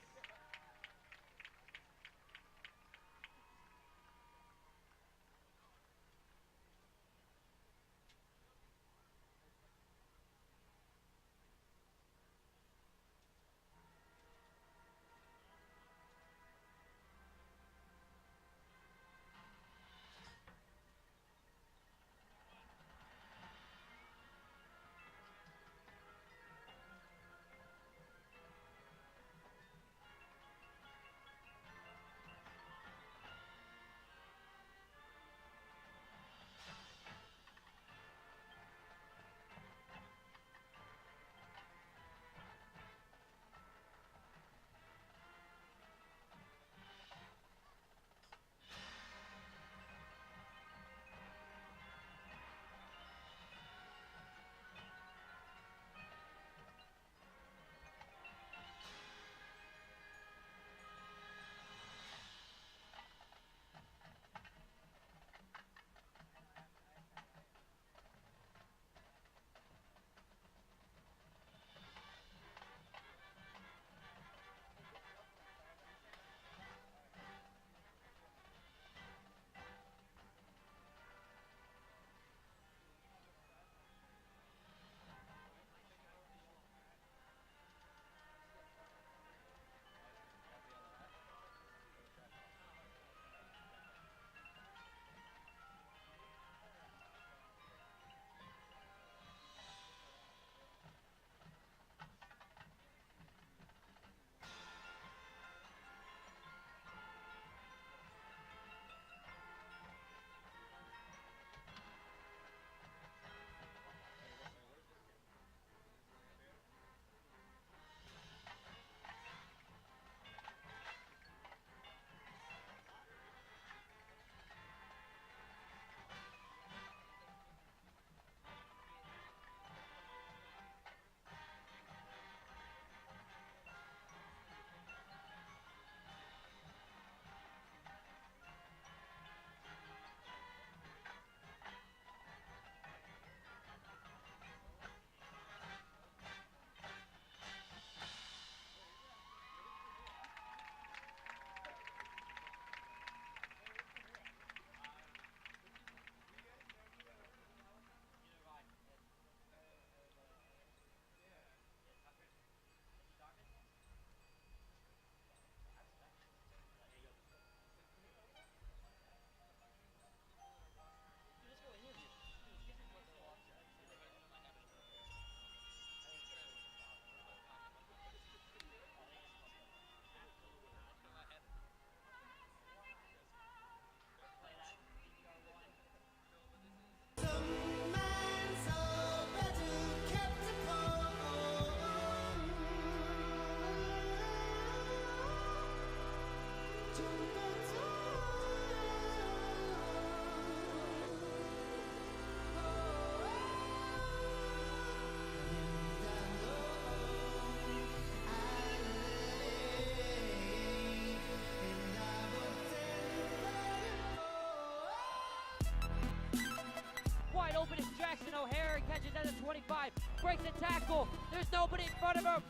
breaks a tackle. There's nobody in front of him.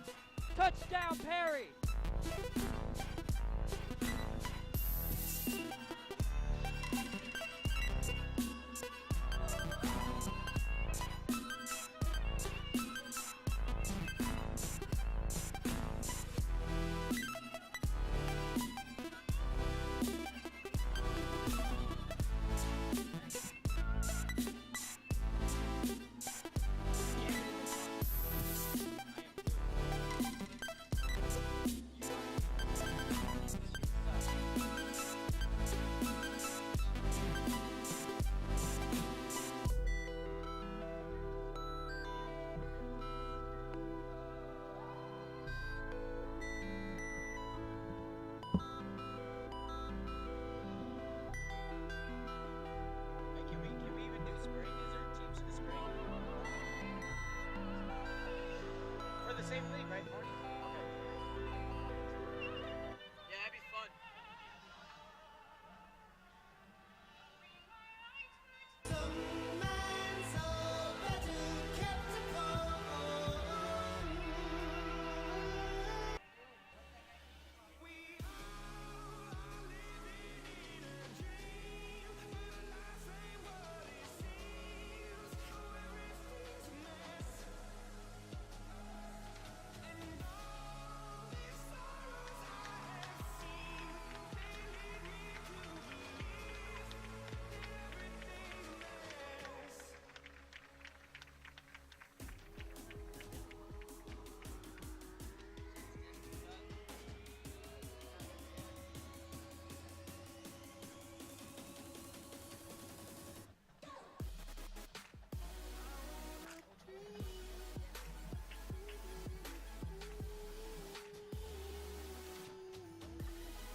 Touchdown, Perry. Can we even do spring? Is there teams for the spring? For the same thing, right, Marty? Okay. Yeah, that'd be fun.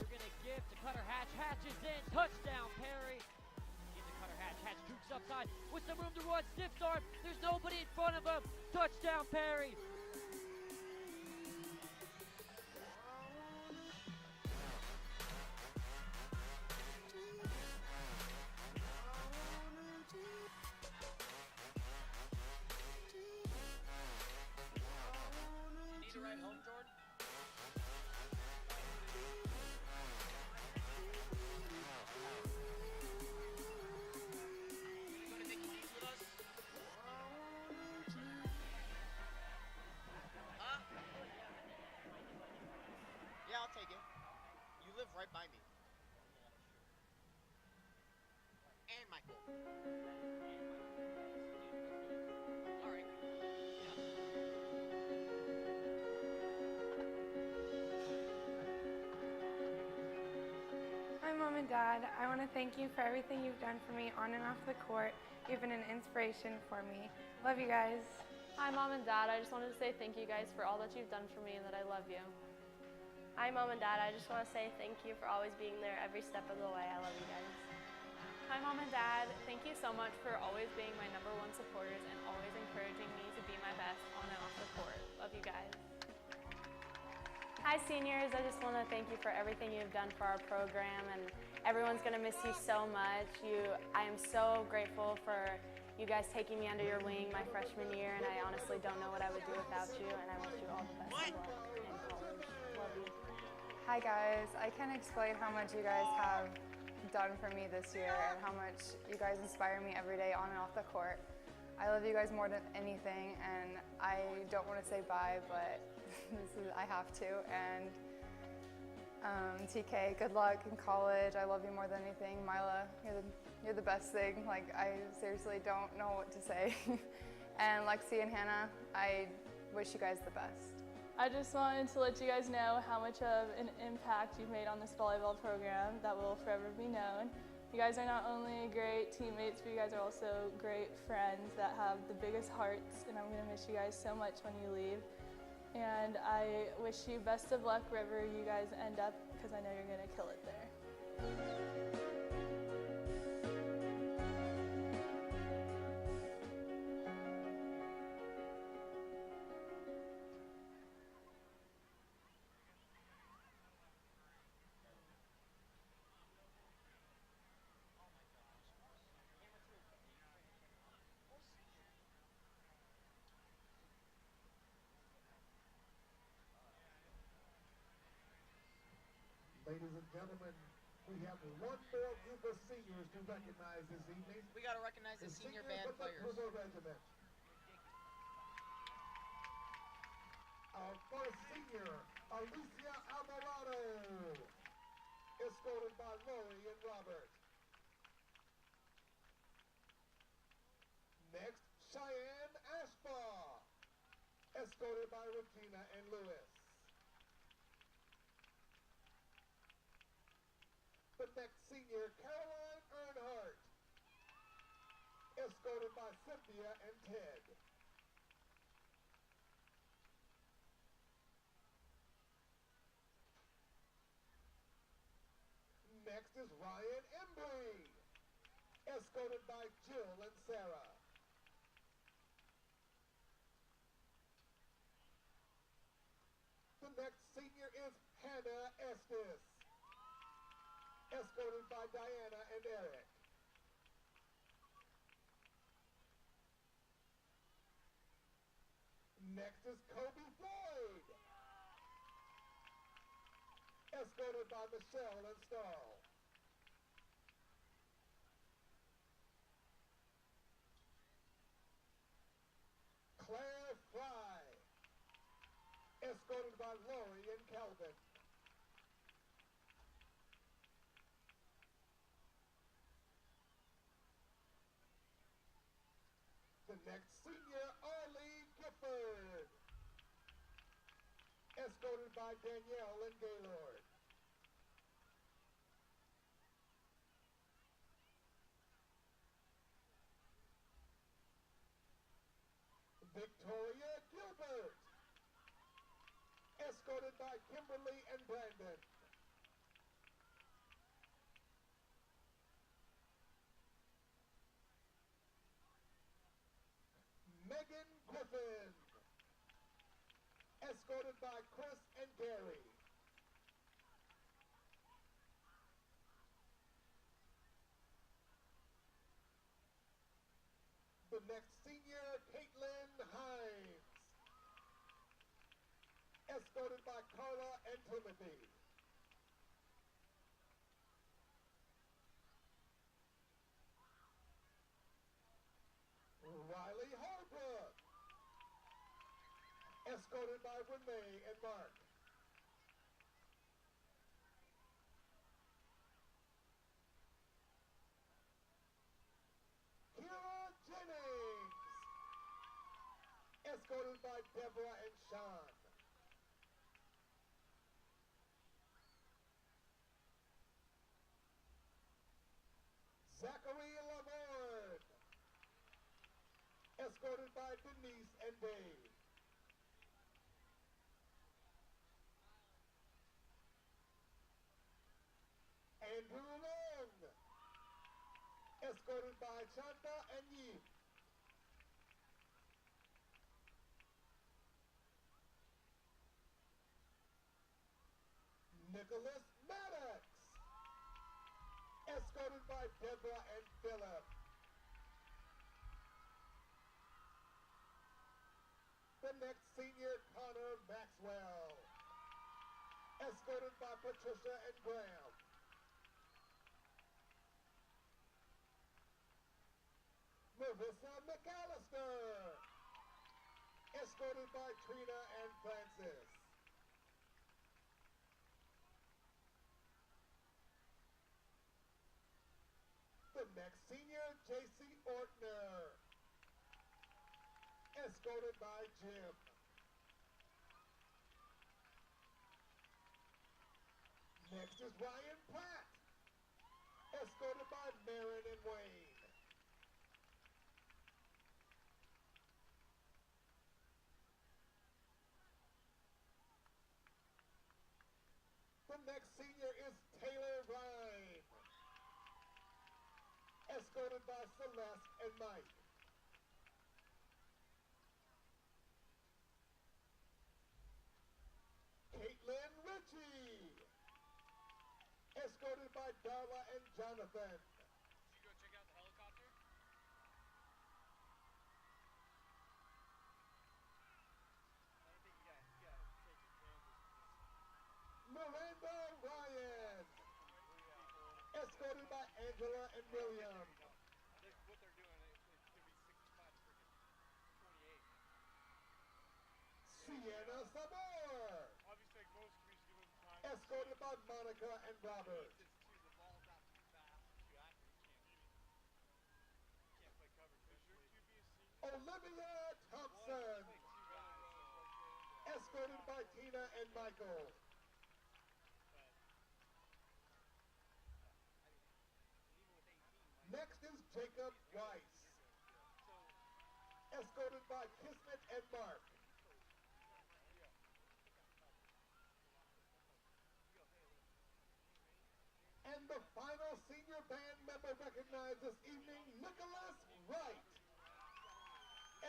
We're gonna give to Cutter Hatch. Hatch is in. Touchdown, Perry. Give to Cutter Hatch. Hatch jukes upside with some room to run. Stiff arm. There's nobody in front of him. Touchdown, Perry. You need to ride home, Jordan? You gonna go to Mickey D's with us? Huh? Yeah, I'll take it. You live right by me. And Michael. All right. Hi, Mom and Dad. I want to thank you for everything you've done for me on and off the court. You've been an inspiration for me. Love you guys. Hi, Mom and Dad. I just wanted to say thank you guys for all that you've done for me and that I love you. Hi, Mom and Dad. I just want to say thank you for always being there every step of the way. I love you guys. Hi, Mom and Dad. Thank you so much for always being my #1 supporters and always encouraging me to be my best on and off the court. Love you guys. Hi, seniors. I just want to thank you for everything you've done for our program, and everyone's going to miss you so much. I am so grateful for you guys taking me under your wing my freshman year, and I honestly don't know what I would do without you, and I wish you all the best of luck in college. Love you. Hi, guys. I can't explain how much you guys have done for me this year and how much you guys inspire me every day on and off the court. I love you guys more than anything, and I don't want to say bye, but I have to. And TK, good luck in college. I love you more than anything. Mila, you're the best thing. Like, I seriously don't know what to say. And Lexi and Hannah, I wish you guys the best. I just wanted to let you guys know how much of an impact you've made on this volleyball program that will forever be known. You guys are not only great teammates, but you guys are also great friends that have the biggest hearts, and I'm going to miss you guys so much when you leave. And I wish you best of luck wherever you guys end up, because I know you're going to kill it there. Ladies and gentlemen, we have one more group of seniors to recognize this evening. We got to recognize the senior band of the players. Puma Regiment. Our first senior, Alicia Alvarado, escorted by Lori and Robert. Next, Cheyenne Ashbaugh, escorted by Regina and Lewis. The next senior, Caroline Earnhardt, escorted by Cynthia and Ted. Next is Ryan Embry, escorted by Jill and Sarah. The next senior is Hannah Estes, escorted by Diana and Eric. Next is Kobe Floyd, escorted by Michelle and Starl. Claire Fry, escorted by Lori and Calvin. The next senior, Arlene Gifford, escorted by Danielle and Gaylord. Victoria Gilbert, escorted by Kimberly and Brandon. Megan Griffin, escorted by Chris and Gary. The next senior, Caitlin Hines, escorted by Carla and Timothy. Riley Harbrook, escorted by Renee and Mark. Kira Jennings, escorted by Deborah and Sean. Zachary Lamorne, escorted by Denise and Dave. Andrew Long, escorted by Chanta and Yi. Nicholas Maddox, escorted by Deborah and Philip. The next senior, Connor Maxwell, escorted by Patricia and Graham. Marissa McAllister, escorted by Trina and Francis. The next senior, J.C. Ortner, escorted by Jim. Next is Ryan Pratt, escorted by Marin and Wayne. The next senior is Taylor Ryan, escorted by Celeste and Mike. Caitlin Ritchie, escorted by Darla and Jonathan. Did you go check out the helicopter? I don't think you got take your chances. Miranda Ryan, Angela and William. What they're doing, it's going to be 65 freaking 28. Sienna Sabor. Obviously, like most communities give them time. Escorted by Monica and Robert. It's too, the ball's out too fast, too accurate. You can't play coverage. Is your QB a senior? Olivia Thompson. Escorted by Tina and Michael. Next is Jacob Weiss. Escorted by Kismet and Mark. And the final senior band member recognized this evening, Nicholas Wright.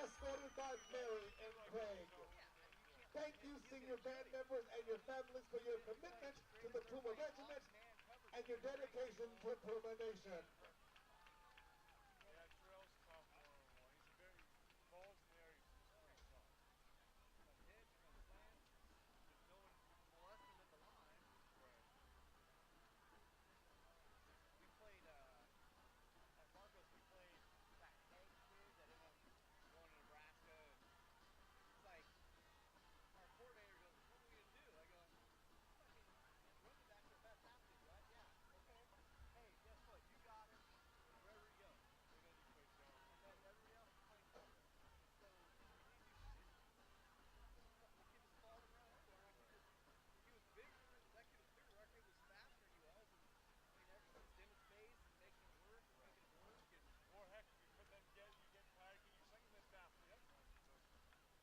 Escorted by Mary and Craig. Thank you, senior band members and your families, for your commitment to the Puma Regiment and your dedication to Puma Nation. Yeah, Terrell's tough one-on-one. He's a very, balls in the air, he's pretty tough. Hits, slants, because no one can molest him at the line. Right. We played, at Marcos, we played that Hague kid that ended up going to Nebraska, and it's like, our coordinator goes, what are we going to do? I go, fucking running backs are fantastic, right? Yeah, okay. Hey, guess what? You got him wherever you go. And then he plays zone. And then everybody else is playing cover. So you need to do the kid just followed him around everywhere. And I could just, he was bigger. That kid was bigger. Our kid was faster than he was. And I mean, everything's extended space and making it work and making it work. And Or heck, but then you get tired, get your second best athlete up front.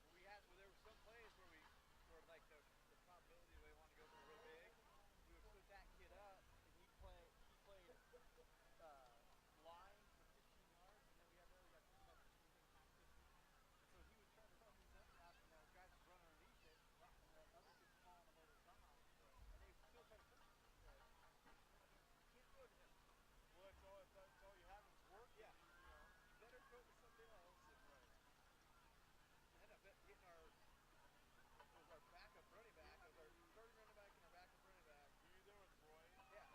So there were some plays where where like the probability they want to go for real big, we would put that kid up and he played line for 15 yards, and then we had the other guy pick him up and he was in half distance. And so he would try to run these up routes, and the guys would run underneath it, and the other kid's calling them over the top, and they would still try to push him. You can't throw to him. well, that's all you have is work. Yeah. And You better throw to somebody else. And ended up getting it was our backup running back. It was our starting running back and our backup running back. Were you there with Roy? Yeah.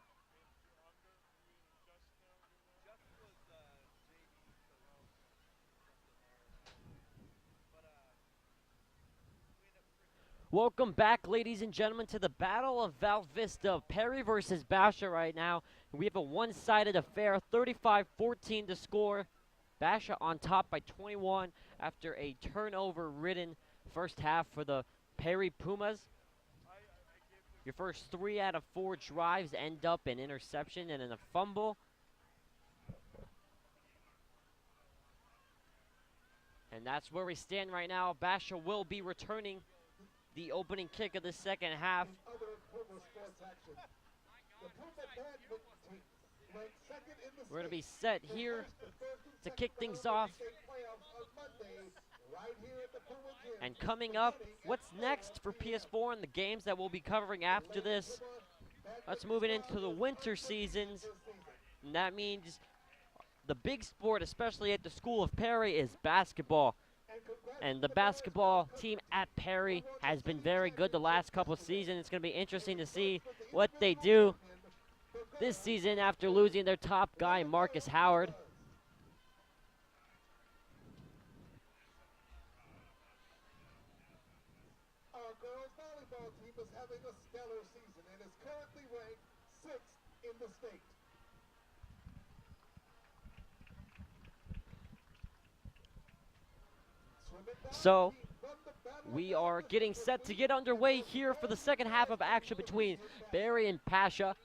And under, were you and Justin there when you were there? Justin was JV, so he was in there. But we ended up freaking. Welcome back, ladies and gentlemen, to the Battle of Val Vista. Perry versus Basha right now. We have a one-sided affair, 35-14 to score. Basha on top by 21 after a turnover-ridden first half for the Perry Pumas. Your first 3 out of 4 drives end up in interception and in a fumble. And that's where we stand right now. Basha will be returning the opening kick of the second half. Other Puma sports action. The Puma badminton team ranked second in the We're going to be state. set They here faced the first and to second kick round things of the off. state playoffs on Monday, right here at the Puma gym. And coming up, Beginning at what's next for 12 p.m. PS4 and the games that we'll be covering after this? Let's move it into the winter seasons. And that means the big sport, especially at the School of Perry, is basketball. And the basketball team at Perry has been very good the last couple seasons. It's going to be interesting to see what they do this season after losing their top guy, Marcus Howard. Our girls volleyball team is having a stellar season and is currently ranked 6th in the state. So we are getting set to get underway here for the second half of action between Barry and Basha.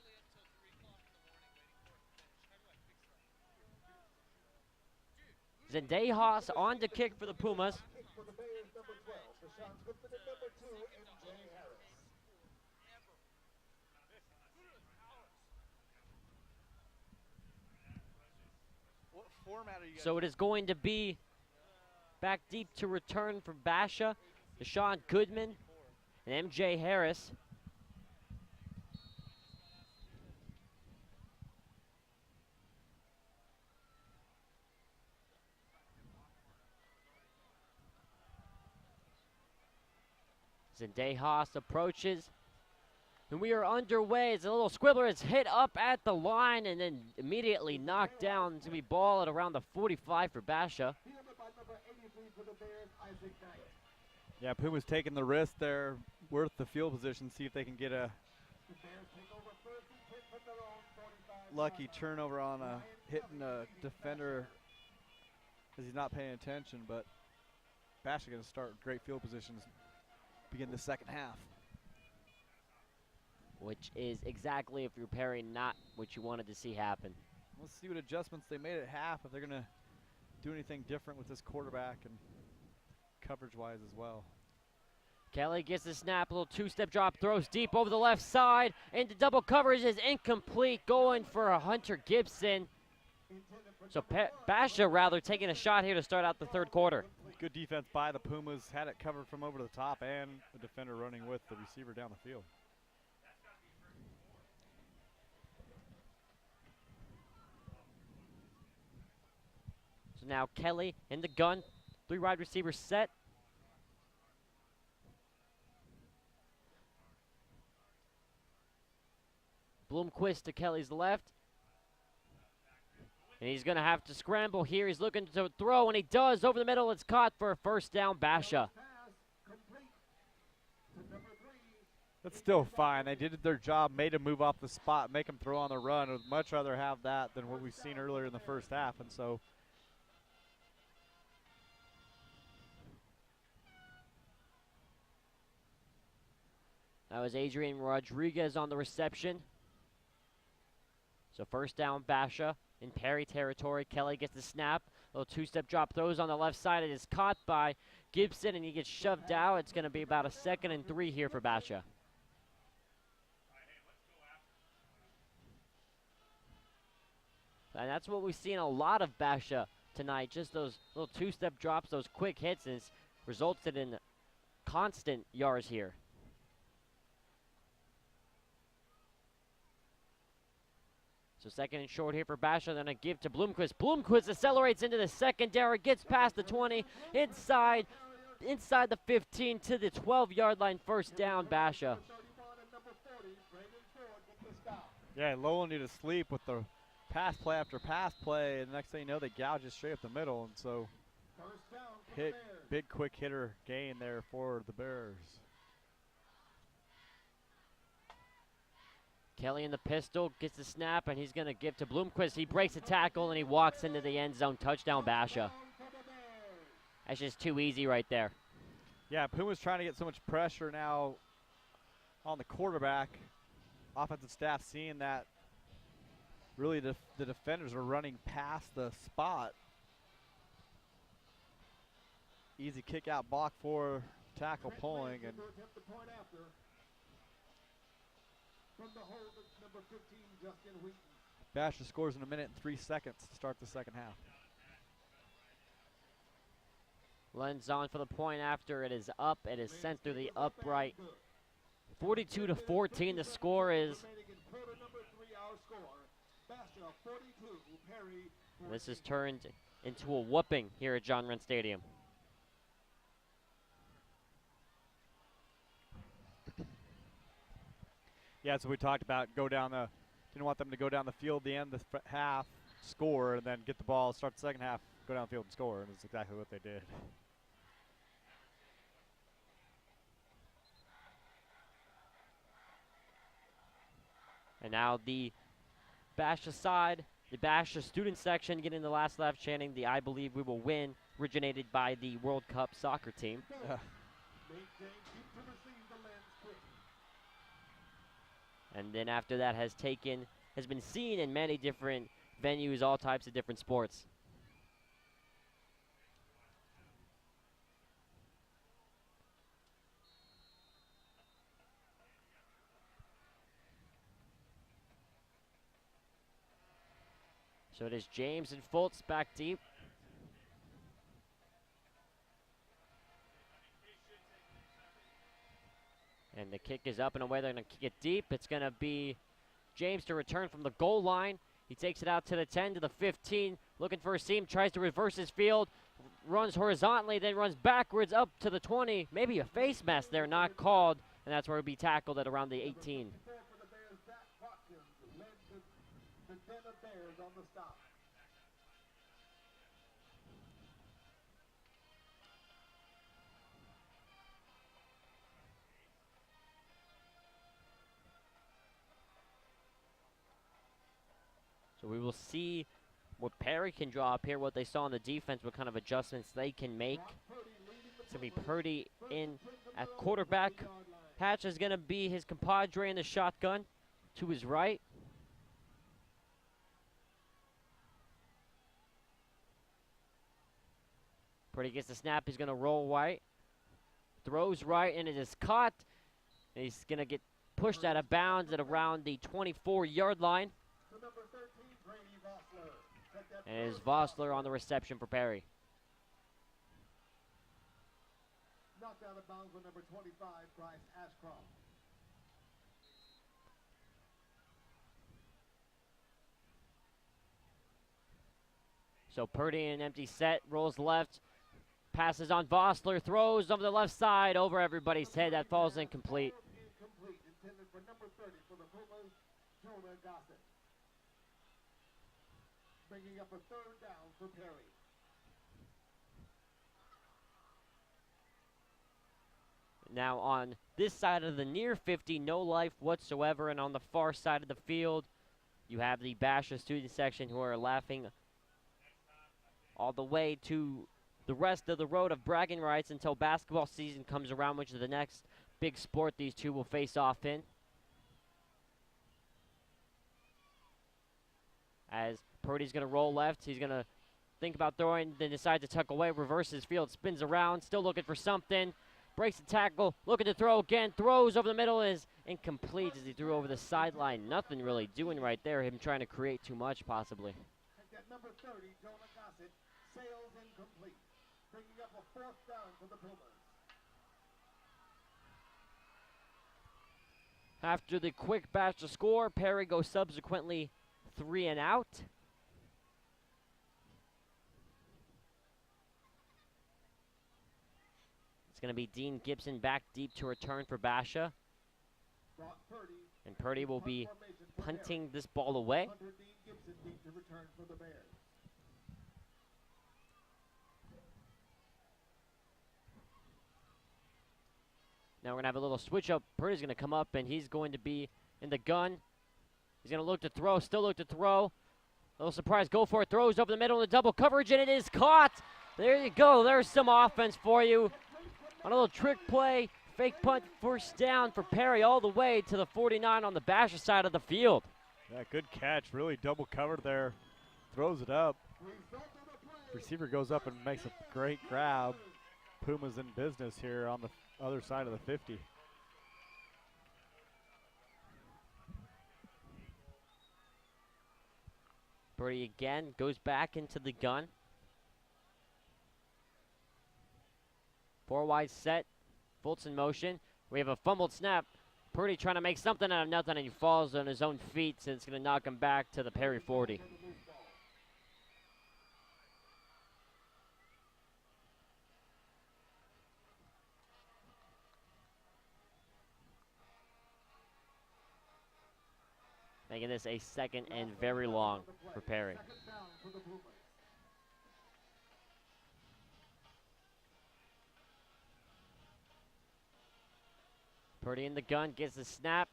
Zendejas on to kick for the Pumas. Kick for the Bears, number 12. Rashawn Clifton and number 2, MJ Harris. What format are you guys? So it is going to be back deep to return for Basha, Deshaun Goodman, and MJ Harris. Zendejas approaches, And we are underway. It's a little squibbler. It's hit up at the line and then immediately knocked down. It's going to be ball at around the 45 for Basha. Yeah, Puma's taking the risk there, worth the field position, see if they can get a lucky turnover on hitting a defender as he's not paying attention, but Basha going to start with great field positions, begin the second half. Which is exactly, if you're Perry, not what you wanted to see happen. Let's see what adjustments they made at half, if they're going to do anything different with this quarterback and coverage-wise as well. Kelly gets the snap, a little two-step drop, throws deep over the left side, into double coverage is incomplete, going for a Hunter Gibson. So Basha, rather, taking a shot here to start out the third quarter. Good defense by the Pumas, had it covered from over the top, and the defender running with the receiver down the field. So now Kelly in the gun, 3 wide receivers set. Bloomquist to Kelly's left. And he's going to have to scramble here. He's looking to throw, and he does. Over the middle, it's caught for a first down, Basha. That's still fine. They did their job, made him move off the spot, make him throw on the run. I would much rather have that than what we've seen earlier in the first half, and so that was Adrian Rodriguez on the reception. So first down, Basha in Perry territory. Kelly gets the snap. Little two-step drop, throws on the left side. It is caught by Gibson, and he gets shoved out. It's going to be about a 2nd and 3 here for Basha. And that's what we've seen a lot of Basha tonight. Just those little two-step drops, those quick hits, and it's resulted in constant yards here. So second and short here for Basha, then a give to Bloomquist. Bloomquist accelerates into the secondary, gets past the 20, inside the 15 to the 12-yard line, first down, Basha. yeah, Lowell needed to sleep with the pass play after pass play, and the next thing you know, they gouge it straight up the middle, and so big quick hitter gain there for the Bears. Kelly in the pistol, gets the snap, and he's going to give to Bloomquist. He breaks a tackle, and he walks into the end zone. Touchdown, Basha. That's just too easy right there. Yeah, Puma's trying to get so much pressure now on the quarterback. Offensive staff seeing that really the defenders are running past the spot. Easy kick out block for tackle pulling, and Basha scores in 1 minute and 3 seconds to start the second half. Lenz on for the point after. It is up. It is sent through the upright. 42-14 the score is. This is turned into a whooping here at John Wren Stadium. Yeah, that's what we talked about. Didn't want them to go down the field the end of the half, score, and then get the ball, start the second half, go down the field and score, and it's exactly what they did. And now the Basha side, the Basha student section getting the last laugh chanting the I Believe We Will Win, originated by the World Cup soccer team. And then after that has been seen in many different venues, all types of different sports. So it is James and Fultz back deep. And the kick is up and away. They're going to kick it deep. It's going to be James to return from the goal line. He takes it out to the 10, to the 15, looking for a seam, tries to reverse his field, runs horizontally, then runs backwards up to the 20. Maybe a face mask there, not called. and that's where he'll be tackled at around the 18. So we will see what Perry can draw up here, what they saw on the defense, what kind of adjustments they can make. It's going to be Purdy in at quarterback. Hatch is going to be his compadre in the shotgun to his right. Purdy gets the snap. He's going to roll right. Throws right, and it is caught. And he's going to get pushed out of bounds at around the 24-yard line. And it is Vossler on the reception for Perry. Knocked out of bounds with number 25, Bryce Ashcroft. So Purdy in an empty set, rolls left, passes on Vossler, throws over the left side, over everybody's head. That falls incomplete. Incomplete, intended for number 30 for the Pumas, Jonah Gossett. Bringing up a third down for Perry. Now on this side of the near 50, no life whatsoever, and on the far side of the field, you have the Basha student section who are laughing all the way to the rest of the road of bragging rights until basketball season comes around, which is the next big sport these two will face off in. As Purdy's going to roll left, he's going to think about throwing, then decides to tuck away, reverses field, spins around, still looking for something. Breaks the tackle, looking to throw again, throws over the middle, is incomplete as he threw over the sideline. Nothing really doing right there, him trying to create too much possibly. At number 30, Jonah Gossett, sails incomplete, bringing up a fourth down for the Pumas. After the quick batch to score, Perry goes subsequently 3 and out. It's going to be Dean Gibson back deep to return for Basha. And Purdy will be punting this ball away. Punter Dean Gibson deep to return for the Bears. Now we're going to have a little switch up. Purdy's going to come up, and he's going to be in the gun. He's going to look to throw, still look to throw. A little surprise, go for it, throws over the middle in the double coverage, and it is caught. There you go, there's some offense for you. On a little trick play, fake punt, first down for Perry all the way to the 49 on the Basha side of the field. Yeah, good catch, really double covered there. Throws it up. Receiver goes up and makes a great grab. Puma's in business here on the other side of the 50. Purdy again goes back into the gun. 4 wide set. Fultz in motion. We have a fumbled snap. Purdy trying to make something out of nothing, and he falls on his own feet, so it's going to knock him back to the Perry 40. Making this a second and very long for Perry. Purdy in the gun, gets the snap.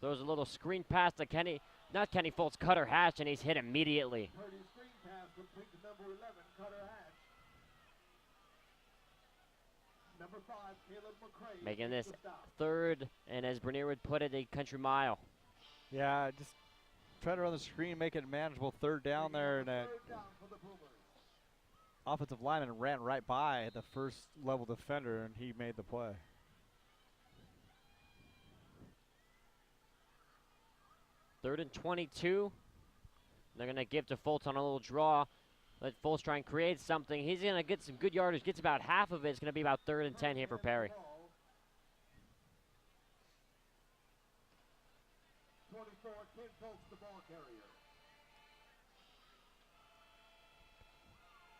Throws a little screen pass to Kenny Fultz, Cutter Hatch, and he's hit immediately. Purdy's screen pass complete to number 11, Cutter Hatch. Number 5, Caleb McCray. Making this third, and as Bernier would put it, a country mile. Yeah, just try to run the screen, make it a manageable third down there, and offensive lineman ran right by the first level defender, and he made the play. Third and 22. They're going to give to Fultz on a little draw. Let Fultz try and create something. He's going to get some good yardage. Gets about half of it. It's going to be about 3rd and 10 here for Perry. 24, Ken Fultz, the ball carrier.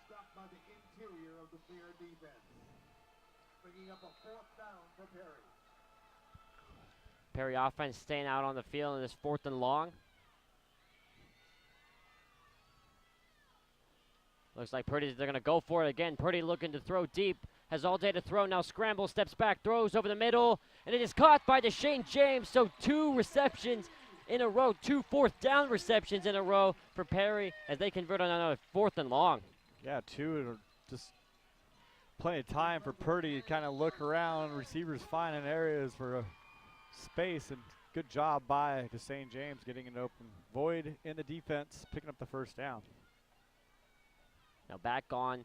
Stopped by the interior of the Bear defense. bringing up a 4th down for Perry. Perry offense staying out on the field in this 4th and long. Looks like they're going to go for it again. Purdy looking to throw deep. Has all day to throw. Now scrambles, steps back, throws over the middle. And it is caught by Deshane James. So 2 receptions in a row. 2 4th down receptions in a row for Perry as they convert on another 4th and long. Yeah, 2 just plenty of time for Purdy to kind of look around. Receivers finding areas for space. And good job by Deshane James getting an open void in the defense, picking up the 1st down. Now back on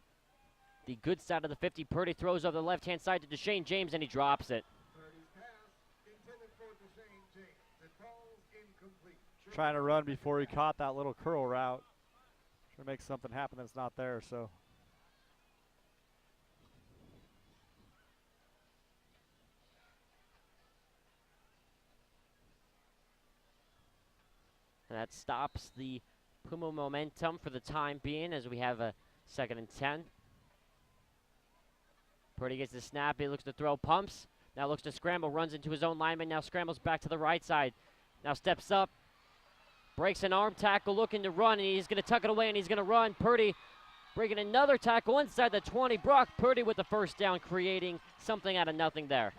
the good side of the 50. Purdy throws over the left-hand side to Deshane James, and he drops it. Purdy's pass intended for Deshane James. It falls incomplete. Trying to run before he caught that little curl route. Trying to make something happen that's not there, so. And that stops the Puma momentum for the time being as we have a 2nd and 10. Purdy gets the snap. He looks to throw, pumps. Now looks to scramble, runs into his own lineman. Now scrambles back to the right side. Now steps up, breaks an arm tackle, looking to run, and he's going to tuck it away, and he's going to run. Purdy breaking another tackle inside the 20. Brock Purdy with the 1st down, creating something out of nothing there.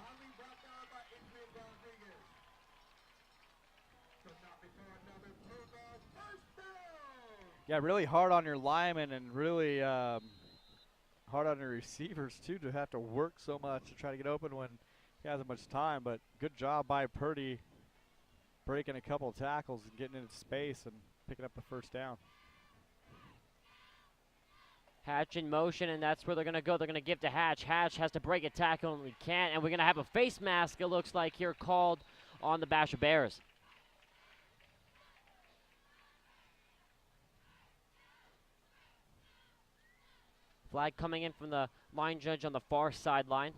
Yeah, really hard on your linemen and really hard on your receivers, too, to have to work so much to try to get open when he hasn't much time. But good job by Purdy breaking a couple of tackles and getting into space and picking up the 1st down. Hatch in motion, and that's where they're going to go. They're going to give to Hatch. Hatch has to break a tackle, and we can't. And we're going to have a face mask, it looks like, here called on the Basha Bears. Flag coming in from the line judge on the far sideline.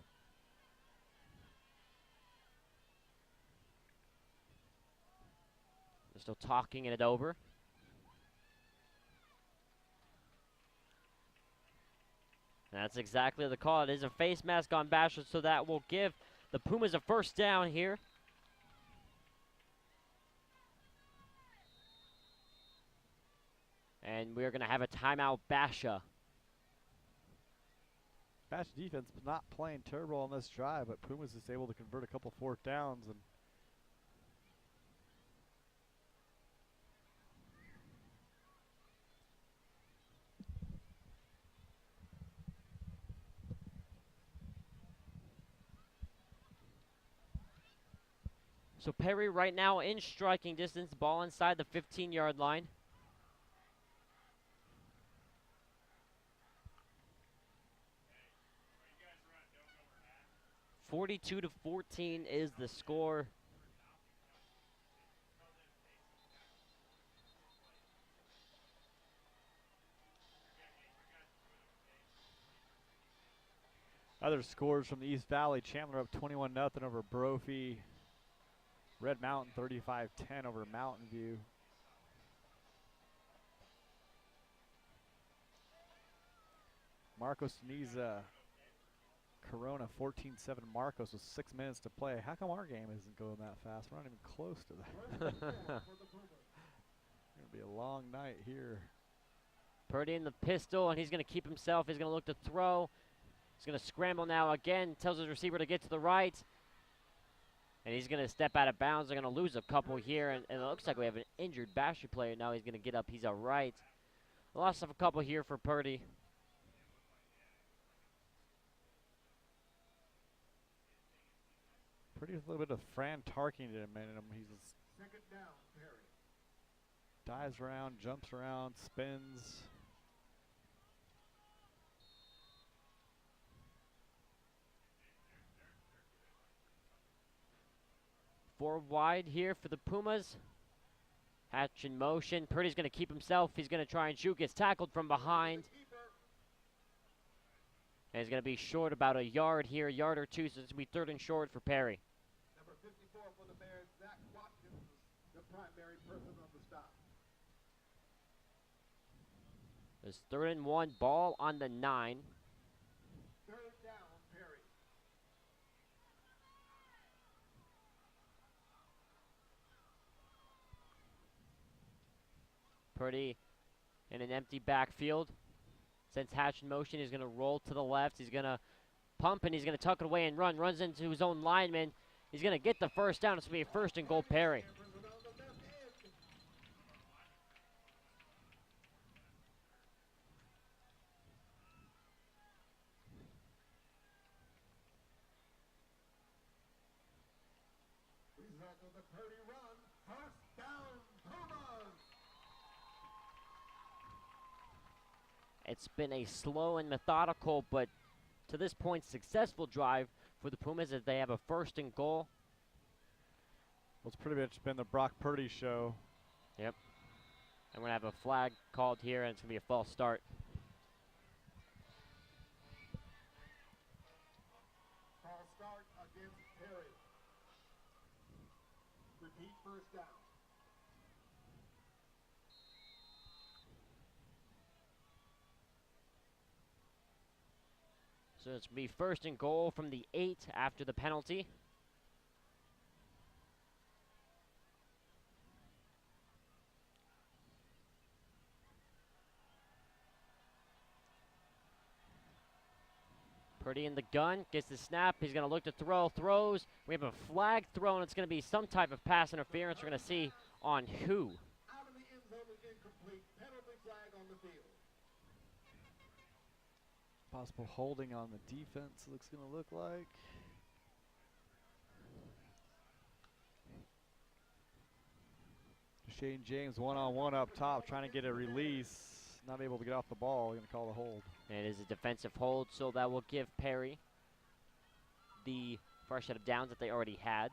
They're still talking it over. And that's exactly the call. It is a face mask on Basha, so that will give the Pumas a 1st down here. And we're going to have a timeout, Basha. Basha defense not playing terrible on this drive, but Pumas is able to convert a couple 4th downs. And so Perry right now in striking distance, ball inside the 15-yard line. 42-14 is the score. other scores from the East Valley: Chandler up 21-0 over Brophy. Red Mountain 35-10 over Mountain View. Marcos Niza, Corona 14-7 Marcos with 6 minutes to play. How come our game isn't going that fast? We're not even close to that. It's going to be a long night here. Purdy in the pistol, and he's going to keep himself. He's going to look to throw. He's going to scramble now again. Tells his receiver to get to the right. And he's going to step out of bounds. They're going to lose a couple here. And it looks like we have an injured Basha player now. He's going to get up. He's all right. Loss of a couple here for Purdy. Purdy with a little bit of Fran Tarkington in him. He's second down, Perry. Dives around, jumps around, spins. Four wide here for the Pumas. Hatch in motion. Purdy's going to keep himself. He's going to try and shoot. Gets tackled from behind. And he's going to be short about a yard here, a yard or two, so it's going to be 3rd and short for Perry. Number 54 for the Bears, Zach Watkins, the primary person on the stop. There's 3rd and 1, ball on the 9. 3rd down, Perry. Purdy in an empty backfield. Sends Hatch in motion. He's going to roll to the left. He's going to pump, and he's going to tuck it away and run. Runs into his own lineman. He's going to get the first down. It's going to be a 1st and goal, Perry. Result of the Purdy run. First down, Pumas. It's been a slow and methodical, but to this point, successful drive for the Pumas as they have a 1st and goal. Well, it's pretty much been the Brock Purdy show. Yep. And we're going to have a flag called here, and it's going to be a false start. False start against Perry. Repeat, first down. So it's going to be 1st and goal from the 8 after the penalty. Purdy in the gun, gets the snap. He's going to look to throw, throws. We have a flag thrown. It's going to be some type of pass interference. We're going to see on who. Out of the end zone is incomplete. Penalty flag on the field. Possible holding on the defense, looks going to look like. Shane James one-on-one up top, trying to get a release. Not able to get off the ball. Going to call the hold. And it is a defensive hold, so that will give Perry the first set of downs that they already had.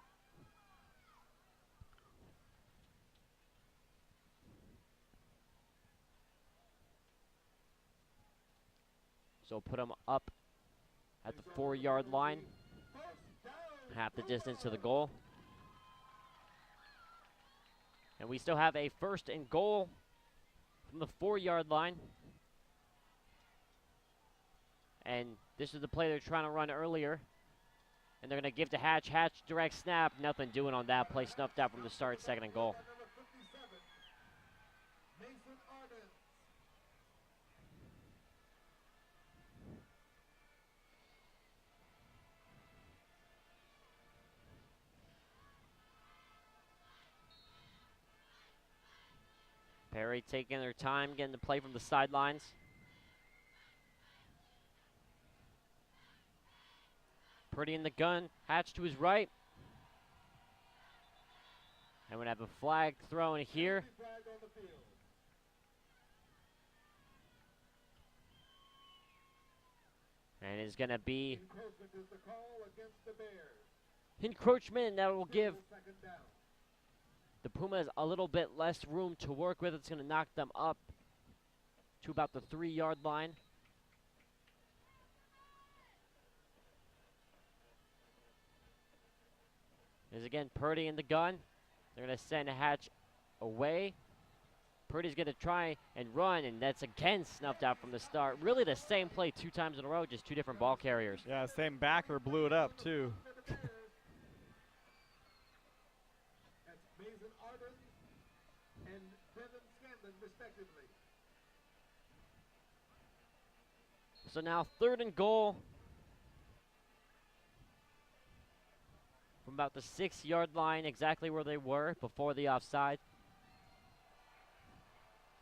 So put them up at the 4-yard line, half the distance to the goal. And we still have a 1st and goal from the 4-yard line. And this is the play they're trying to run earlier. And they're going to give to Hatch. Hatch, direct snap. Nothing doing on that play. Snuffed out from the start, 2nd and goal. Perry taking their time, getting the play from the sidelines. Purdy in the gun, Hatch to his right. And we're going to have a flag thrown here. And it's going to be encroachment that will give the Pumas a little bit less room to work with. It's going to knock them up to about the 3-yard line. There's again Purdy in the gun. They're going to send Hatch away. Purdy's going to try and run, and that's again snuffed out from the start. Really the same play 2 times in a row, just 2 different ball carriers. Yeah, same backer blew it up too. So now 3rd and goal from about the 6-yard line, exactly where they were before the offside.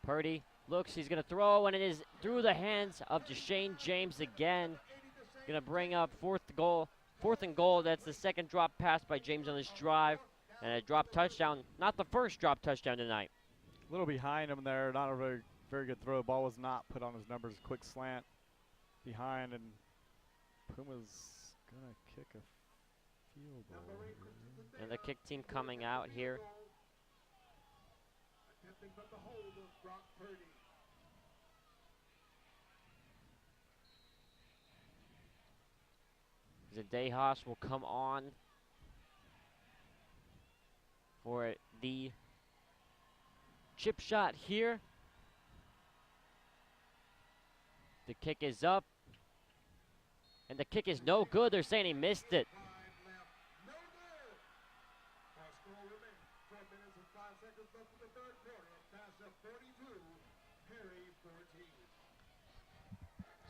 Purdy looks, he's going to throw, and it is through the hands of Shane James again. Going to bring up 4th and goal. That's the 2nd drop pass by James on this drive. And a drop touchdown, not the first drop touchdown tonight. A little behind him there, not a very good throw. Ball was not put on his numbers. Quick slant behind, and Puma's going to kick a field goal. And the kick team coming out here. Zadehos will come on for the chip shot here. The kick is up. And the kick is no good. They're saying he missed it.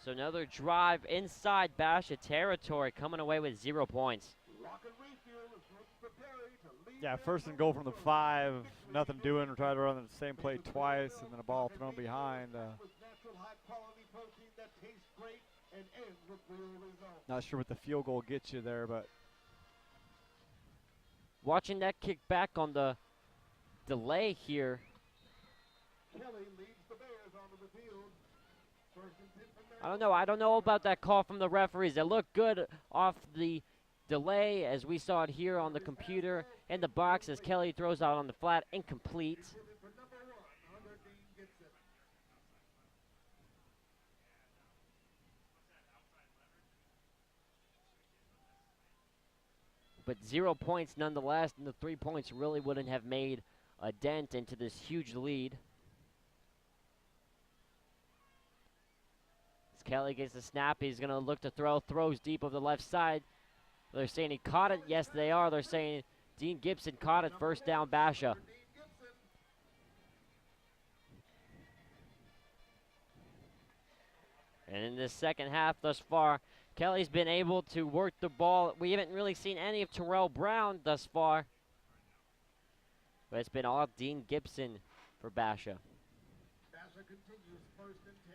So another drive inside Basha territory, coming away with 0 points. Yeah, first and goal from the 5, nothing doing. We tried to run the same play twice, and then a ball thrown behind. Not sure what the field goal gets you there, but watching that kick back on the delay here. I don't know about that call from the referees. It looked good off the delay as we saw it here on the computer in the box as Kelly throws out on the flat, incomplete. But 0 points nonetheless, and the 3 points really wouldn't have made a dent into this huge lead. As Kelly gets the snap, he's going to look to throw, throws deep over the left side. They're saying he caught it. Yes, they are. They're saying Dean Gibson caught it. First down, Basha. And in this second half thus far, Kelly's been able to work the ball. We haven't really seen any of Terrell Brown thus far. But it's been all Dean Gibson for Basha. Basha continues 1st and 10.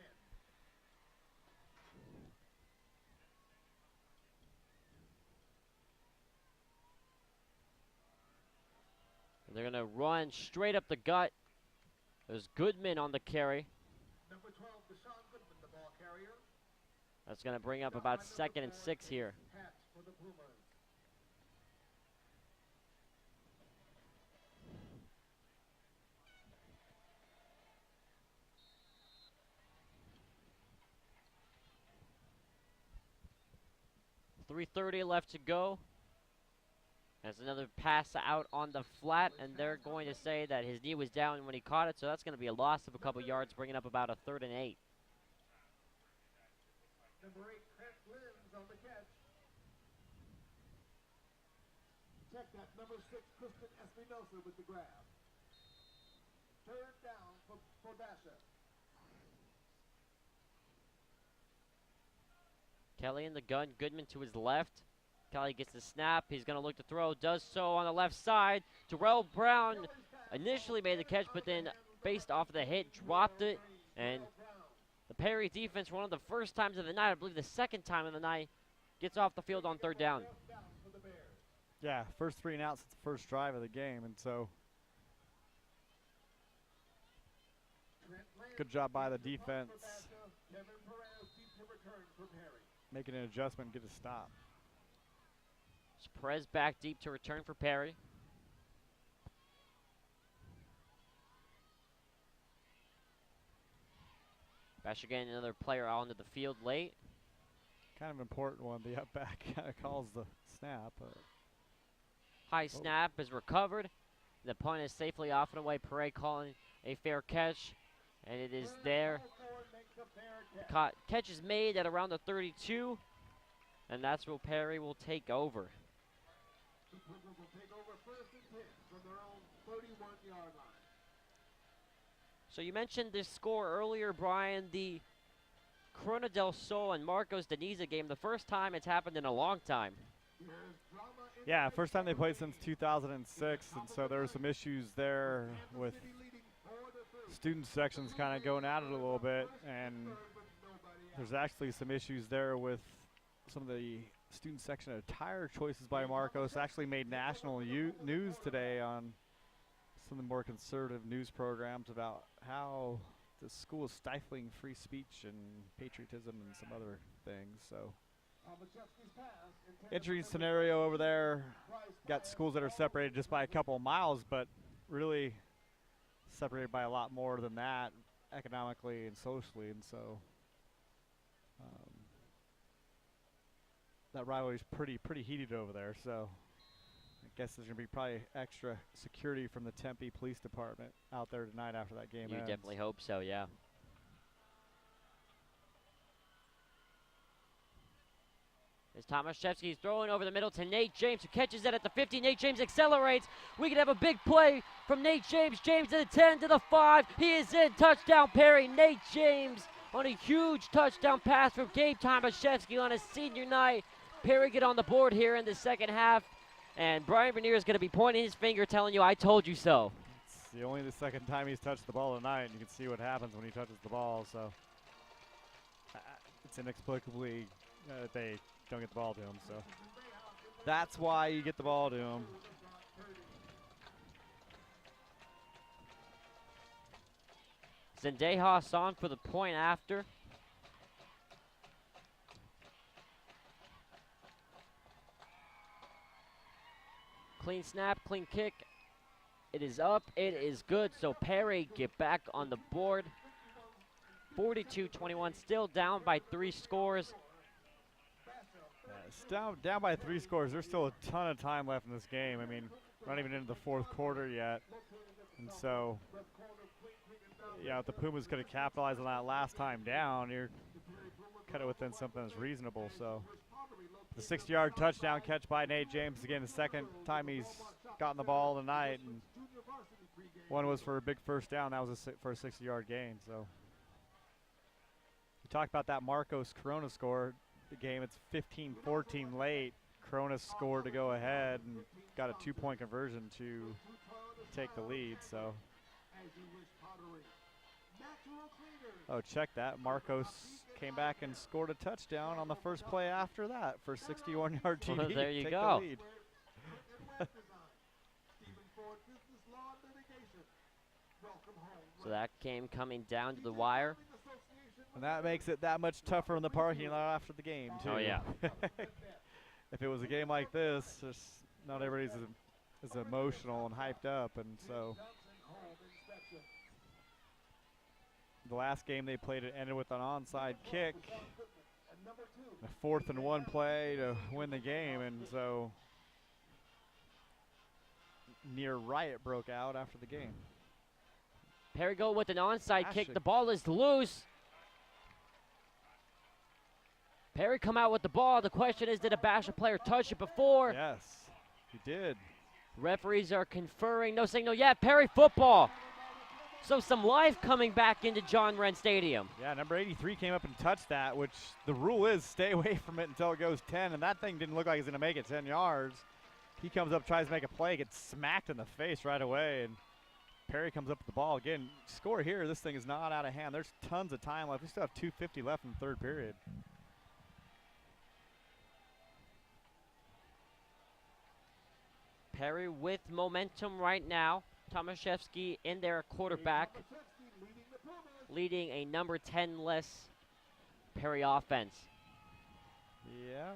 They're going to run straight up the gut. There's Goodman on the carry. Number 12, Deshaun Goodman, the ball carrier. That's going to bring up about 2nd and 6 here. For the Pumas. .330 left to go. There's another pass out on the flat, and they're going to say that his knee was down when he caught it, so that's going to be a loss of a couple yards, bringing up about a 3rd and 8. Number 8, Trent Lynn's on the catch. Check that. Number 6, Kristen Espinosa with the grab. 3rd down for Basha. Kelly in the gun, Goodman to his left. Kelly gets the snap. He's going to look to throw. Does so on the left side. Terrell Brown initially made the catch, but then based off of the hit, dropped it. And the Perry defense, one of the first times of the night, I believe the second time of the night, gets off the field on 3rd down. yeah, first 3 and outs since the first drive of the game, and so good job by the defense. Making an adjustment, get a stop. Perez back deep to return for Perry. Basha getting another player onto the field late. Kind of important one. The up back kind of calls the snap. High snap is recovered. The punt is safely off and away. Perez calling a fair catch, and it is there. Catch is made at around the 32, and that's where Perry will take over. The Pumas will take over 1st and 10 from their own 31-yard line. So you mentioned this score earlier, Brian, the Corona del Sol and Marcos Deniza game, the first time it's happened in a long time. Yeah, first time they played since 2006, and so there were some issues there with student sections kind of going at it a little bit, and there's actually some issues there with some of the student section attire choices by Marcos. Actually made national news today on some of the more conservative news programs about how the school is stifling free speech and patriotism and some other things. So interesting scenario over there. Got schools that are separated just by a couple of miles, but really separated by a lot more than that economically and socially, and so that rivalry is pretty heated over there. So I guess there's going to be probably extra security from the Tempe Police Department out there tonight after that game You ends. definitely hope so, yeah. As Tomaszewski's throwing over the middle to Nate James, who catches it at the 50. Nate James accelerates. We could have a big play from Nate James. James to the 10, to the 5. He is in. Touchdown, Perry. Nate James on a huge touchdown pass from Gabe Tomaszewski on his senior night. Perry get on the board here in the second half, and Brian Vernier is going to be pointing his finger telling you, I told you so. It's only the second time he's touched the ball tonight, and you can see what happens when he touches the ball, so it's inexplicably that they don't get the ball to him, so that's why you get the ball to him. Zendejas on for the point after. Clean snap, clean kick. It is up, it is good, so Perry get back on the board. 42-21, still down by 3 scores. Yeah, it's down by 3 scores. There's still a ton of time left in this game. I mean, we're not even into the 4th quarter yet. And so, yeah, if the Pumas could have capitalized on that last time down, you're kind of within something that's reasonable. So, the 60-yard touchdown catch by Nate James. Again, the second time he's gotten the ball tonight. And one was for a big first down. That was for a 60-yard gain. So, we talked about that Marcos Corona score. The game, it's 15-14 late. Corona scored to go ahead and got a 2-point conversion to take the lead. So, oh, check that. Marcos came back and scored a touchdown on the first play after that for 61-yard TD. Well, there you take go. The lead. So that game coming down to the wire. And that makes it that much tougher in the parking lot after the game, too. Oh, yeah. If it was a game like this, just not everybody's as emotional and hyped up, and so the last game they played, it ended with an onside kick, a 4th and 1 play to win the game, and so near riot broke out after the game. Perry go with an onside kick. Basha. The ball is loose. Perry come out with the ball. The question is, did a Basha player touch it before? Yes, he did. Referees are conferring. No signal yet. Perry football. So some life coming back into John Wren Stadium. Yeah, number 83 came up and touched that, which the rule is stay away from it until it goes 10, and that thing didn't look like it was going to make it 10 yards. He comes up, tries to make a play, gets smacked in the face right away, and Perry comes up with the ball. Again, score here. This thing is not out of hand. There's tons of time left. We still have 2:50 left in the 3rd period. Perry with momentum right now. Tomaszewski in there, quarterback, leading a number 10-less Perry offense. Yeah.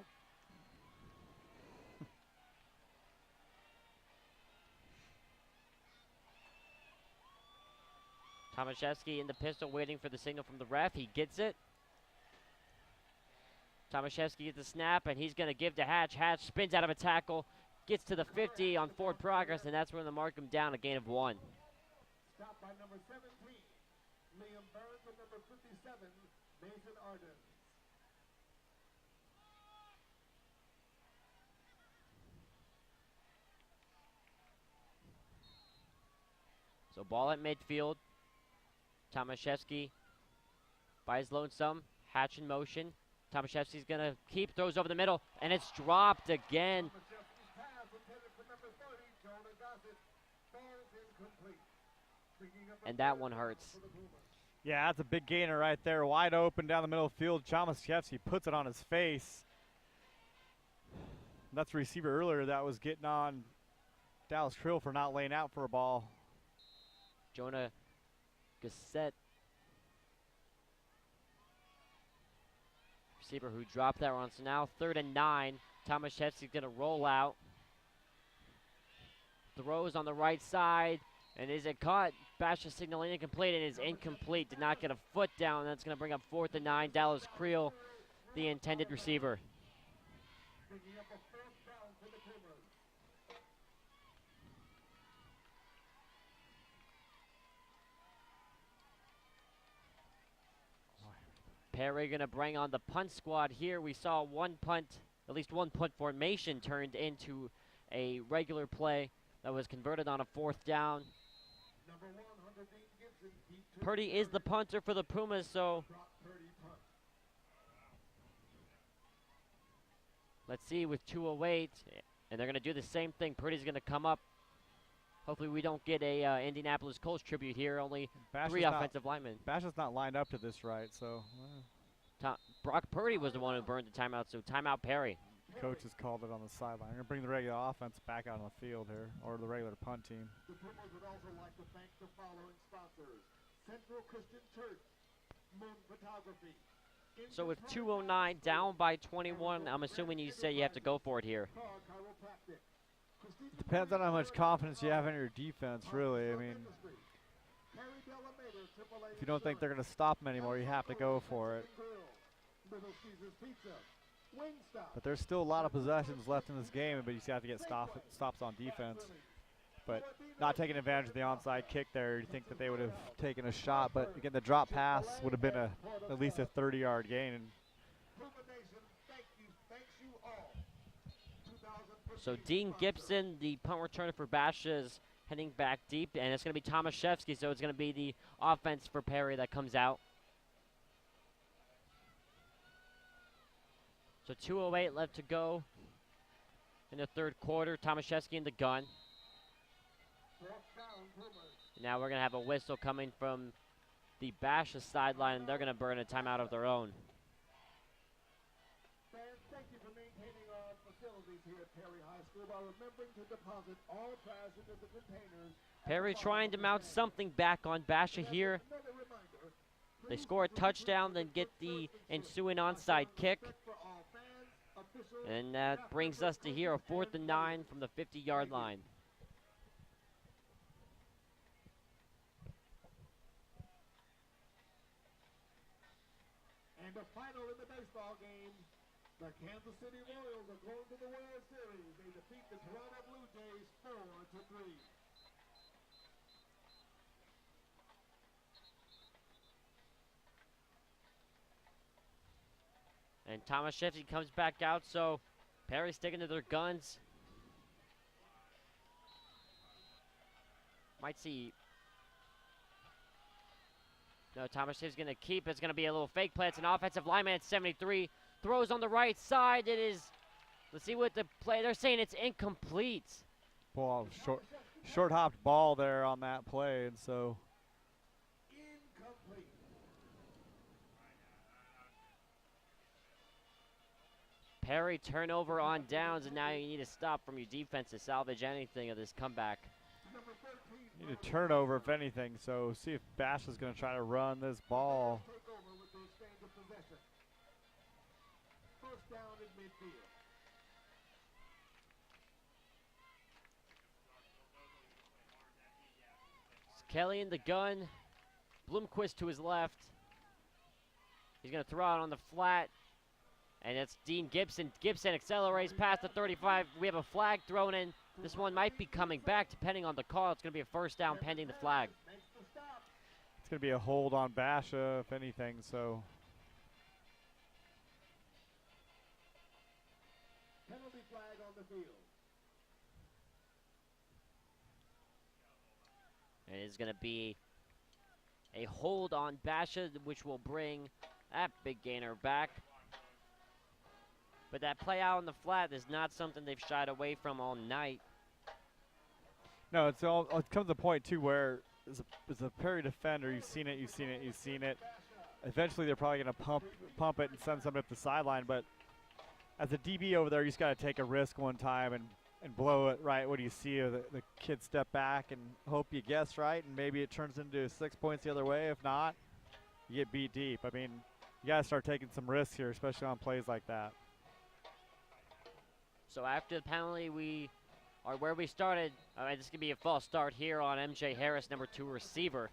Tomaszewski in the pistol waiting for the signal from the ref. He gets it. Tomaszewski gets the snap, and he's going to give to Hatch. Hatch spins out of a tackle, gets to the 50 on forward progress, and that's when they mark him down, a gain of 1. Stop by number 17, Liam Burns, and number 57, Mason Arden. So ball at midfield. Tomaszewski by his lonesome. Hatch in motion. Tomaszewski's going to keep, throws over the middle, and it's dropped again. And that one hurts. Yeah, that's a big gainer right there. Wide open down the middle of the field. Tomaszewski puts it on his face. That's the receiver earlier that was getting on Dallas Krill for not laying out for a ball. Jonah Gassett, receiver who dropped that one. So now 3rd and 9. Tomaszewski's going to roll out. Throws on the right side. And is it caught? Basha signaling incomplete. It is incomplete. Did not get a foot down. That's going to bring up 4th and 9. Dallas Creel, the intended receiver. Perry going to bring on the punt squad here. We saw one punt, at least one punt formation turned into a regular play that was converted on a 4th down. Purdy is the punter for the Pumas, so Let's see with 2:08, and they're going to do the same thing. Purdy's going to come up. Hopefully we don't get a Indianapolis Colts tribute here. Only Basha's 3 not- offensive linemen. Basha's not lined up to this right, so Brock Purdy was the one who burned the timeout, so timeout Perry. coach has called it on the sideline. We're going to bring the regular offense back out on the field here, or the regular punt team. The Pumas would also like to thank the following sponsors: Central Christian Church, Moon Photography. So with 2:09 down by 21, I'm assuming you say you have to go for it here. Depends on how much confidence you have in your defense, really. I mean, if you don't think they're going to stop them anymore, you have to go for it. But there's still a lot of possessions left in this game, but you still have to get stops on defense. But not taking advantage of the onside kick there, you think that they would have taken a shot. But again, the drop pass would have been at least a 30-yard gain. And So Dean Gibson, the punt returner for Basha, is heading back deep, and it's going to be Tomaszewski, so it's going to be the offense for Perry that comes out. So 2:08 left to go in the third quarter. Tomaszewski in the gun. Now we're going to have a whistle coming from the Basha sideline, and they're going to burn a timeout of their own. Fans, thank you for maintaining our facilities here at Perry High School by remembering to deposit all trash into the containers. Perry trying to mount something back on Basha here. Another reminder, They score a touchdown, then get the ensuing onside kick. for all fans, officials, And that brings us to here, a 4th and 9 from the 50-yard line. and the final in the baseball game. The Kansas City Royals are going to the World Series. They defeat the Toronto Blue Jays 4-3. And Tomaszewski comes back out, so Perry sticking to their guns. Might see. No, Tomaszewski's going to keep. It's going to be a little fake play. It's an offensive lineman at 73. Throws on the right side. It is. Let's see what the play. They're saying it's incomplete. Well, short hopped ball there on that play, and so Incomplete. Perry turnover on downs, and now you need to stop from your defense to salvage anything of this comeback. Number 13. you need a turnover if anything. So see if Bash is going to try to run this ball. Take over with the exchange of possession. First down in midfield. It's Kelly in the gun. Bloomquist to his left. He's going to throw it on the flat. And it's Dean Gibson. Gibson accelerates past the 35. We have a flag thrown in. This one might be coming back depending on the call. It's going to be a first down pending the flag. Makes the stop. It's going to be a hold on Basha, if anything. So Penalty flag on the field. And it's going to be a hold on Basha, which will bring that big gainer back. But that play out on the flat is not something they've shied away from all night. no, it comes to the point too where as a Perry defender, you've seen it. Eventually, they're probably going to pump it and send somebody up the sideline. But as a DB over there, you just got to take a risk one time and blow it right. What do you see? The kid step back and hope you guess right, and maybe it turns into 6 points the other way. If not, you get beat deep. I mean, you got to start taking some risks here, especially on plays like that. So after the penalty, we are where we started. This could be a false start here on MJ Harris, number 2 receiver.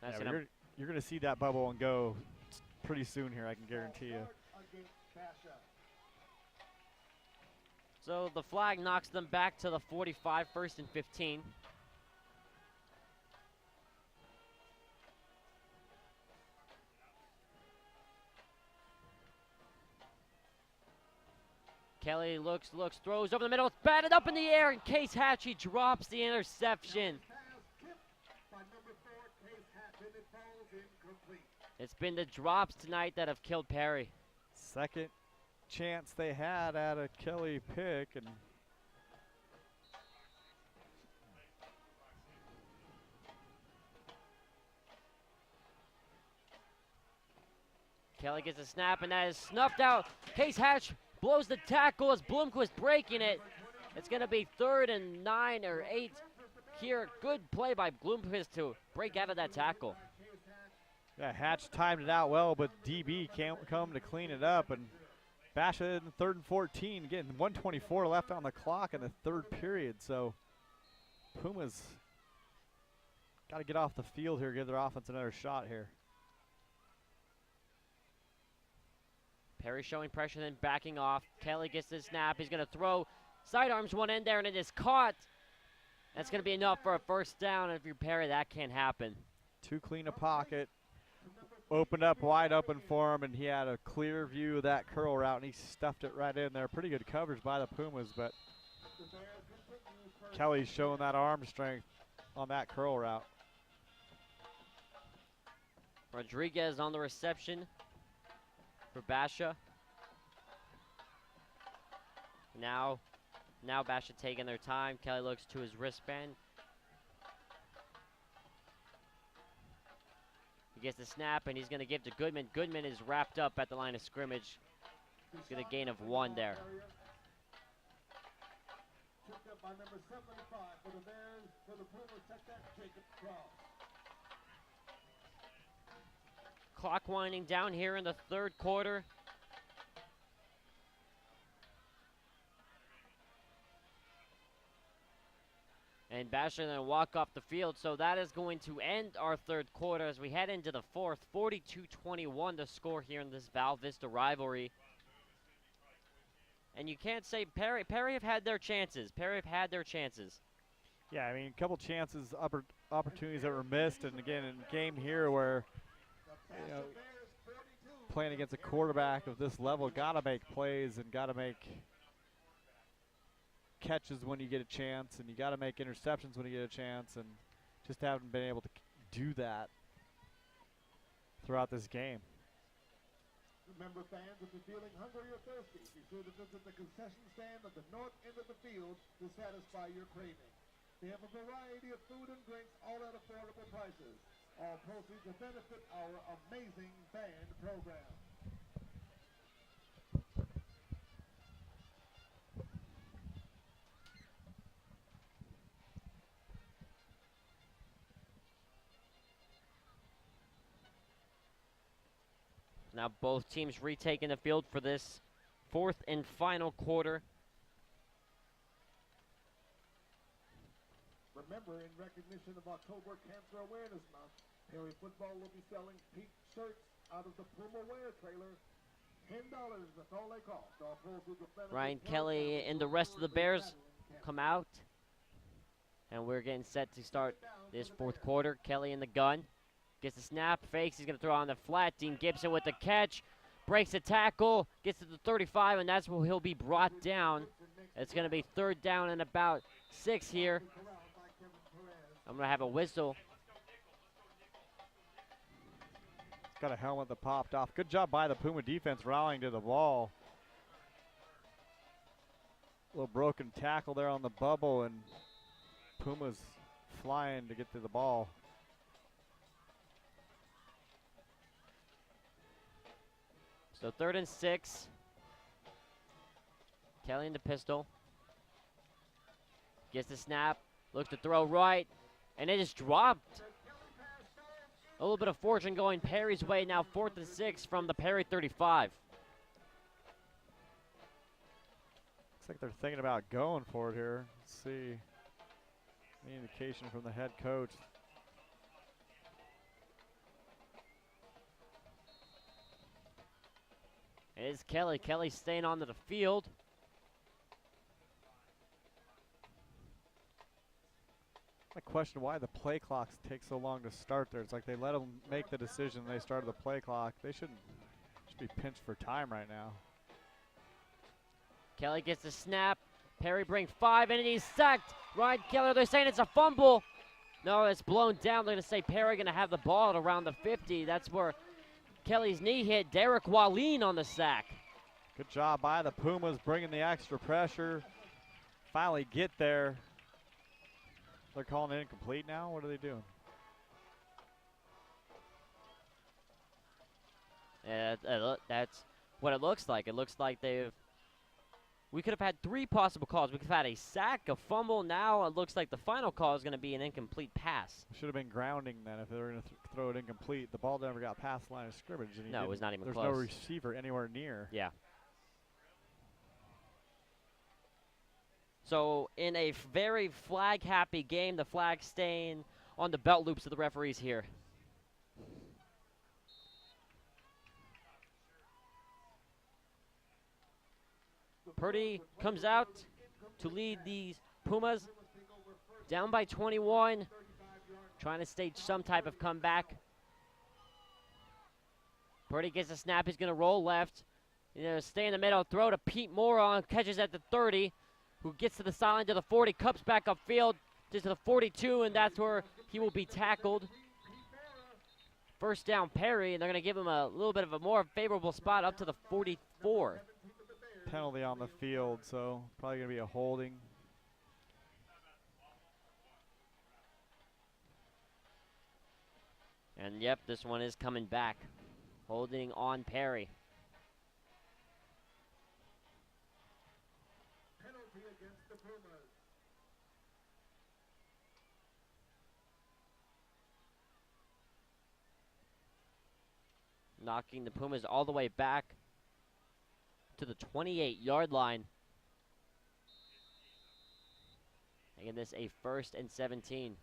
That's Yeah, gonna, you're going to see that bubble and go pretty soon here, I can guarantee you. Against Basha. so the flag knocks them back to the 45, 1st and 15. Kelly looks, throws over the middle. It's batted up in the air, and Case Hatchie drops the interception. Pass tipped by number 4, Case Hatch, and it falls incomplete. It's been the drops tonight that have killed Perry. Second chance they had at a Kelly pick, and Kelly gets a snap, and that is snuffed out. Case Hatch blows the tackle as Bloomquist breaking it. It's going to be 3rd and 9 or 8 here. Good play by Bloomquist to break out of that tackle. yeah, Hatch timed it out well, but DB can't come to clean it up. And Basha in 3rd and 14, getting 1:24 left on the clock in the 3rd period. So Pumas got to get off the field here, give their offense another shot here. Perry showing pressure, then backing off. Kelly gets the snap. He's going to throw. Sidearms one in there, and it is caught. That's going to be enough for a 1st down. And if you're Perry, that can't happen. Too clean a pocket. Opened up wide open for him, and he had a clear view of that curl route, and he stuffed it right in there. Pretty good coverage by the Pumas, but Kelly's showing that arm strength on that curl route. Rodriguez on the reception for Basha. Now Basha taking their time. Kelly looks to his wristband. He gets the snap, and he's going to give to Goodman. Goodman is wrapped up at the line of scrimmage. He's got a gain of 1 there. By number 75 for the Bears, for the Pumas, check that, Jacob Cross. Clock winding down here in the 3rd quarter. And Basha going to walk off the field, so that is going to end our 3rd quarter as we head into the 4th. 42-21 to score here in this Val Vista rivalry. And you can't say Perry have had their chances. Perry have had their chances. Yeah, I mean, a couple chances, opportunities that were missed, and again, in a game here where, you know, playing against a quarterback of this level, gotta make plays and gotta make catches when you get a chance, and you gotta make interceptions when you get a chance, and just haven't been able to do that throughout this game. Remember, fans, if you're feeling hungry or thirsty, be sure to visit the concession stand at the north end of the field to satisfy your craving. They have a variety of food and drinks, all at affordable prices. All proceeds will benefit our amazing band program. Now both teams retaking the field for this 4th and final quarter. Remember, in recognition of October Cancer Awareness Month, Perry Football will be selling pink shirts out of the Puma Wear trailer. $10, that's all they cost. All proceeds will benefit Ryan Kelly and the rest of the Bears come out. And we're getting set to start this 4th quarter. Kelly in the gun. Gets the snap, fakes, he's going to throw on the flat. Dean Gibson with the catch, breaks the tackle, gets to the 35, and that's where he'll be brought down. It's going to be 3rd down and about 6 here. I'm going to have a whistle. Got a helmet that popped off. Good job by the Puma defense rallying to the ball. Little broken tackle there on the bubble, and Puma's flying to get to the ball. So 3rd and 6. Kelly in the pistol. Gets the snap. Looks to throw right. And it is dropped. A little bit of fortune going Perry's way now. 4th and 6 from the Perry 35. Looks like they're thinking about going for it here. Let's see. Any indication from the head coach. It is Kelly. Kelly staying onto the field. I question why the play clocks take so long to start there. It's like they let them make the decision. They started the play clock. They should be pinched for time right now. Kelly gets the snap. Perry brings 5 in and he's sacked. Ryan Kelly, they're saying it's a fumble. No, it's blown down. They're going to say Perry going to have the ball at around the 50. That's where Kelly's knee hit. Derek Wallin on the sack. Good job by the Pumas bringing the extra pressure. Finally get there. They're calling it incomplete now? What are they doing? Yeah, that's what it looks like. It looks like we could have had 3 possible calls. We could have had a sack, a fumble. Now it looks like the final call is going to be an incomplete pass. Should have been grounding then if they were going to throw it incomplete. The ball never got past the line of scrimmage. And No, it was not even there's close. There's no receiver anywhere near. Yeah. So in a very flag-happy game, the flag staying on the belt loops of the referees here. Purdy comes out to lead these Pumas down by 21, trying to stage some type of comeback. Purdy gets a snap. He's going to roll left. Stay in the middle, throw to Pete Moron, catches at the 30, who gets to the sideline to the 40, cups back upfield to the 42, and that's where he will be tackled. First down, Perry, and they're going to give him a little bit of a more favorable spot up to the 44. Penalty on the field, so probably going to be a holding. And yep, this one is coming back. Holding on Perry. Penalty against the Pumas. Knocking the Pumas all the way back to the 28-yard line. Making this a 1st and 17.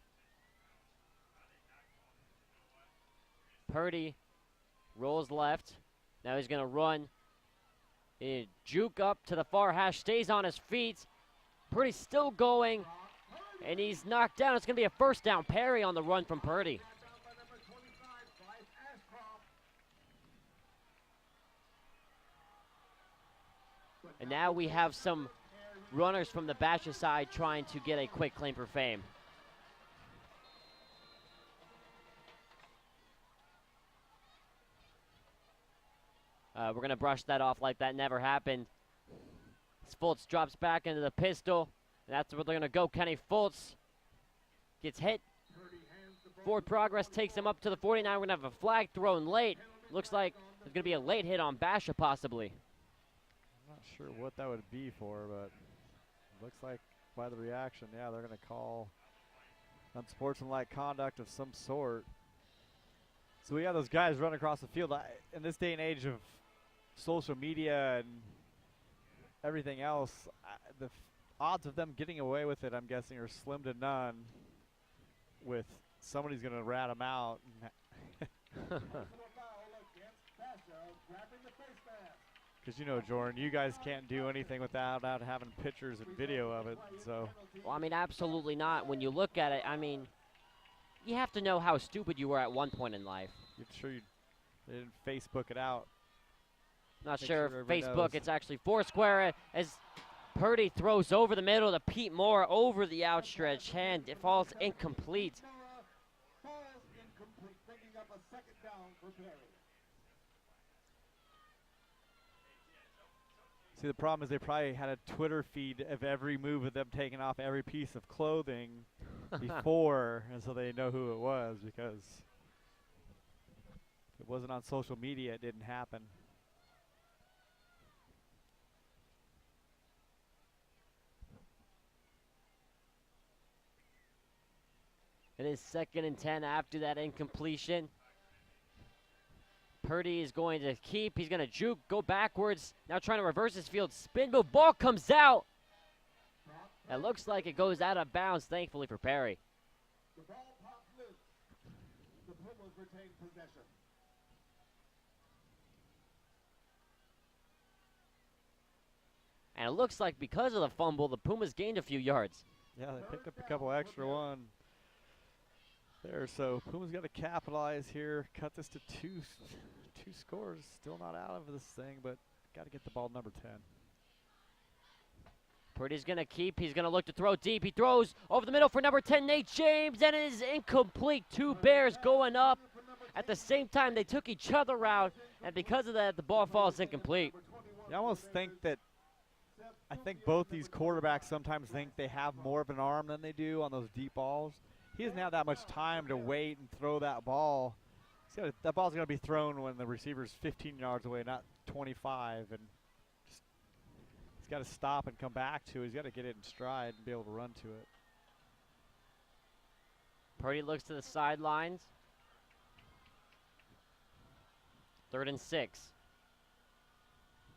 Purdy rolls left. Now he's going to run. Juke up to the far hash, stays on his feet. Purdy's still going, and he's knocked down. It's going to be a first down. Perry on the run from Purdy. And now we have some runners from the Basha side trying to get a quick claim for fame. We're going to brush that off like that never happened. Fultz drops back into the pistol. And that's where they're going to go. Kenny Fultz gets hit. Forward progress takes him up to the 49. We're going to have a flag thrown late. Looks like there's going to be a late hit on Basha possibly. I'm not sure what that would be for, but it looks like by the reaction, yeah, they're going to call unsportsmanlike conduct of some sort. So we have those guys running across the field. In this day and age of social media and everything else, the odds of them getting away with it, I'm guessing, are slim to none. With somebody's going to rat them out. Because you know, Jordan, you guys can't do anything without having pictures and video of it. So. Well, I mean, absolutely not. When you look at it, I mean, you have to know how stupid you were at one point in life. You're sure you didn't Facebook it out. Not sure if Facebook, it's actually Foursquare as Purdy throws over the middle to Pete Moore over the outstretched hand. It falls incomplete. See, the problem is they probably had a Twitter feed of every move of them taking off every piece of clothing before, and so they know who it was, because if it wasn't on social media, it didn't happen. It is 2nd and 10 after that incompletion. Purdy is going to keep. He's going to juke, go backwards. Now trying to reverse his field. Spin move. Ball comes out. It looks like it goes out of bounds, thankfully, for Perry. The ball popped loose. The Pumas retain possession. And it looks like because of the fumble, the Pumas gained a few yards. Yeah, they picked up a couple extra one there. So Pumas got to capitalize here. Cut this to two scores. Still not out of this thing, but got to get the ball number 10. Purdy's going to keep. He's going to look to throw deep. He throws over the middle for number 10, Nate James, and it is incomplete. 2 Bears going up. At the same time, they took each other out, and because of that, the ball falls incomplete. You almost think that, I think both these quarterbacks sometimes think they have more of an arm than they do on those deep balls. He doesn't have that much time to wait and throw that ball. That ball's going to be thrown when the receiver's 15 yards away, not 25. And just, he's got to stop and come back to it. He's got to get it in stride and be able to run to it. Purdy looks to the sidelines. 3rd and 6.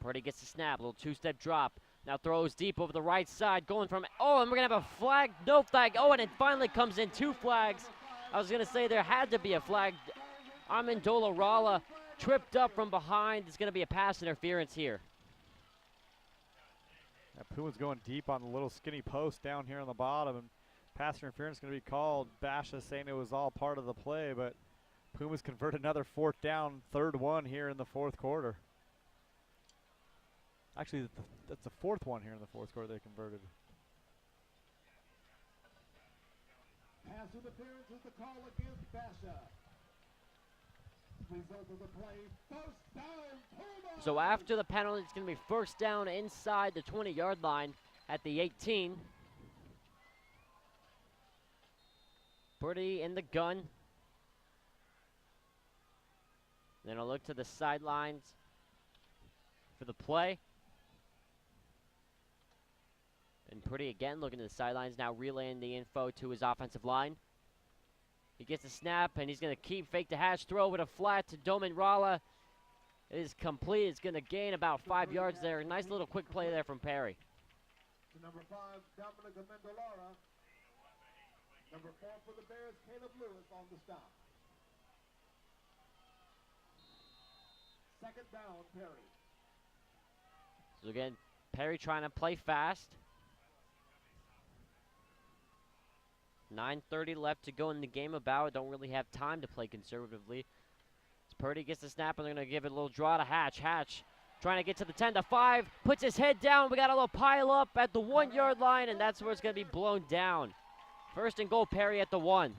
Purdy gets the snap, a little two-step drop. Now throws deep over the right side, going from, oh, and we're going to have a flag, no flag. Oh, and it finally comes in, 2 flags. I was going to say there had to be a flag. Amendola Rala tripped up from behind. It's going to be a pass interference here. Pumas going deep on the little skinny post down here on the bottom, and pass interference going to be called. Basha saying it was all part of the play, but Pumas convert another 4th down, 3rd one here in the 4th quarter. Actually, that's the 4th one here in the 4th quarter they converted. Pass interference is the call against Basha. Result of the play, 1st down, Pumas! So after the penalty, it's going to be 1st down inside the 20-yard line at the 18. Purdy in the gun. Then I'll look to the sidelines for the play. And Purdy again looking to the sidelines, now relaying the info to his offensive line. He gets a snap, and he's going to keep fake the hatch throw with a flat to Doman Rala. It is complete. It's going to gain about 5 yards there. Nice little quick play there from Perry. To number 5, Dominic Amendola. Number 4 for the Bears, Caleb Lewis on the stop. 2nd down, Perry. So again, Perry trying to play fast. 9:30 left to go in the game about. Don't really have time to play conservatively. As Purdy gets the snap, and they're going to give it a little draw to Hatch. Hatch trying to get to the 10 to 5, puts his head down. We got a little pile up at the 1-yard line, and that's where it's going to be blown down. 1st and goal, Perry at the 1.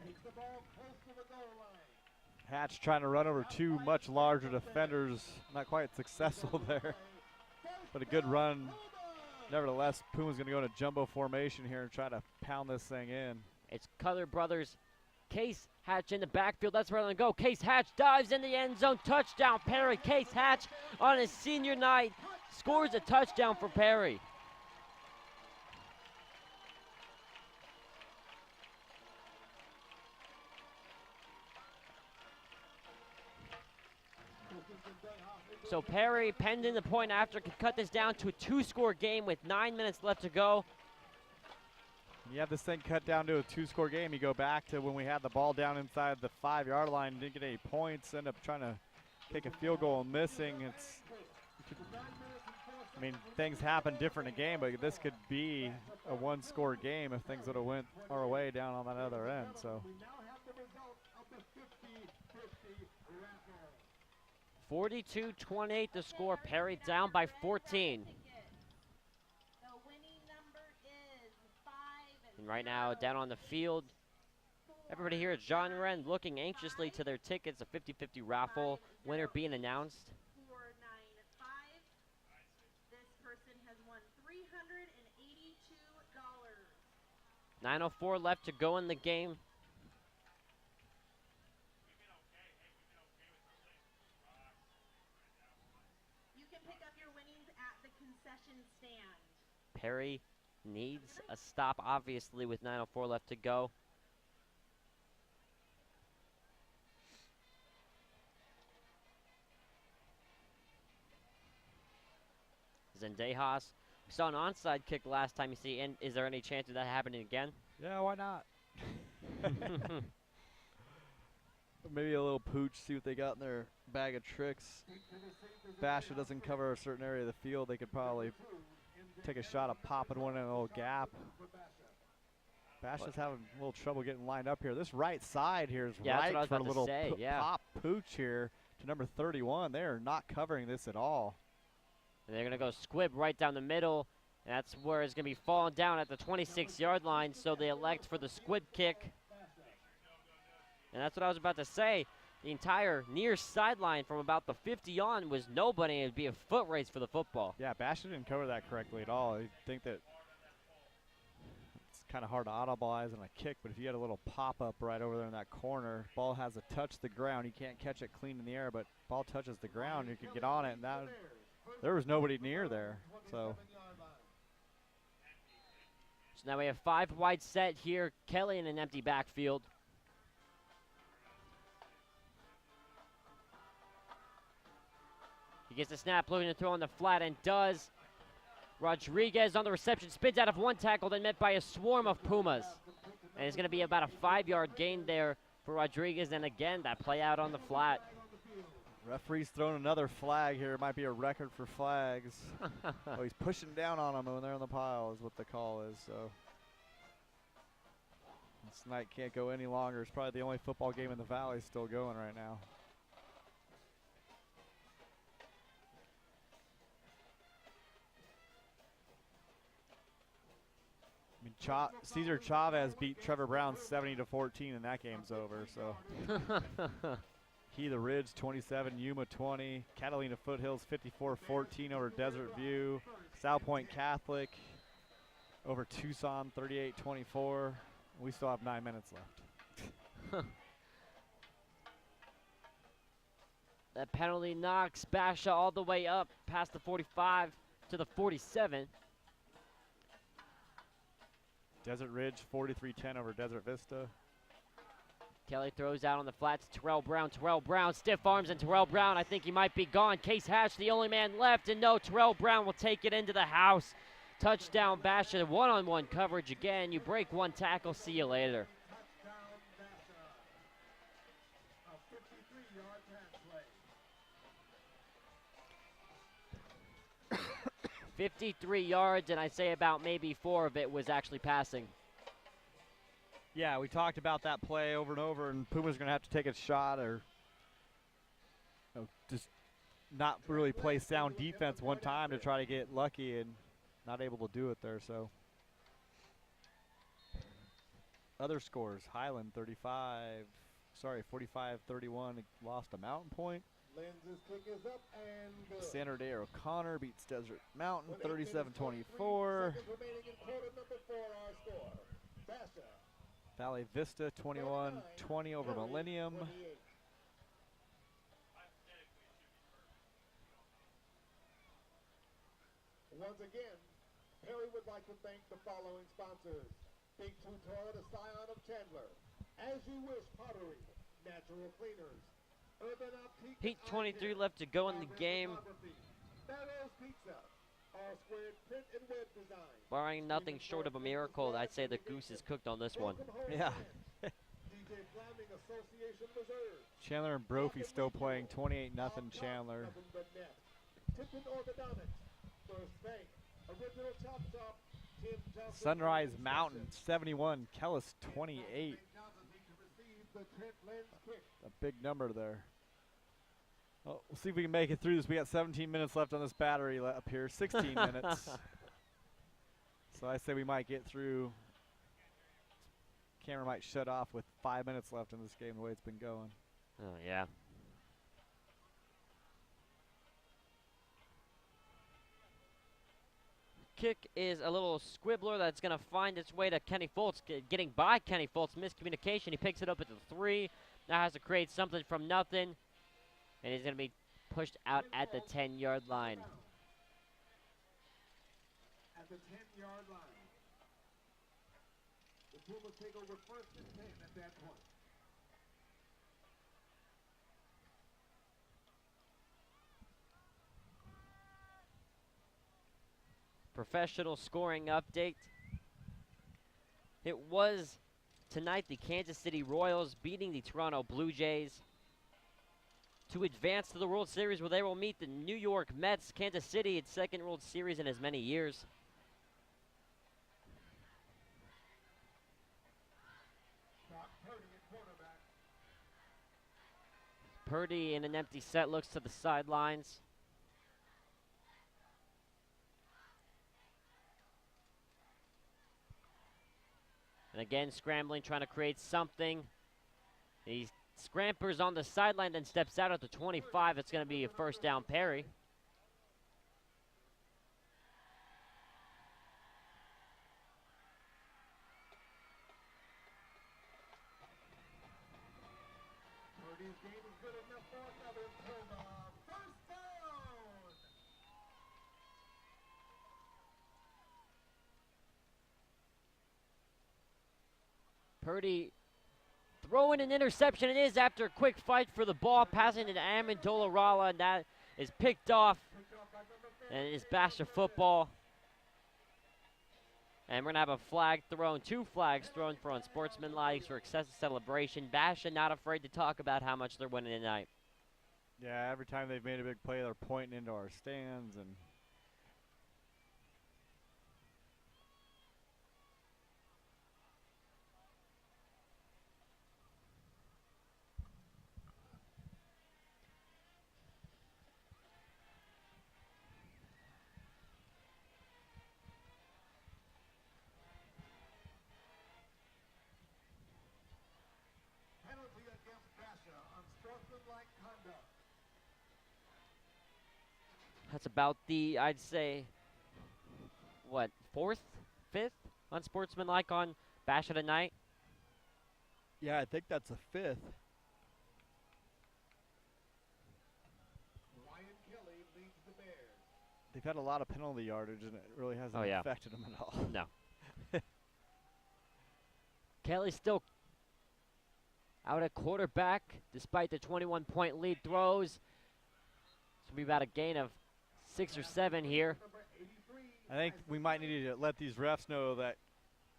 Takes the ball close to the goal line. Hatch trying to run over 2 much larger defenders. Not quite successful there, but a good run. Nevertheless, Puma's going to go into jumbo formation here and try to pound this thing in. It's Cutler brothers. Case Hatch in the backfield. That's where they're going to go. Case Hatch dives in the end zone. Touchdown, Perry. Case Hatch on his senior night scores a touchdown for Perry. So Perry, penned in the point after, can cut this down to a 2-score game with 9 minutes left to go. You have this thing cut down to a 2-score game. You go back to when we had the ball down inside the 5-yard line, didn't get any points, end up trying to kick a field goal and missing. I mean, things happen different in a game, but this could be a 1-score game if things would have went our way down on that other end. So. 42-28 the score. Perry down by 14. And right now, down on the field, everybody here at John Wren looking anxiously to their tickets. A 50-50 raffle winner being announced. 9:04 left to go in the game. Perry needs a stop, obviously, with 9:04 left to go. Zendejas, we saw an onside kick last time. You see, and is there any chance of that happening again? Yeah, why not? Maybe a little pooch, see what they got in their bag of tricks. Basha doesn't cover a certain area of the field. They could probably take a shot of popping one in a little gap. Basha's having a little trouble getting lined up here. This right side here is right for a little pop pooch here to number 31. They are not covering this at all. And they're going to go squib right down the middle. And that's where it's going to be falling down at the 26-yard line. So they elect for the squib kick. And that's what I was about to say. the entire near sideline from about the 50 on was nobody. It would be a foot race for the football. Yeah, Basha didn't cover that correctly at all. I think that it's kind of hard to audibilize on a kick, but if you had a little pop-up right over there in that corner, ball has to touch the ground. You can't catch it clean in the air, but ball touches the ground, you can get on it, and that there was nobody near there. So now we have 5 wide set here. Kelly in an empty backfield. He gets the snap, looking to throw on the flat, and does. Rodriguez on the reception, spins out of one tackle, then met by a swarm of Pumas. And it's going to be about a 5-yard gain there for Rodriguez, and again, that play out on the flat. Referee's throwing another flag here. It might be a record for flags. Oh, he's pushing down on them when they're in the pile is what the call is. So this night can't go any longer. It's probably the only football game in the Valley still going right now. I mean, Cesar Chavez beat Trevor Brown 70-14, and that game's over. So. Key the Ridge 27, Yuma 20, Catalina Foothills 54-14 over Desert View, South Point Catholic over Tucson 38-24. We still have 9 minutes left. That penalty knocks Basha all the way up past the 45 to the 47. Desert Ridge 43-10 over Desert Vista. Kelly throws out on the flats. Terrell Brown, stiff arms, and Terrell Brown, I think he might be gone. Case Hatch, the only man left, and no, Terrell Brown will take it into the house. Touchdown, Basha, one-on-one coverage again. You break one tackle, see you later. 53 yards, and I say about maybe 4 of it was actually passing. Yeah, we talked about that play over and over, and Puma's going to have to take a shot or just not really play sound defense one time to try to get lucky, and not able to do it there. So other scores, Highland 45-31, lost a Mountain Point. Lenz's kick is up and good. Sandra Day O'Connor beats Desert Mountain 37-24. Remaining in quarter number 4, our score. Basha. Valley Vista 21-20 over Millennium. Once again, Perry would like to thank the following sponsors. Big Two Toilet, a scion of Chandler. As You Wish Pottery, Natural Cleaners, Urban Optique. Heat 23 left to go in the game. Barrow's Pizza, All Squared Print and Web Design. Barring nothing short of a miracle, I'd say the goose is cooked on this one. Yeah. DJ Flaming Association Reserve. Chandler and Brophy still playing 28-0 Chandler. Tipton Orthodontics, First Bank, Original Chop Shop, Tim Johnson. Sunrise Mountain 71, Kellis 28. A big number there. Well, we'll see if we can make it through this. We got 17 minutes left on this battery up here, 16 minutes. So I say we might get through. Camera might shut off with 5 minutes left in this game the way it's been going. Oh, yeah. Kick is a little squibbler that's going to find its way to Kenny Foltz. Getting by Kenny Foltz, miscommunication. He picks it up at the 3. Now has to create something from nothing. And he's going to be pushed out at the 10-yard line. At the 10-yard line. The Pumas take over 1st and 10 at that point. Professional scoring update. It was tonight the Kansas City Royals beating the Toronto Blue Jays to advance to the World Series, where they will meet the New York Mets. Kansas City, its 2nd World Series in as many years. Purdy in an empty set looks to the sidelines. And again, scrambling, trying to create something. He Scrampers on the sideline, then steps out at the 25. It's going to be a first down Perry. Purdy's game is good enough for another Puma. First down! Purdy throwing an interception. It is after a quick fight for the ball, passing it to Amendola Rala, and that is picked off. And it is Basha football. And we're going to have a flag thrown, 2 flags thrown for unsportsmanlike for excessive celebration. Basha not afraid to talk about how much they're winning tonight. Yeah, every time they've made a big play, they're pointing into our stands. And Penalty against Basha, unsportsmanlike conduct. That's about the, I'd say, what, 4th, 5th unsportsmanlike on Basha tonight? yeah, I think that's a 5th. Ryan Kelly leads the Bears. They've had a lot of penalty yardage, and it really hasn't Oh, yeah. affected them at all. No. Kelly still out at quarterback despite the 21-point lead throws. This will be about a gain of 6 or 7 here. I think we might need to let these refs know that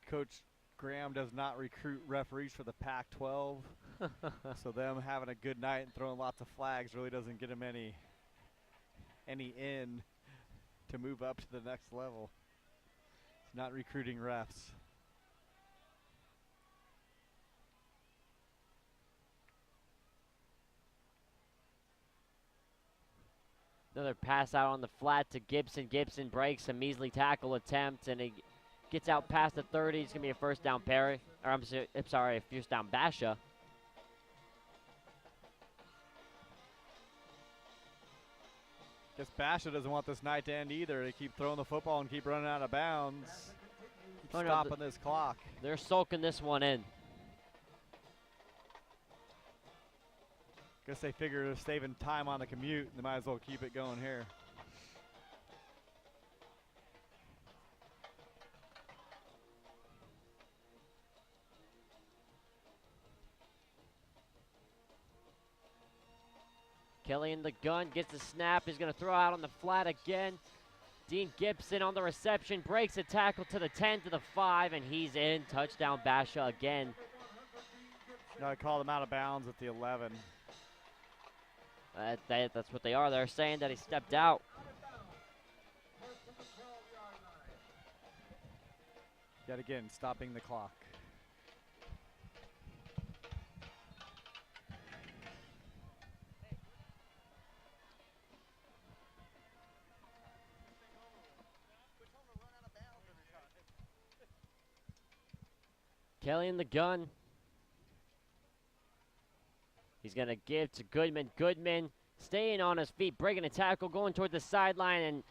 Coach Graham does not recruit referees for the Pac-12. So them having a good night and throwing lots of flags really doesn't get them any in to move up to the next level. It's not recruiting refs. Another pass out on the flat to Gibson. Gibson breaks a measly tackle attempt, and he gets out past the 30. It's going to be a first down Perry. Or I'm sorry, a first down Basha. Guess Basha doesn't want this night to end either. They keep throwing the football and keep running out of bounds. Keep Oh, no, stopping this clock. They're sulking this one in. Guess they figure they're saving time on the commute. They might as well keep it going here. Kelly in the gun, gets the snap. He's going to throw out on the flat again. Dean Gibson on the reception, breaks a tackle to the 10, to the 5, and he's in. Touchdown Basha again. Now I call them out of bounds at the 11. That's what they are. They're saying that he stepped out. Yet again, stopping the clock. Kelly in the gun. He's going to give to Goodman. Goodman staying on his feet, breaking a tackle, going toward the sideline, and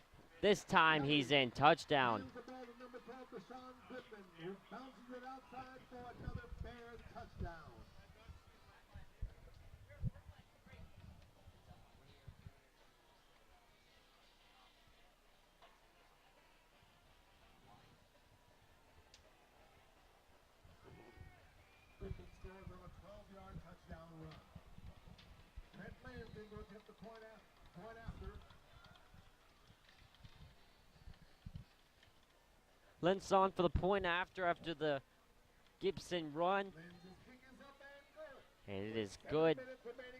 this time he's in. Touchdown. Lentz on for the point after the Gibson run. And it is good.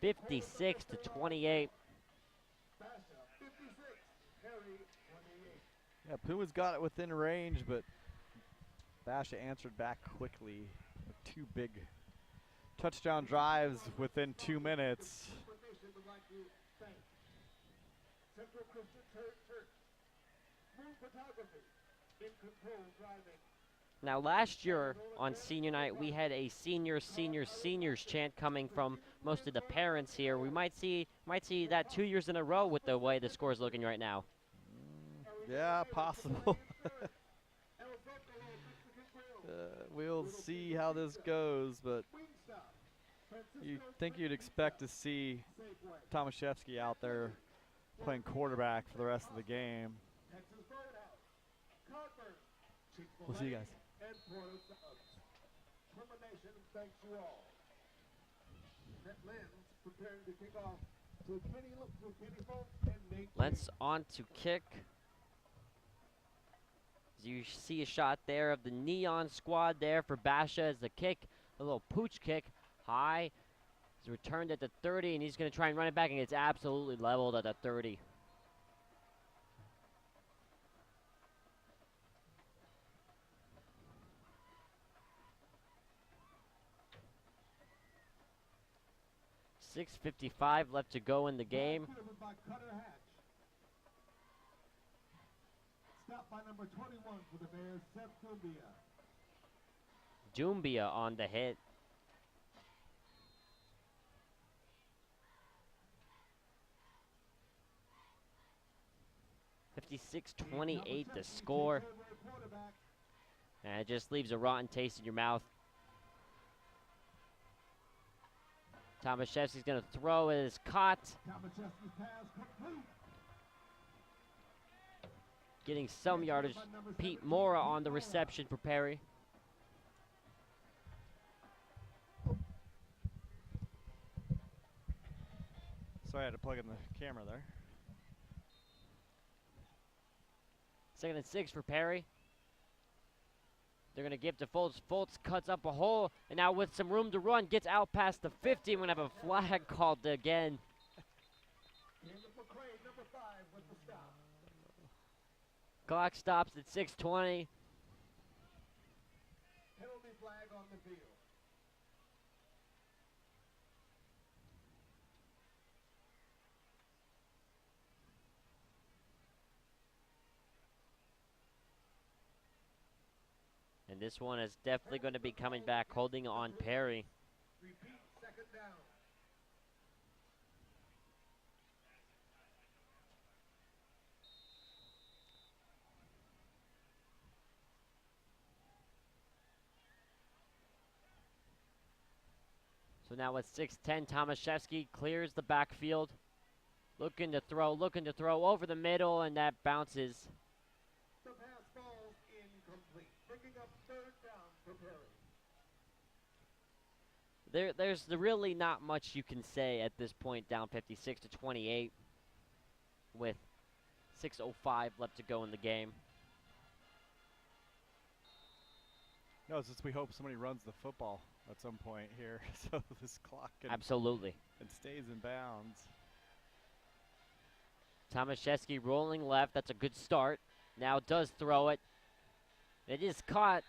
56-28. Yeah, Pumas got it within range, but Basha answered back quickly with 2 big touchdown drives within 2 minutes. Now, last year on senior night, we had a seniors chant coming from most of the parents here. We might see that 2 years in a row with the way the score is looking right now. Yeah, possible. We'll see how this goes, but you think you'd expect to see Tomaszewski out there playing quarterback for the rest of the game. We'll see you guys. Lentz on to kick. As you see a shot there of the Neon squad there for Basha as the kick, a little pooch kick, high. He's returned at the 30, and he's going to try and run it back, and it's absolutely leveled at the 30. .6:55 left to go in the game. Stop by number 21 for the Bears, Seth Doumbia on the hit. .56-28 the score. And it just leaves a rotten taste in your mouth. Tomaszewski's going to throw. It is caught. Getting some yardage. Pete Mora on the reception for Perry. Sorry, I had to plug in the camera there. 2nd and 6 for Perry. They're going to give to Fultz. Fultz cuts up a hole, and now with some room to run, gets out past the 50. We're going to have a flag called again. Clock stops at 6:20. Penalty flag on the field. And this one is definitely going to be coming back, holding on Perry. Repeat, 2nd down. So now at 6:10, Tomaszewski clears the backfield. Looking to throw over the middle, and that bounces. The pass falls incomplete. Picking up 3rd down for Perry. There's really not much you can say at this point, down 56-28 with 6:05 left to go in the game. No, it's just we hope somebody runs the football at some point here, so this clock can Absolutely. and stays in bounds. Tomaszewski rolling left. That's a good start. Now does throw it. It is caught.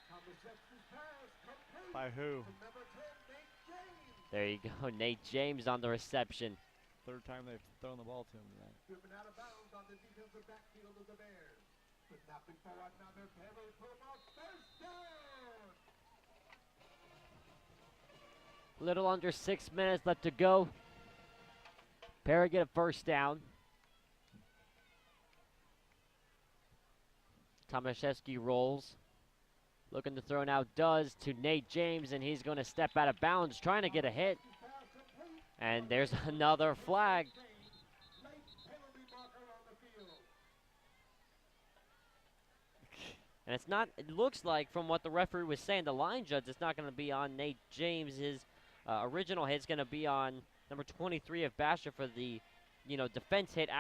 By who? There you go. Nate James on the reception. 3rd time they've thrown the ball to him tonight. Driven out of bounds on the defensive backfield of the Bears. But not before another Perry Pumas 1st down. Little under 6 minutes left to go. Perry get a 1st down. Tomaszewski rolls. Looking to throw now, does to Nate James, and he's going to step out of bounds, trying to get a hit. And there's another flag. And it's not, it looks like from what the referee was saying, the line judge, it's not going to be on Nate James. His original hit's going to be on number 23 of Basha for the, defense hit